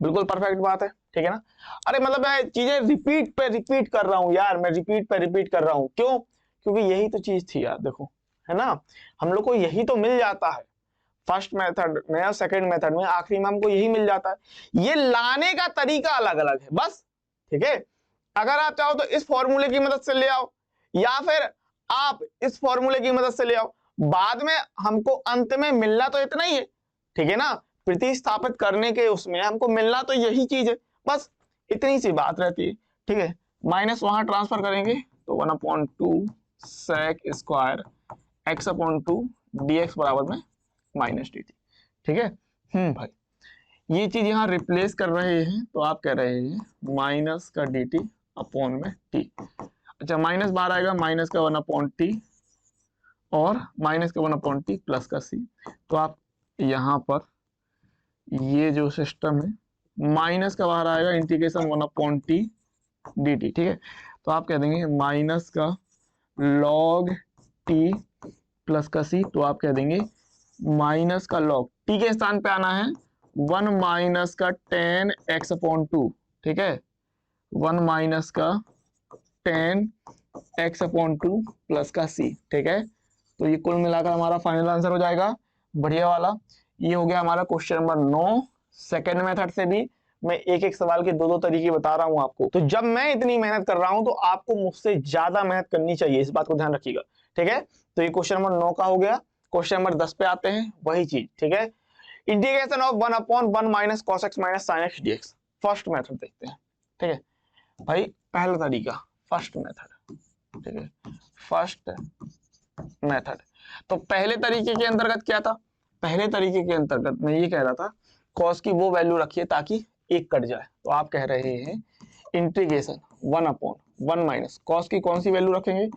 बिल्कुल परफेक्ट बात है, ठीक है ना। अरे मतलब मैं चीजें रिपीट पे रिपीट कर रहा हूँ यार, मैं रिपीट पे रिपीट कर रहा हूँ, क्यों, क्योंकि यही तो चीज थी यार, देखो है ना, हम लोग को यही तो मिल जाता है फर्स्ट मेथड में और सेकंड मेथड में, आखिरी में हमको यही मिल जाता है। ये लाने का तरीका अलग अलग है बस, ठीक है। अगर आप चाहो तो इस फॉर्मूले की मदद से ले आओ, या फिर आप इस फॉर्मूले की मदद से ले आओ, बाद में हमको अंत में मिलना तो इतना ही है, ठीक है ना, प्रतिस्थापित करने के उसमें हमको मिलना तो यही चीज है, बस इतनी सी बात रहती है, ठीक है। माइनस वहां ट्रांसफर करेंगे तो 1/2 sec square x upon 2 d x बराबर में माइनस डी टी, ठीक है। भाई ये चीज यहाँ रिप्लेस कर रहे हैं तो आप कह रहे हैं माइनस का डी टी अपॉन में टी। अच्छा माइनस बाहर आएगा, माइनस का 1/t और माइनस का 1/t प्लस का c, तो आप यहाँ पर ये जो सिस्टम है माइनस का बाहर आएगा इंटीग्रेशन 1/t dt, ठीक है। तो आप कह देंगे माइनस का log t प्लस का c, तो आप कह देंगे माइनस का log t के स्थान पे आना है 1 माइनस का टेन एक्स अपॉन 2, ठीक है, 1 माइनस का टेन एक्स अपॉन 2 प्लस का c, ठीक है। तो ये कुल मिलाकर हमारा फाइनल आंसर हो जाएगा बढ़िया वाला। ये हो गया हमारा क्वेश्चन नंबर 9। सेकेंड मेथड से भी मैं एक एक सवाल के दो दो तरीके बता रहा हूं आपको, तो जब मैं इतनी मेहनत कर रहा हूं तो आपको मुझसे ज्यादा मेहनत करनी चाहिए, इस बात को ध्यान रखिएगा, ठीक है। तो ये क्वेश्चन नंबर 9 का हो गया। क्वेश्चन नंबर 10 पे आते हैं, वही चीज, ठीक है। Integration of 1/1 minus cos x minus sine x dx, first method देखते हैं, ठीक है भाई। पहला तरीका फर्स्ट मेथड, ठीक है, फर्स्ट मेथड। तो पहले तरीके के अंतर्गत क्या था, पहले तरीके के अंतर्गत मैं ये कह रहा था कॉस की वो वैल्यू रखिए ताकि एक कट जाए, तो आप कह रहे हैं इंटीग्रेशन 1/1 माइनस कॉस की कौन सी वैल्यू रखेंगे,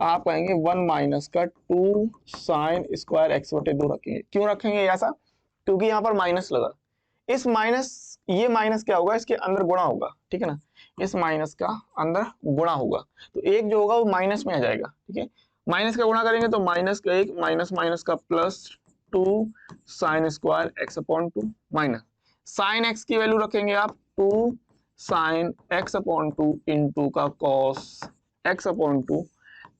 आप कहेंगे 1 माइनस का 2 साइन स्क्वायर एक्स बटे 2 रखेंगे। क्यों रखेंगे ऐसा, क्योंकि यहाँ पर माइनस लगा, इस माइनस, ये माइनस क्या होगा, इसके अंदर गुणा होगा, ठीक है ना, इस माइनस का अंदर गुणा होगा, तो एक जो होगा वो माइनस में आ जाएगा, ठीक है। माइनस का गुणा करेंगे तो माइनस का 1 माइनस माइनस का plus 2 sign square x upon 2 minus sine x की वैल्यू रखेंगे आप 2 साइन एक्स अपॉन 2 इंटू का cos x upon 2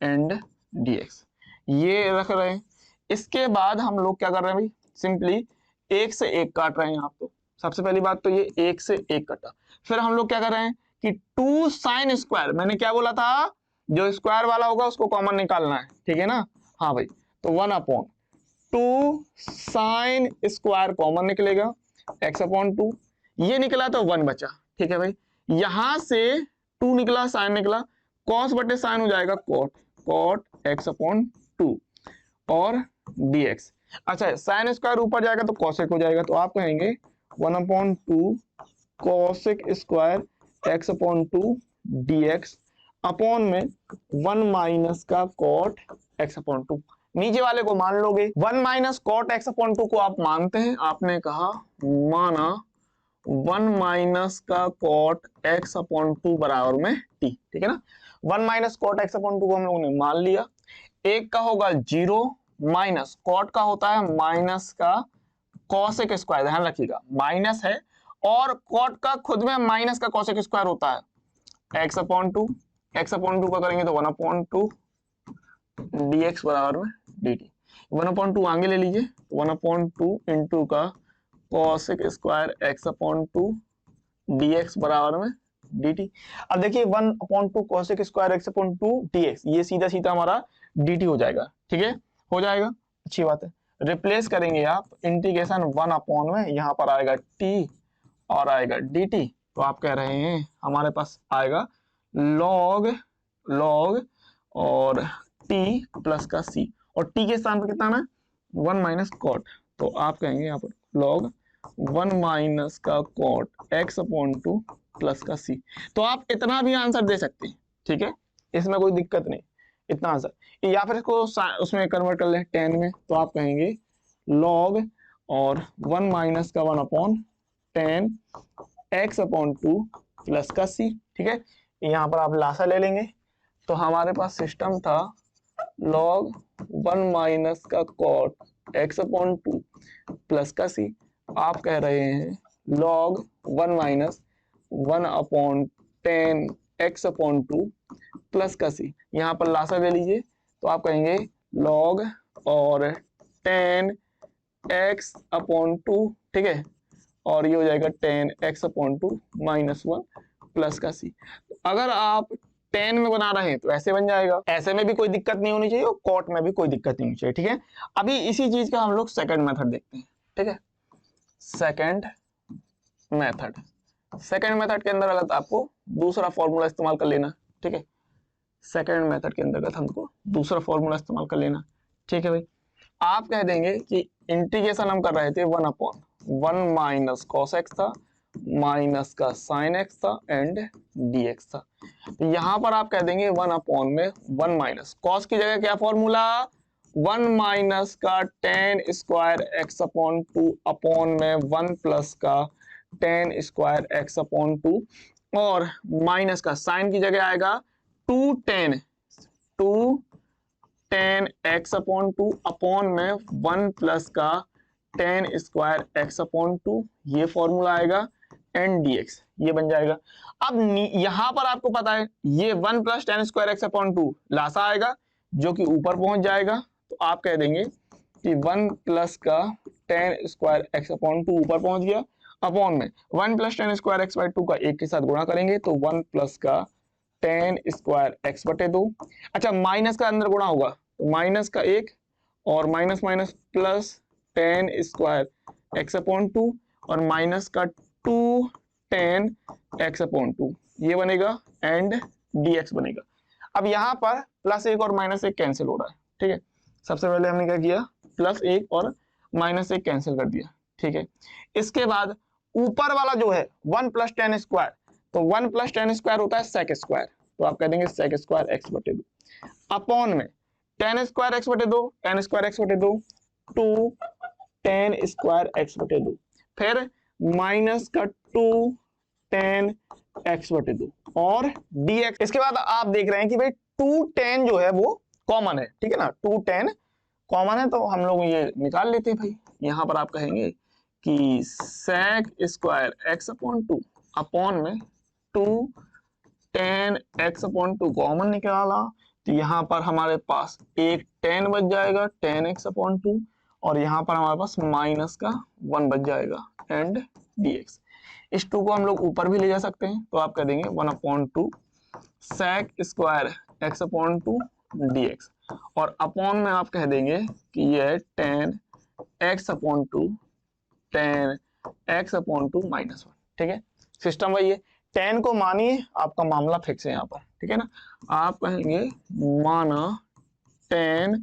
and dx, ये रख रहे हैं। इसके बाद हम लोग क्या कर रहे हैं भाई, सिंपली एक से एक काट रहे हैं आप, तो सबसे पहली बात तो ये एक से एक कटा, फिर हम लोग क्या कर रहे हैं कि 2 साइन स्क्वायर, मैंने क्या बोला था, जो स्क्वायर वाला होगा उसको कॉमन निकालना है, ठीक है ना, हाँ भाई। तो 1/2 साइन स्क्वायर कॉमन निकलेगा x अपॉन 2, ये निकला तो 1 बचा, ठीक है भाई। यहां से 2 निकला, साइन निकला, कॉस बटे साइन हो जाएगा कॉट, कॉट x अपॉन 2 और dx। अच्छा साइन स्क्वायर ऊपर जाएगा तो कॉसेक हो जाएगा, तो आप कहेंगे 1/2 cosec square x upon 2 dx upon में 1 माइनस का कॉट x अपॉन 2, नीचे वाले को मान लोगे। 1 माइनस कॉट x अपॉन 2 को आप मानते हैं, आपने कहा माना 1 माइनस का कॉट x अपॉन 2 बराबर में t, ठीक है ना। 1 माइनस कॉट x अपॉन 2 को हम लोगों ने मान लिया। एक का होगा 0 माइनस कॉट का होता है माइनस का कॉसेक स्क्वायर, ध्यान रखिएगा माइनस है और कॉट का खुद में माइनस का कोसेक स्क्वायर होता है x upon to, x upon two का करेंगे तो 1 अपॉन टू dx बराबर में dt। 1 अपॉन टू आगे ले लीजिए, 1 अपॉन टू इंटू का cosec square x upon two dx बराबर में dt। अब देखिए 1 upon to cosec square x upon two dx, ये सीधा सीधा हमारा dt हो जाएगा, ठीक है, हो जाएगा, अच्छी बात है। रिप्लेस करेंगे आप इंटीग्रेशन 1 अपॉन में, यहाँ पर आएगा t और आएगा dt, तो आप कह रहे हैं हमारे पास आएगा log और t प्लस का c, और t के स्थान पर कितना आना है 1 माइनस कॉट, तो आप कहेंगे यहाँ पर log 1 माइनस का cot x upon two plus का c। तो आप इतना भी आंसर दे सकते हैं, ठीक है, इसमें कोई दिक्कत नहीं, इतना आंसर। या फिर इसको उसमें कन्वर्ट कर लें 10 में, तो आप कहेंगे log और 1 माइनस का 1 upon 10 x upon two plus का c, ठीक है। यहाँ पर आप लासा ले लेंगे, तो हमारे पास सिस्टम था log 1 माइनस का cot x upon two plus का c, आप कह रहे हैं log 1 minus 1 upon 10 x upon two plus का c। यहाँ पर लासा ले लीजिए, तो आप कहेंगे log और 10 x अपॉन टू, ठीक है, और ये हो जाएगा 10 x upon two minus 1 plus का c। अगर आप 10 में बना रहे हैं तो ऐसे बन जाएगा, ऐसे में भी कोई दिक्कत नहीं होनी चाहिए और कॉट में भी कोई दिक्कत नहीं होनी चाहिए, ठीक है। अभी इसी चीज का हम लोग सेकंड मेथड देखते हैं, ठीक है। सेकंड मेथड के अंतर्गत आपको दूसरा फॉर्मूला इस्तेमाल कर लेना, ठीक है। सेकंड मेथड के अंतर्गत हमको दूसरा फॉर्मूला इस्तेमाल कर लेना, ठीक है भाई। आप कह देंगे कि इंटीग्रेशन हम कर रहे थे 1 अपॉन 1 माइनस कॉस एक्स था, माइनस का साइन एक्स था एंड dx था। तो यहाँ पर आप कह देंगे 1 अपॉन में 1 माइनस कॉस की जगह क्या फॉर्मूला, 1 माइनस का ten square x upon two upon में 1 प्लस का ten square x upon to, और माइनस का साइन की जगह आएगा 2 tan x upon two upon में 1 प्लस का ten square x upon to, ये फॉर्मूला आएगा एंड dx, ये बन जाएगा। अब यहां पर आपको पता है ये 1 plus tan square x upon two लासा आएगा जो कि ऊपर पहुंच जाएगा, तो आप कह देंगे कि 1 प्लस का ten square x upon to ऊपर पहुंच गया, अपॉन में 1 plus tan square x by two का एक के साथ गुणा करेंगे तो 1 प्लस का टेन स्क्वायर एक्स बटे दो। अच्छा, माइनस का अंदर गुणा होगा तो माइनस का एक और minus minus plus tan square x upon to और माइनस का 2 टेन एक्स अपॉन टू, ये बनेगा एंड dx बनेगा। अब यहाँ पर प्लस एक और माइनस एक कैंसिल हो रहा है, ठीक है। सबसे पहले हमने क्या किया, प्लस एक और माइनस एक कैंसिल कर दिया, ठीक है। इसके बाद ऊपर वाला जो है 1 प्लस टेन स्क्वायर, तो 1 प्लस टेन स्क्वायर होता है सेक स्क्वायर, तो आप कह देंगे सेक स्क्वायर एक्स बटे दो अपॉन में टेन स्क्वायर एक्स बटे दो, टेन स्क्वायर एक्स बटे दो 2 टेन स्क्वायर एक्स बटे दो, फिर माइनस का 2 टेन एक्स बटे दो और dx। इसके बाद आप देख रहे हैं कि भाई 2 टेन जो है वो कॉमन है, ठीक है ना, 2 टेन कॉमन है, तो हम लोग ये निकाल लेते हैं भाई। यहाँ पर आप कहेंगे कि sec square x upon two upon में 2 tan x upon two common निकाला, तो यहाँ पर हमारे पास एक 10 बच जाएगा 10 एक्स अपॉन टू, और यहाँ पर हमारे पास माइनस का 1 बच जाएगा एंड dx। इस 2 को हम लोग ऊपर भी ले जा सकते हैं, तो आप कह देंगे 1 upon two sec square x upon two dx, और अपॉन में आप कह देंगे कि ये 10 x upon two 10 x upon two minus 1, ठीक है। सिस्टम वही है, 10 को मानिए, आपका मामला फिक्स है यहाँ पर, ठीक है ना। आप कहेंगे माना 10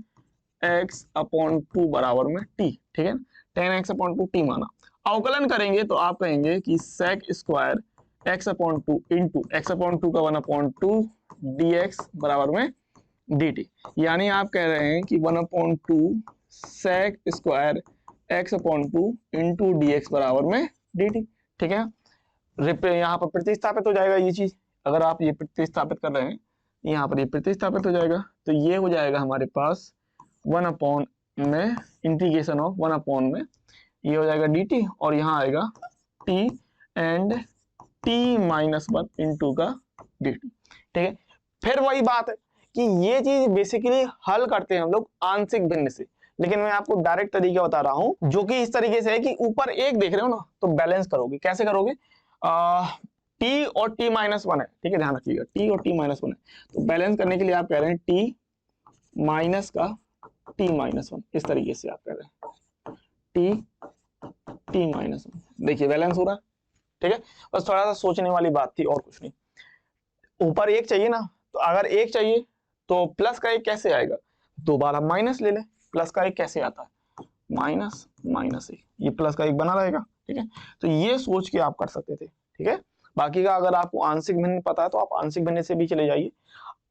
एक्स अपॉन टू बराबर में t, ठीक है ना, 10 एक्स अपॉन टू t माना। अवकलन करेंगे तो आप कहेंगे कि sec square x upon two into x upon two का 1 अपॉन टू dx बराबर में dt, यानी आप कह रहे हैं कि 1 upon two sec square x upon two into dx बराबर में dt, ठीक है। यहाँ पर प्रतिस्थापित हो जाएगा ये चीज, अगर आप ये प्रतिस्थापित कर रहे हैं यहाँ पर ये प्रतिस्थापित हो जाएगा, तो ये हो जाएगा हमारे पास 1 अपॉन में इंटीग्रेशन ऑफ 1 अपॉन में ये हो जाएगा dt, और यहाँ आएगा t and T minus one into का डी टी। ठीक है, फिर वही बात है कि ये चीज बेसिकली हल करते हैं हम लोग आंशिक भिन्न से, लेकिन मैं आपको डायरेक्ट तरीका बता रहा हूं जो कि इस तरीके से है कि ऊपर एक देख रहे हो ना, तो बैलेंस करोगे। कैसे करोगे? टी और टी माइनस वन है, ठीक है, ध्यान रखिएगा, टी और टी माइनस वन है, तो बैलेंस करने के लिए आप कह रहे हैं टी माइनस का टी माइनस वन, इस तरीके से आप कह रहे हैं टी माइनस वन। देखिए बैलेंस हो रहा है, ठीक है, बस थोड़ा सा सोचने वाली बात थी और कुछ नहीं। ऊपर एक चाहिए ना, तो अगर एक चाहिए तो प्लस का एक कैसे आएगा? दो बार हम माइनस ले लें, प्लस का एक कैसे आता है? माइनस माइनस एक, ये प्लस का एक बना रहेगा। ठीक है, तो ये सोच के आप कर सकते थे। ठीक है, बाकी का अगर आपको आंशिक भिन्न पता है तो आप आंशिक भिन्न से भी चले जाइए।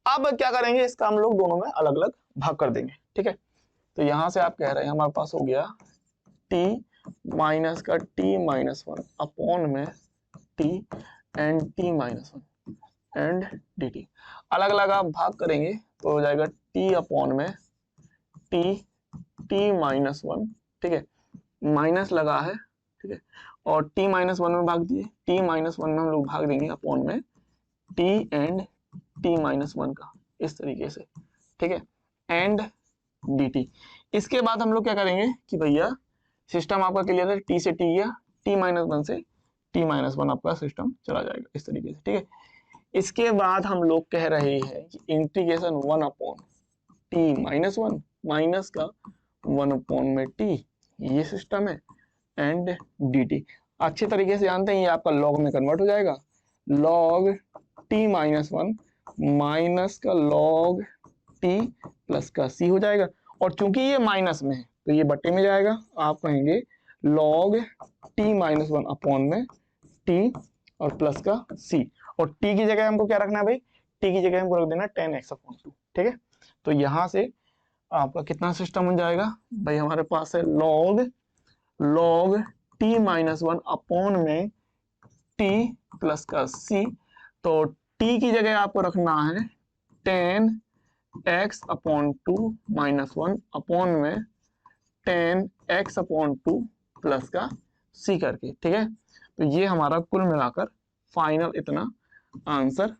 अब क्या करेंगे, इसका हम लोग दोनों में अलग अलग भाग कर देंगे। ठीक है, तो यहां से आप कह रहे हैं हमारे पास हो गया टी माइनस का टी माइनस वन अपॉन में T and T minus one and D T. अलग अलग आप भाग करेंगे तो हो जाएगा टी अपॉन में टी माइनस वन। ठीक है, माइनस लगा है, ठीक है, और टी माइनस वन में भाग दिए, टी माइनस वन में हम लोग भाग देंगे अपॉन में T and T minus one का, इस तरीके से। ठीक है, एंड डी टी। इसके बाद हम लोग क्या करेंगे कि भैया सिस्टम आपका क्लियर है, टी से टी गया, टी माइनस वन से टी माइनस वन आपका सिस्टम चला जाएगा इस तरीके से। ठीक है, इसके बाद हम लोग कह रहे हैं कि integration one upon T minus one minus का वन अपॉन में टी, ये सिस्टम है, एंड डी टी। अच्छे तरीके से जानते हैं ये आपका लॉग में कन्वर्ट हो जाएगा, log T minus one minus का लॉग टी प्लस का सी हो जाएगा। और चूंकि ये माइनस में है तो ये बट्टे में जाएगा, आप कहेंगे log T minus one upon में टी और प्लस का सी। और टी की जगह हमको क्या रखना है भाई? टी की जगह हमको रख देना 10x अपॉन 2। ठीक है, तो यहां से आपका कितना सिस्टम बन जाएगा भाई? हमारे पास है log T minus one upon में टी प्लस का सी। तो टी की जगह आपको रखना है 10x upon 2 minus one upon में 10x अपॉन 2 प्लस का सी करके। ठीक है, तो ये हमारा कुल मिलाकर फाइनल इतना आंसर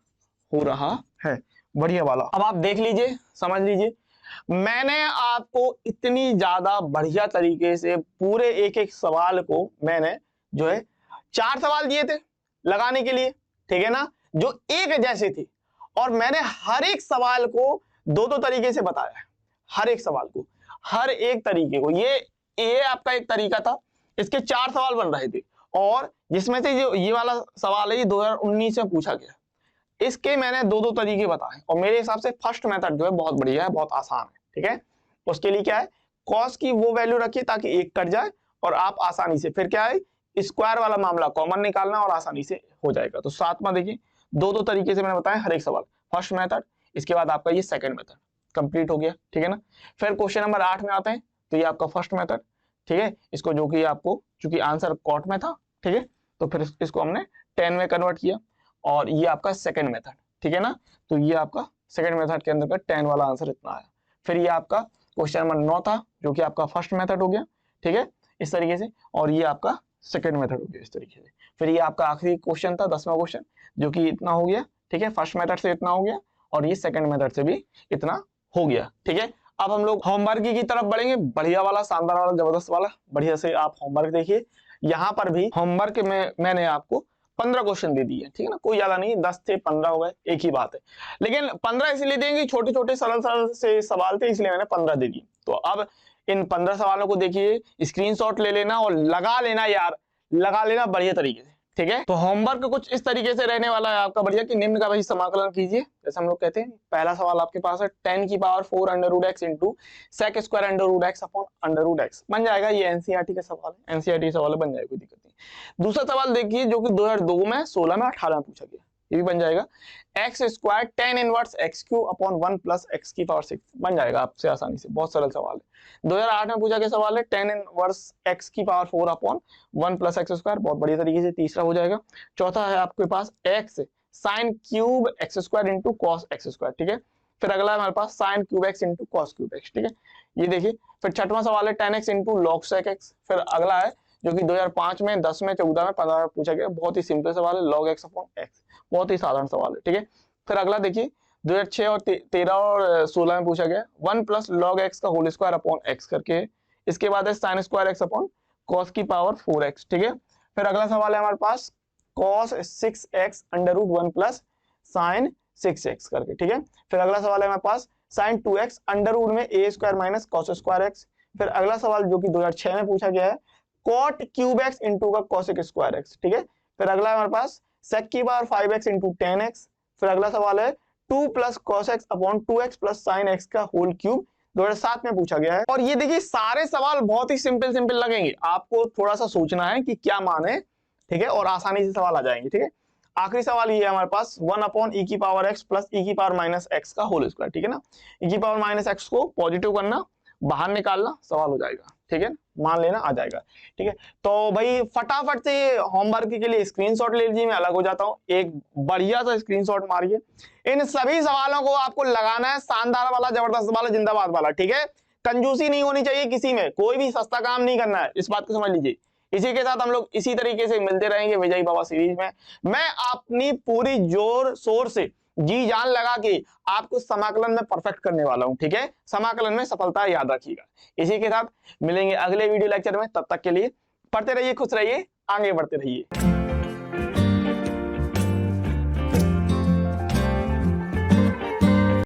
हो रहा है, बढ़िया वाला। अब आप देख लीजिए, समझ लीजिए, मैंने आपको इतनी ज्यादा बढ़िया तरीके से पूरे एक एक सवाल को मैंने जो है 4 सवाल दिए थे लगाने के लिए, ठीक है ना, जो एक जैसे थे, और मैंने हर एक सवाल को दो दो तरीके से बताया, हर एक सवाल को, हर एक तरीके को। ये आपका एक तरीका था, इसके 4 सवाल बन रहे थे, और जिसमें से जो ये वाला सवाल है ये 2019 में पूछा गया, इसके मैंने दो दो तरीके बताए, और मेरे हिसाब से फर्स्ट मेथड जो है बहुत बढ़िया है, बहुत आसान है। ठीक है, उसके लिए क्या है, कॉस की वो वैल्यू रखिए ताकि एक कट जाए और आप आसानी से, फिर क्या है, स्क्वायर वाला मामला कॉमन निकालना और आसानी से हो जाएगा। तो साथ में देखिए दो दो तरीके से मैंने बताया हर एक सवाल, फर्स्ट मेथड, इसके बाद आपका ये सेकंड मेथड कंप्लीट हो गया। ठीक है ना, फिर क्वेश्चन नंबर 8 में आते हैं, तो ये आपका फर्स्ट मेथड। ठीक है, इसको जो कि आपको चूंकि आंसर कॉट में था, ठीक है, तो फिर इसको हमने 10 में कन्वर्ट किया, और ये आपका सेकंड मेथड। ठीक है ना, तो ये आपका सेकंड मेथड के अंदर का 10 वाला आंसर इतना आया। फिर ये आपका क्वेश्चन नंबर 9 था जो कि आपका फर्स्ट मेथड हो गया। ठीक है, इस तरीके से, और ये आपका सेकंड मेथड हो गया इस तरीके से। फिर ये आपका आखिरी क्वेश्चन था 10वां क्वेश्चन, जो कि इतना हो गया। ठीक है, फर्स्ट मेथड से इतना हो गया, और ये सेकंड मेथड से भी इतना हो गया। ठीक है, अब हम लोग होमवर्क की तरफ बढ़ेंगे, बढ़िया वाला, शानदार वाला, जबरदस्त वाला। बढ़िया से आप होमवर्क देखिए, यहाँ पर भी होमवर्क में मैंने आपको 15 क्वेश्चन दे दिए। ठीक है ना, कोई ज्यादा नहीं, 10 थे 15 हो गए, एक ही बात है, लेकिन 15 इसलिए देंगे, छोटे छोटे सरल सरल से सवाल थे इसलिए मैंने 15 दे दिए। तो अब इन 15 सवालों को देखिए, स्क्रीनशॉट ले लेना और लगा लेना यार, लगा लेना बढ़िया तरीके से। ठीक है, तो होमवर्क कुछ इस तरीके से रहने वाला है आपका बढ़िया, कि निम्न का भाई समाकलन कीजिए। जैसे हम लोग कहते हैं, पहला सवाल आपके पास है 10 की power 4 under root x into sec square under root x upon under root x, बन जाएगा। ये एनसीईआरटी का सवाल है, एनसीईआरटी सवाल बन जाएगा, कोई दिक्कत नहीं। दूसरा सवाल देखिए जो कि 2002 में, 16 में, 18 में पूछा गया, ये भी बन जाएगा। X square tan inverse x Q upon 1 plus x की पावर 6, बन जाएगा आपसे आसानी से, बहुत सरल सवाल है। 2008 में पूछा गया सवाल है tan इनवर्स एक्स की power 4 upon 1 plus x square, बहुत बढ़िया तरीके से तीसरा हो जाएगा। चौथा है आपके पास x sine cube x square into cos x square. ठीक है, फिर अगला है हमारे पास sine cube x into cos cube x. ठीक है, ये देखिए। फिर छठवां सवाल है tan x into log sec x. फिर अगला है जो कि 2005 में, 10 में, 14 में, 15 में पूछा गया। बहुत ही सिंपल सवाल है, log x अपॉन x, बहुत ही साधारण सवाल है, ठीक है। फिर अगला देखिए 2006 और 13 और 16 में पूछा गया 1 प्लस लॉग एक्स का होल स्क्वायर अपॉन एक्स करके। इसके बाद है sine square x upon cos की पावर 4x, ठीक है। फिर अगला सवाल है हमारे पास cos 6x under root 1 plus sine 6x करके, ठीक है। फिर अगला सवाल है हमारे पास साइन 2x अंडर रूट में a square minus cos square x. फिर अगला सवाल जो कि 2006 में पूछा गया है कॉट क्यूब एक्स इंटू का कॉसिक स्क्वायर एक्स, ठीक है। फिर अगला हमारे पास सेक की पावर 5x इंटू 10x। फिर अगला सवाल है 2 plus cos x upon 2x plus sine x का होल क्यूब, 2007 में पूछा गया है। और ये देखिए सारे सवाल बहुत ही सिंपल सिंपल लगेंगे, आपको थोड़ा सा सोचना है कि क्या माने, ठीक है, और आसानी से सवाल आ जाएंगे, ठीक है। आखिरी सवाल ये है हमारे पास 1 अपॉन ई की पावर एक्स प्लस ई की पावर माइनस एक्स का होल स्क्वायर, ठीक है ना। ई की पावर माइनस एक्स को पॉजिटिव करना, बाहर निकालना, सवाल हो जाएगा, ठीक है, मान लेना आ जाएगा, ठीक है। तो भाई फटाफट से होमवर्क के लिए स्क्रीनशॉट ले लीजिए, मैं अलग हो जाता हूँ, एक बढ़िया सा स्क्रीनशॉट मारिए। इन सभी सवालों को आपको लगाना है शानदार वाला, जबरदस्त वाला, जिंदाबाद वाला, ठीक है। कंजूसी नहीं होनी चाहिए किसी में, कोई भी सस्ता काम नहीं करना है, इस बात को समझ लीजिए। इसी के साथ हम लोग इसी तरीके से मिलते रहेंगे विजयी बाबा सीरीज में। मैं अपनी पूरी जोर शोर से जी जान लगा के आपको समाकलन में परफेक्ट करने वाला हूं, ठीक है। समाकलन में सफलता याद रखिएगा। इसी के साथ मिलेंगे अगले वीडियो लेक्चर में, तब तक के लिए पढ़ते रहिए, खुश रहिए, आगे बढ़ते रहिए।